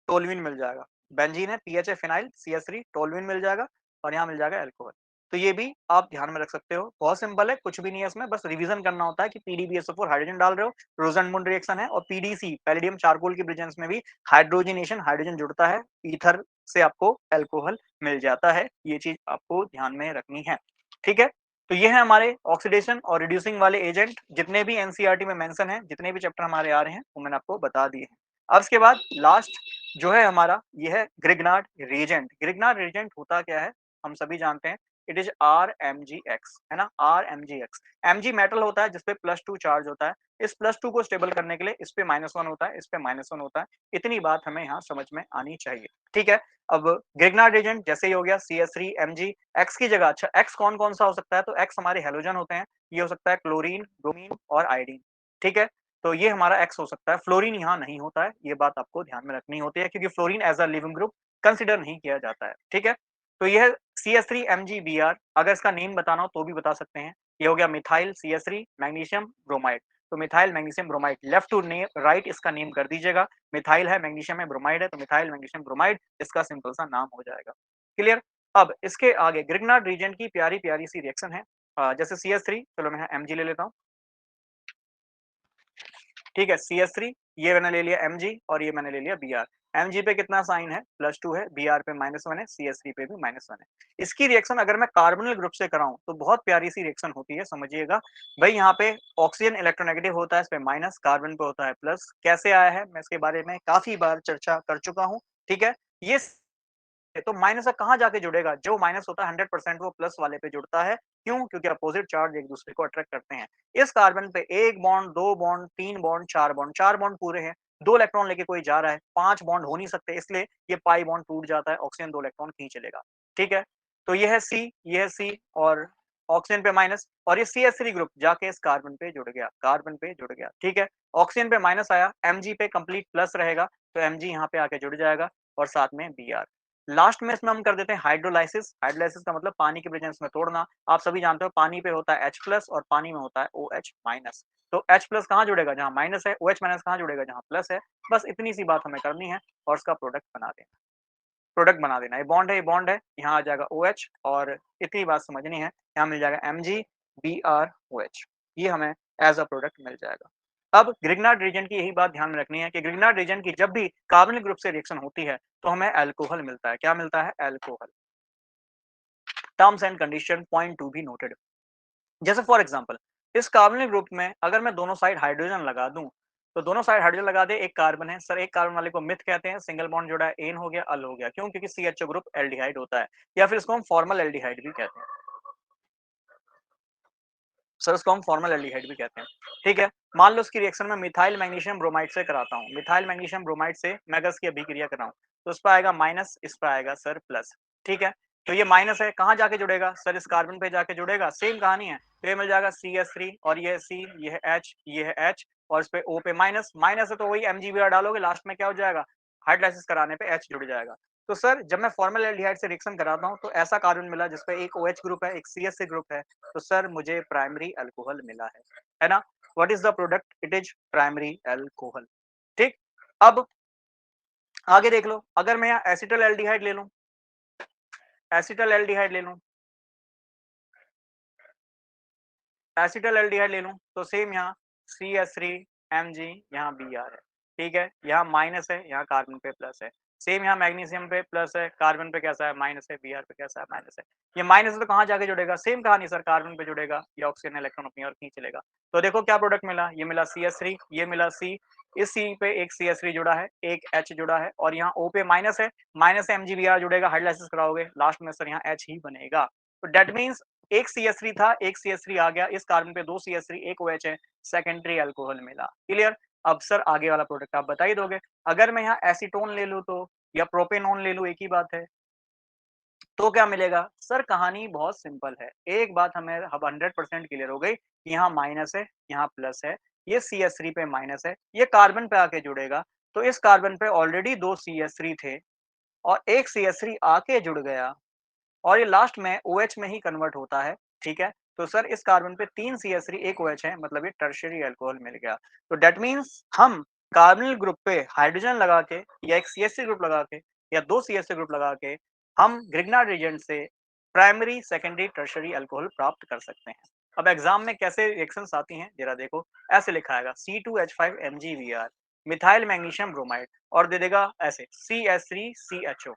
टोल्यूइन मिल जाएगा। बेंजीन है, पीएच है फिनाइल, CH3, टोल्यूइन मिल जाएगा और यहाँ मिल जाएगा अल्कोहल। तो ये भी आप ध्यान में रख सकते हो। बहुत सिंपल है, कुछ भी नहीं है इसमें, बस रिवीजन करना होता है कि PDBSO4 हाइड्रोजन डाल रहे हो, रोसेनमुंड रिएक्शन है, और PDC पैलेडियम चारकोल की प्रेजेंस में भी हाइड्रोजनेशन, हाइड्रोजन जुड़ता है, ईथर से आपको अल्कोहल मिल जाता है। ये चीज आपको ध्यान में रखनी है, ठीक है। तो ये है हमारे ऑक्सीडेशन और रिड्यूसिंग वाले एजेंट, जितने भी एनसीईआरटी में मेंशन है, जितने भी चैप्टर हमारे आ रहे हैं वो मैंने आपको बता दिए हैं। अब इसके बाद लास्ट जो है हमारा, ये है ग्रिग्नार्ड रिएजेंट। ग्रिग्नार्ड रिएजेंट होता क्या है, हम सभी जानते हैं, इट इज RMgX, है ना, RMgX। Mg मेटल होता है जिसपे +2 चार्ज होता है, इस +2 को स्टेबल करने के लिए इस पे -1 होता है, इस पे -1 होता है। इतनी बात हमें यहाँ समझ में आनी चाहिए, ठीक है। अब ग्रिग्नार्ड रिएजेंट जैसे ही हो गया CH3 Mg, X की जगह, अच्छा X कौन कौन सा हो सकता है, तो X हमारे हेलोजन होते हैं, ये हो सकता है क्लोरीन, ब्रोमीन और आयोडीन, ठीक है। तो ये हमारा एक्स हो सकता है, फ्लोरीन यहाँ नहीं होता है, ये बात आपको ध्यान में रखनी होती है क्योंकि fluorine as a living group consider नहीं किया जाता है, ठीक है। तो ये है CH3MgBr, अगर इसका नेम बताना हो तो भी बता सकते हैं। ये हो गया मिथाइल CH3 मैग्नीशियम ब्रोमाइड। तो methyl magnesium bromide, left to right इसका नेम कर दीजिएगा। मिथाइल है, मैग्नीशियम है, ब्रोमाइड है, तो मिथाइल मैग्नीशियम ब्रोमाइड इसका सिंपल सा नाम हो जाएगा। क्लियर। अब इसके आगे ग्रिग्नार्ड रीजन की प्यारी प्यारी सी रिएक्शन है, जैसे CH3, चलो मैं Mg ले लेता हूँ, ठीक है। CH3 ये मैंने ले लिया Mg और ये मैंने ले लिया Br। Mg पे कितना साइन है, +2 है, Br पे -1 है, CH3 पे भी -1 है। इसकी रिएक्शन अगर मैं कार्बोनिल ग्रुप से कराऊं तो बहुत प्यारी सी रिएक्शन होती है, समझिएगा भाई। यहाँ पे ऑक्सीजन इलेक्ट्रोनेगेटिव होता है, इस पे माइनस, कार्बन पे होता है प्लस। कैसे आया है मैं इसके बारे में काफी बार चर्चा कर चुका हूँ, ठीक है। ये तो माइनस का कहाँ जाके जुड़ेगा, जो माइनस होता है 100% वो प्लस वाले पे जुड़ता है। क्यों? क्योंकि अपोजिट चार्ज एक दूसरे को अट्रैक्ट करते हैं। इस कार्बन पे 1 bond, 2 bond, 3 bond, 4 bond, 4 bond पूरे हैं, 2 इलेक्ट्रॉन लेके कोई जा रहा है, 5 बॉन्ड हो नहीं सकते, इसलिए ये पाई बॉन्ड टूट जाता है, ऑक्सीजन 2 इलेक्ट्रॉन खींच लेगा, ठीक है। तो ये है C, ये है C और ऑक्सीजन पे माइनस, और ये CH3 ग्रुप जाके इस कार्बन पे जुड़ गया, कार्बन पे जुड़ गया, ठीक है। ऑक्सीजन पे माइनस आया, Mg पे कंप्लीट प्लस रहेगा, तो Mg यहाँ पे आके जुड़ जाएगा और साथ में Br। लास्ट में इसमें हम कर देते हैं हाइड्रोलाइसिस। हाइड्रोलाइसिस का मतलब पानी के प्रेजेंस में तोड़ना। आप सभी जानते हो पानी पे होता है H+ और पानी में होता है OH-। तो H+ कहाँ जुड़ेगा, जहाँ माइनस है, OH- कहाँ जुड़ेगा, जहाँ प्लस है। बस इतनी सी बात हमें करनी है और उसका प्रोडक्ट बना देना, प्रोडक्ट बना देना। ये बॉन्ड है, ये बॉन्ड है, यहाँ आ जाएगा OH और इतनी बात समझनी है, यहाँ मिल जाएगा MgBrOH। ये हमें एज अ प्रोडक्ट मिल जाएगा। अब ग्रिग्नार्ड रीजन की यही बात ध्यान में रखनी है कि ग्रिग्नार्ड रीजन की जब भी कार्बनिक ग्रुप से रिएक्शन होती है तो हमें अल्कोहल मिलता है। क्या मिलता है? Alcohol. Terms and condition point to be noted. जैसे फॉर एग्जांपल, इस कार्बनिक ग्रुप में अगर मैं दोनों साइड हाइड्रोजन लगा दूं, तो दोनों साइड हाइड्रोजन लगा दे, एक कार्बन है सर, एक कार्बन वाले को मिथ कहते हैं, सिंगल बॉन्ड जोड़ा है, एन हो गया, अल हो गया। क्यों? क्योंकि CHO ग्रुप एल्डिहाइड होता है, या फिर इसको हम फॉर्मल एल्डिहाइड भी कहते हैं। सर उसको हम फॉर्मल एल्डिहाइड भी कहते हैं, ठीक है। मान लो इसकी रिएक्शन में मिथाइल मैग्नीशियम ब्रोमाइड से कराता हूँ, मिथाइल मैग्नीशियम ब्रोमाइड से मैं अगर इसकी अभिक्रिया कराऊं तो इस पर आएगा माइनस, इस पर आएगा सर प्लस, ठीक है। तो ये माइनस है, कहाँ जाके जुड़ेगा सर? इस कार्बन पे जाके जुड़ेगा। सेम कहानी है, तो ये मिल जाएगा CH3 और ये है C, ये है H, ये है H और इस पे O पे माइनस, माइनस है तो वही MgBr डालोगे, लास्ट में क्या हो जाएगा? हाइड्रोलाइसिस कराने पे H जुड़ जाएगा। तो सर जब मैं फॉर्मल एल्डिहाइड से रिएक्शन कराता हूँ तो ऐसा कार्बन मिला जिसपे एक OH ग्रुप है, एक CH ग्रुप है, तो सर मुझे प्राइमरी अल्कोहल मिला है ना। What is the product? It is primary alcohol, ठीक। अब आगे देख लो, अगर मैं यहाँ एसिटल एल्डिहाइड ले लूं, एसिटल एल्डिहाइड ले लूं, एसिटल एल्डिहाइड ले लूं, तो सेम यहाँ CH3Mg, यहाँ Br है, ठीक है। यहाँ माइनस है, यहाँ कार्बन पे प्लस है। सेम यहाँ मैग्नीशियम पे प्लस है, कार्बन पे कैसा है? माइनस है, Br पे कैसा है? माइनस है। ये माइनस है तो कहाँ जाके जुड़ेगा? सेम कहानी सर, कार्बन पे जुड़ेगा, ये ऑक्सीजन इलेक्ट्रॉन अपनी ओर खींच लेगा। तो देखो क्या प्रोडक्ट मिला, ये मिला CH3, ये मिला C, इस C पे एक CH3 जुड़ा है, एक H जुड़ा है और यहाँ O पे माइनस है, माइनस से MgBr जुड़ेगा, हाइड्रोलाइसिस कराओगे, लास्ट में सर यहाँ H ही बनेगा। तो डेट मीन्स एक CH3 था, एक CH3 आ गया, इस कार्बन पे 2 CH3, एक OH है, सेकेंडरी अल्कोहल मिला। क्लियर। अब सर आगे वाला प्रोडक्ट आप बता ही दोगे। अगर मैं यहाँ एसीटोन ले लूं तो, या प्रोपेनॉन ले लूं, एक ही बात है, तो क्या मिलेगा? सर कहानी बहुत सिंपल है, एक बात हमें अब 100% क्लियर हो गई, यहाँ माइनस है, यहाँ प्लस है, ये CH3 पे माइनस है, ये कार्बन पे आके जुड़ेगा, तो इस कार्बन पे ऑलरेडी 2 CH3 थे और एक CH3 आके जुड़ गया, और ये लास्ट में OH में ही कन्वर्ट होता है, ठीक है? तो सर इस कार्बन पे 3 CH3 1 OH है, मतलब ये टर्शियरी अल्कोहल मिल गया। तो दैट मीन्स हम कार्बोनिल ग्रुप पे हाइड्रोजन लगा के या एक CH3 ग्रुप लगा के या 2 CH3 ग्रुप लगा के हम ग्रिग्नार्ड रिएजेंट से प्राइमरी, सेकेंडरी, टर्शियरी अल्कोहल प्राप्त कर सकते हैं। अब एग्जाम में कैसे रिएक्शंस आती हैं जरा देखो, ऐसे लिखा आएगा C2H5MgBr मिथाइल मैग्नीशियम ब्रोमाइड और दे देगा ऐसे CH3CHO,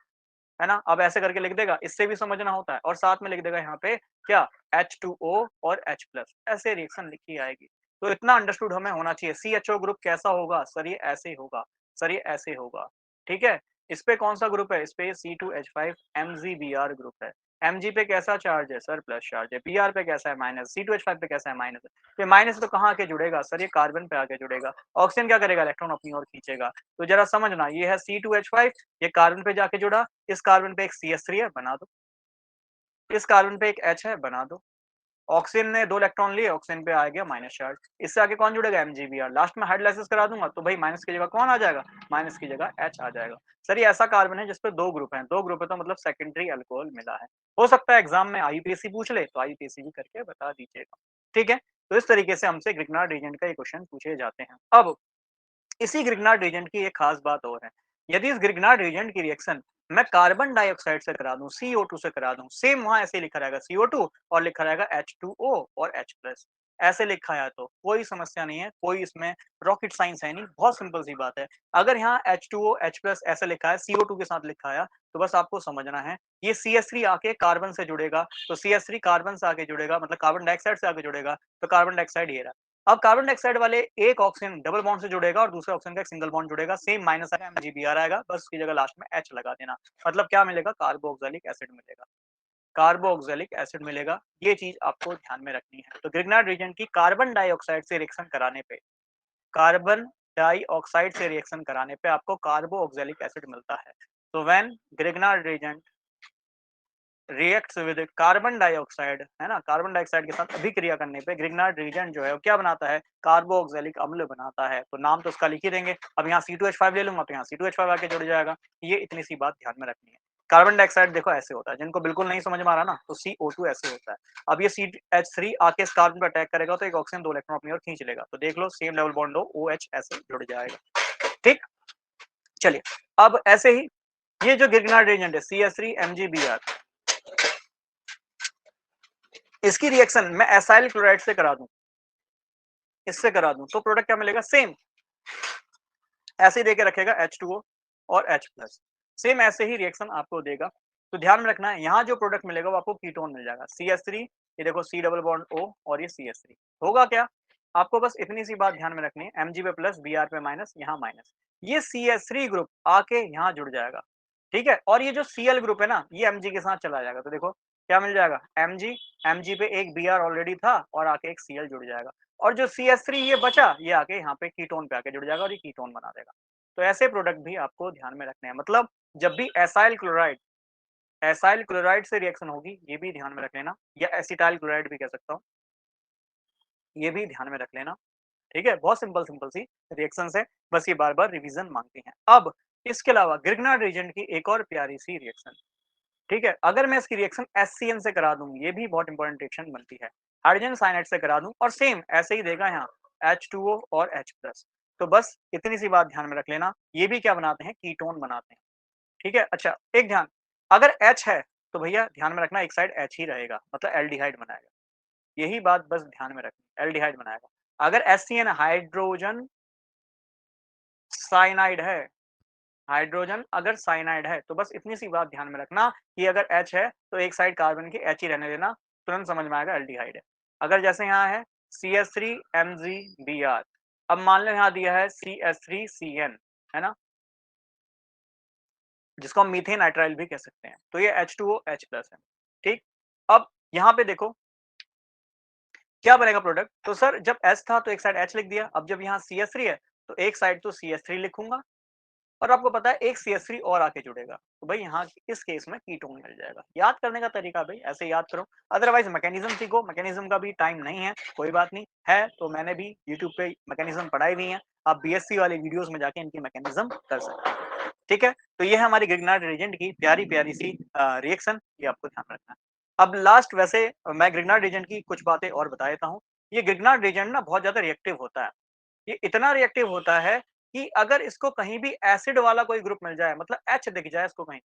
है ना? अब ऐसे करके लिख देगा, इससे भी समझना होता है और साथ में लिख देगा यहाँ पे क्या H2O और H+, ऐसे रिएक्शन लिखी आएगी। तो इतना अंडरस्टूड हमें होना चाहिए। CHO ग्रुप कैसा होगा? सर ये ऐसे होगा, सर ये ऐसे होगा, ठीक है? इस पे कौन सा ग्रुप है? इस पे C2H5MgBr ग्रुप है। Mg पे कैसा चार्ज है? सर प्लस चार्ज है। Br पे कैसा है? माइनस। C2H5 पे कैसा है? माइनस है। तो माइनस तो कहाँ आके जुड़ेगा? सर ये कार्बन पे आके जुड़ेगा। ऑक्सीजन क्या करेगा? इलेक्ट्रॉन अपनी ओर खींचेगा। तो जरा समझना, ये है C2H5, ये कार्बन पे जाके जुड़ा, इस कार्बन पे एक CH3 है, बना दो। इस कार्बन पे एक H है, बना दो। ऑक्सीजन ने 2 इलेक्ट्रॉन लिए, ऑक्सीजन पे आ गया माइनस चार्ज। इससे आगे कौन जुड़ेगा? MgBr। लास्ट में हाइड्रोलाइसिस करा दूंगा तो भाई माइनस की जगह कौन आ जाएगा? माइनस की जगह H आ जाएगा। सर ये ऐसा कार्बन है जिसपे 2 ग्रुप हैं, 2 ग्रुप है तो मतलब सेकेंडरी अल्कोहल मिला है। हो सकता है एग्जाम में IUPAC पूछ ले तो IUPAC भी करके बता दीजिएगा, ठीक है? तो इस तरीके से हमसे ग्रिग्नार्ड रीजेंट का ये क्वेश्चन पूछे जाते हैं। अब इसी ग्रिग्नार्ड रिएजेंट की एक खास बात और है। यदि इस ग्रिग्नार्ड रिएजेंट की रिएक्शन मैं कार्बन डाइऑक्साइड से करा दूं, CO2 से करा दूं, सेम वहां ऐसे लिखा रहेगा CO2 और लिखा रहेगा H2O और H+, ऐसे लिखा है तो कोई समस्या नहीं है, कोई इसमें रॉकेट साइंस है नहीं, बहुत सिंपल सी बात है। अगर यहाँ H2O H+ ऐसे लिखा है, CO2 के साथ लिखा है, तो बस आपको समझना है ये CH3 आके कार्बन से जुड़ेगा, तो CH3 कार्बन से आके जुड़ेगा, मतलब कार्बन डाइऑक्साइड से आके जुड़ेगा, तो कार्बन डाइऑक्साइड ये रहा। अब कार्बन डाइऑक्साइड वाले एक ऑक्सीजन डबल बॉन्ड से जुड़ेगा और दूसरे ऑक्सीजन का एक सिंगल बॉन्ड जुड़ेगा, सेम माइनस आएगा, MgBr आएगा, बस उसकी जगह लास्ट में H लगा देना। मतलब क्या मिलेगा? कार्बोक्सिलिक एसिड मिलेगा। कार्बोक्सिलिक एसिड मिलेगा, ये चीज आपको ध्यान में रखनी है। तो ग्रिग्नार्ड रिएजेंट की कार्बन डाइऑक्साइड से रिएक्शन कराने पे, कार्बन डाइऑक्साइड से रिएक्शन कराने पे आपको कार्बोक्सिलिक एसिड मिलता है। तो when Grignard reagent reacts with carbon dioxide, है ना, कार्बन डाइऑक्साइड के साथ अभिक्रिया करने पे ग्रिग्नार्ड रिएजेंट जो है वो क्या बनाता है? कार्बोक्सिलिक अम्ल बनाता है। तो नाम तो उसका लिख ही देंगे। अब यहाँ C2H5 ले लूंगा तो यहाँ C2H5 आके जुड़ जाएगा। ये इतनी सी बात ध्यान में रखनी है। कार्बन डाइऑक्साइड देखो ऐसे होता है, जिनको बिल्कुल नहीं समझ में आ रहा ना, तो CO2 ऐसे होता है। अब ये CH3 आके इस कार्बन पर अटैक करेगा तो एक ऑक्सीजन 2 इलेक्ट्रॉन अपनी ओर खींच लेगा, तो देख लो सेम डबल बॉन्ड हो, OH ऐसे जुड़ जाएगा, ठीक। चलिए, अब ऐसे ही ये जो ग्रिग्नार्ड रिएजेंट है CH3MgBr, इसकी रिएक्शन मैं एसाइल क्लोराइड से करा दूं, इससे करा दूं, तो प्रोडक्ट क्या मिलेगा? सेम ऐसे ही देके रखेगा H2O और H+, सेम ऐसे ही रिएक्शन आपको देगा। तो ध्यान में रखना है, यहाँ जो प्रोडक्ट मिलेगा वो आपको कीटोन मिल जाएगा, CH3, ये देखो C डबल बॉन्ड O और ये CH3 होगा क्या? आपको बस इतनी सी बात ध्यान में रखनी है, Mg पे प्लस, Br पे माइनस, यहाँ माइनस, ये CH3 ग्रुप आके यहाँ जुड़ जाएगा, ठीक है? और ये जो Cl ग्रुप है ना, ये Mg के साथ चला जाएगा, तो देखो क्या मिल जाएगा? Mg पे एक Br ऑलरेडी था और आके एक Cl जुड़ जाएगा, और जो CH3 ये बचा, ये आके यहाँ पे कीटोन पे आके जुड़ जाएगा और ये कीटोन बना देगा। तो ऐसे प्रोडक्ट भी आपको ध्यान में रखने हैं। मतलब जब भी एसाइल क्लोराइड से रिएक्शन होगी, ये भी ध्यान में रख लेना, या एसिटाइल क्लोराइड भी कह सकता हूँ, ये भी ध्यान में रख लेना, ठीक है? बहुत सिंपल सिंपल सी रिएक्शंस है, बस ये बार-बार रिवीजन मांगती हैं। अब इसके अलावा ग्रिग्नार्ड रिएजेंट की एक और प्यारी सी रिएक्शन, ठीक है? अगर मैं इसकी रिएक्शन HCN से करा दूं, ये भी बहुत इंपॉर्टेंट रिएक्शन बनती है। हाइड्रोजन साइनाइड से करा दूं और सेम ऐसे ही देगा यहाँ H2O और H+, तो बस इतनी सी बात ध्यान में रख लेना, ये भी क्या बनाते हैं? कीटोन बनाते हैं, ठीक है? अच्छा, एक ध्यान, अगर H है तो भैया ध्यान में रखना एक साइड H ही रहेगा, मतलब एल्डिहाइड बनाएगा। यही बात बस ध्यान में रखनी, एल्डिहाइड बनाएगा। अगर HCN हाइड्रोजन साइनाइड है, हाइड्रोजन अगर साइनाइड है, तो बस इतनी सी बात ध्यान में रखना कि अगर H है तो एक साइड कार्बन की H ही रहने देना, तुरंत समझ में आएगा एल्डिहाइड है। अगर जैसे यहाँ है CH3MgBr, अब मान लो यहाँ दिया है CH3CN, है ना, जिसको हम मीथेन नाइट्राइल भी कह सकते हैं, तो ये H2O H+ है, ठीक। अब यहाँ पे देखो क्या बनेगा प्रोडक्ट, तो सर जब H था तो एक साइड H लिख दिया, अब जब यहाँ CH3 है तो एक साइड तो CH3 लिखूंगा और आपको पता है एक CH3 और आके जुड़ेगा, तो भाई यहाँ इस केस में कीटोन मिल जाएगा। याद करने का तरीका भाई ऐसे याद करो, अदरवाइज मैकेनिज्म सीखो, मैकेनिज्म का भी टाइम नहीं है, कोई बात नहीं है तो मैंने भी यूट्यूब पे मैकेनिज्म पढ़ाई हुई है, आप BSc वाले वीडियोस में जाके इनकी मैकेनिज्म कर सकते हैं। ठीक है, तो ये है हमारी ग्रिग्नार्ड रीजेंट की प्यारी प्यारी सी रिएक्शन, ये आपको ध्यान रखना है। अब लास्ट वैसे मैं ग्रिग्नार्ड रीजेंट की कुछ बातें और बता देता हूँ। ये ग्रिग्नार्ड रीजेंट ना बहुत ज्यादा रिएक्टिव होता है, ये इतना रिएक्टिव होता है कि अगर इसको कहीं भी एसिड वाला कोई ग्रुप मिल जाए, मतलब H दिख जाए इसको कहीं,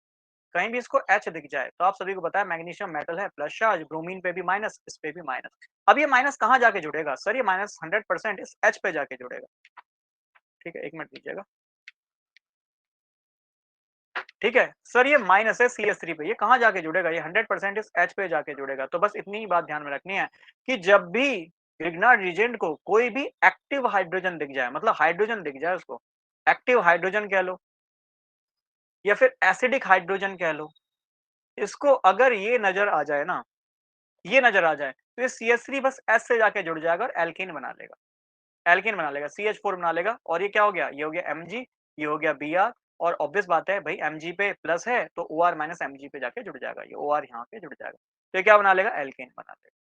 कहीं भी इसको H दिख जाए, तो आप सभी को पता है मैग्नीशियम मेटल है, प्लस चार्ज, ब्रोमीन पे भी माइनस, इस पे भी माइनस। अब ये माइनस कहाँ जाके जुड़ेगा? सर ये माइनस 100% इस H पे जाके जुड़ेगा। ठीक है, 1 मिनट दीजिएगा। ठीक है, सर ये माइनस है CH3 पे, ये कहाँ जाके जुड़ेगा? ये 100% इस H पे जाके जुड़ेगा। तो बस इतनी ही बात ध्यान में रखनी है कि जब भी ग्रिग्नार्ड रीजेंट को कोई भी एक्टिव हाइड्रोजन दिख जाए, मतलब हाइड्रोजन दिख जाए उसको, एक्टिव हाइड्रोजन कह लो या फिर एसिडिक हाइड्रोजन कह लो, इसको अगर ये नज़र आ जाए ना, ये नज़र आ जाए, तो ये CH3 बस S से जाके जुड़ जाएगा और एल्कीन बना लेगा। एल्कीन बना लेगा, CH4 बना लेगा और ये क्या हो गया? ये हो गया Mg, ये हो गया Br और ऑब्वियस बात है भाई Mg पे प्लस है तो OR माइनस Mg पे जाके जुड़ जाएगा, ये OR यहाँ पे जुड़ जाएगा। तो ये क्या बना लेगा? एल्केन बना लेगा,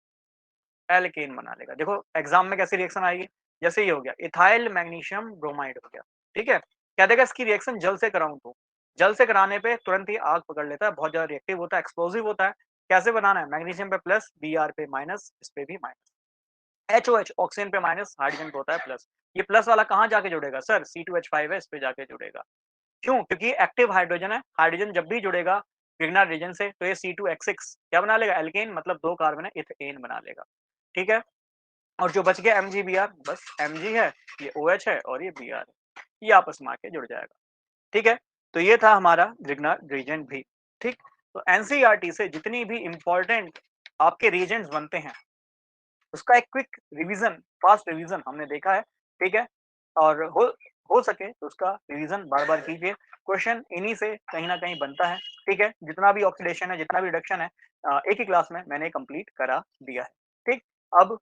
एल्केन बना लेगा। देखो एग्ज़ाम में कैसी रिएक्शन आएगी? जैसे ये हो गया इथाइल मैग्नीशियम ब्रोमाइड हो गया, ठीक है? कह देगा इसकी रिएक्शन जल से कराऊँ तो, जल से कराने पे तुरंत ही आग पकड़ लेता है, बहुत ज़्यादा रिएक्टिव होता है, एक्सप्लोसिव होता है। कैसे बनाना है? मैग्नीशियम पे प्लस, Br पे माइनस, इस पे भी माइनस। HOH ऑक्सीजन पे माइनस, हाइड्रोजन पे होता है प्लस। ये प्लस वाला कहाँ जाके जुड़ेगा सर? C2H5 है, इस पे जाके जुड़ेगा। क्यों? क्योंकि एक्टिव हाइड्रोजन है, हाइड्रोजन जब भी जुड़ेगा ग्रिग्नार्ड रीजन से तो ये C2H6 क्या बना लेगा? एल्केन, मतलब 2 कार्बन है, इथेन बना लेगा। ठीक है? और जो बच गया MgBr, बस Mg है, ये OH है और ये Br है। ये आपस में आके जुड़ जाएगा। ठीक है? तो ये था हमारा ग्रिग्नार्ड रीजेंट भी। ठीक? तो एनसीईआरटी से जितनी भी इम्पोर्टेंट आपके रीजेंट्स बनते हैं, उसका एक क्विक रिवीजन, फास्ट रिवीजन हमने देखा है, ठीक है? और हो सके तो उसका रिवीजन बार-बार कीजिए। क्वेश्चन इन्हीं से कहीं न कहीं बनता है, ठीक है? जितना भी ऑक्सीडेशन है, जितना भी रिडक्शन है एक ही क्लास में मैंने कंप्लीट करा दिया है, ठीक? अब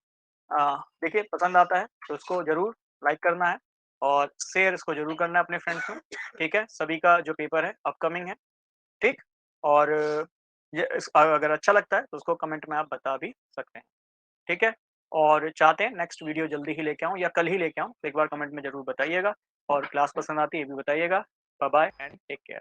देखिए पसंद आता है तो उसको ज़रूर लाइक करना है और शेयर इसको ज़रूर करना है अपने फ्रेंड्स में, ठीक है? सभी का जो पेपर है अपकमिंग है, ठीक? और ये अगर अच्छा लगता है तो उसको कमेंट में आप बता भी सकते हैं। ठीक है? और चाहते हैं नेक्स्ट वीडियो जल्दी ही लेके आऊँ या कल ही लेके आऊँ, तो एक बार कमेंट में ज़रूर बताइएगा और क्लास पसंद आती है ये भी बताइएगा। Bye bye and take care.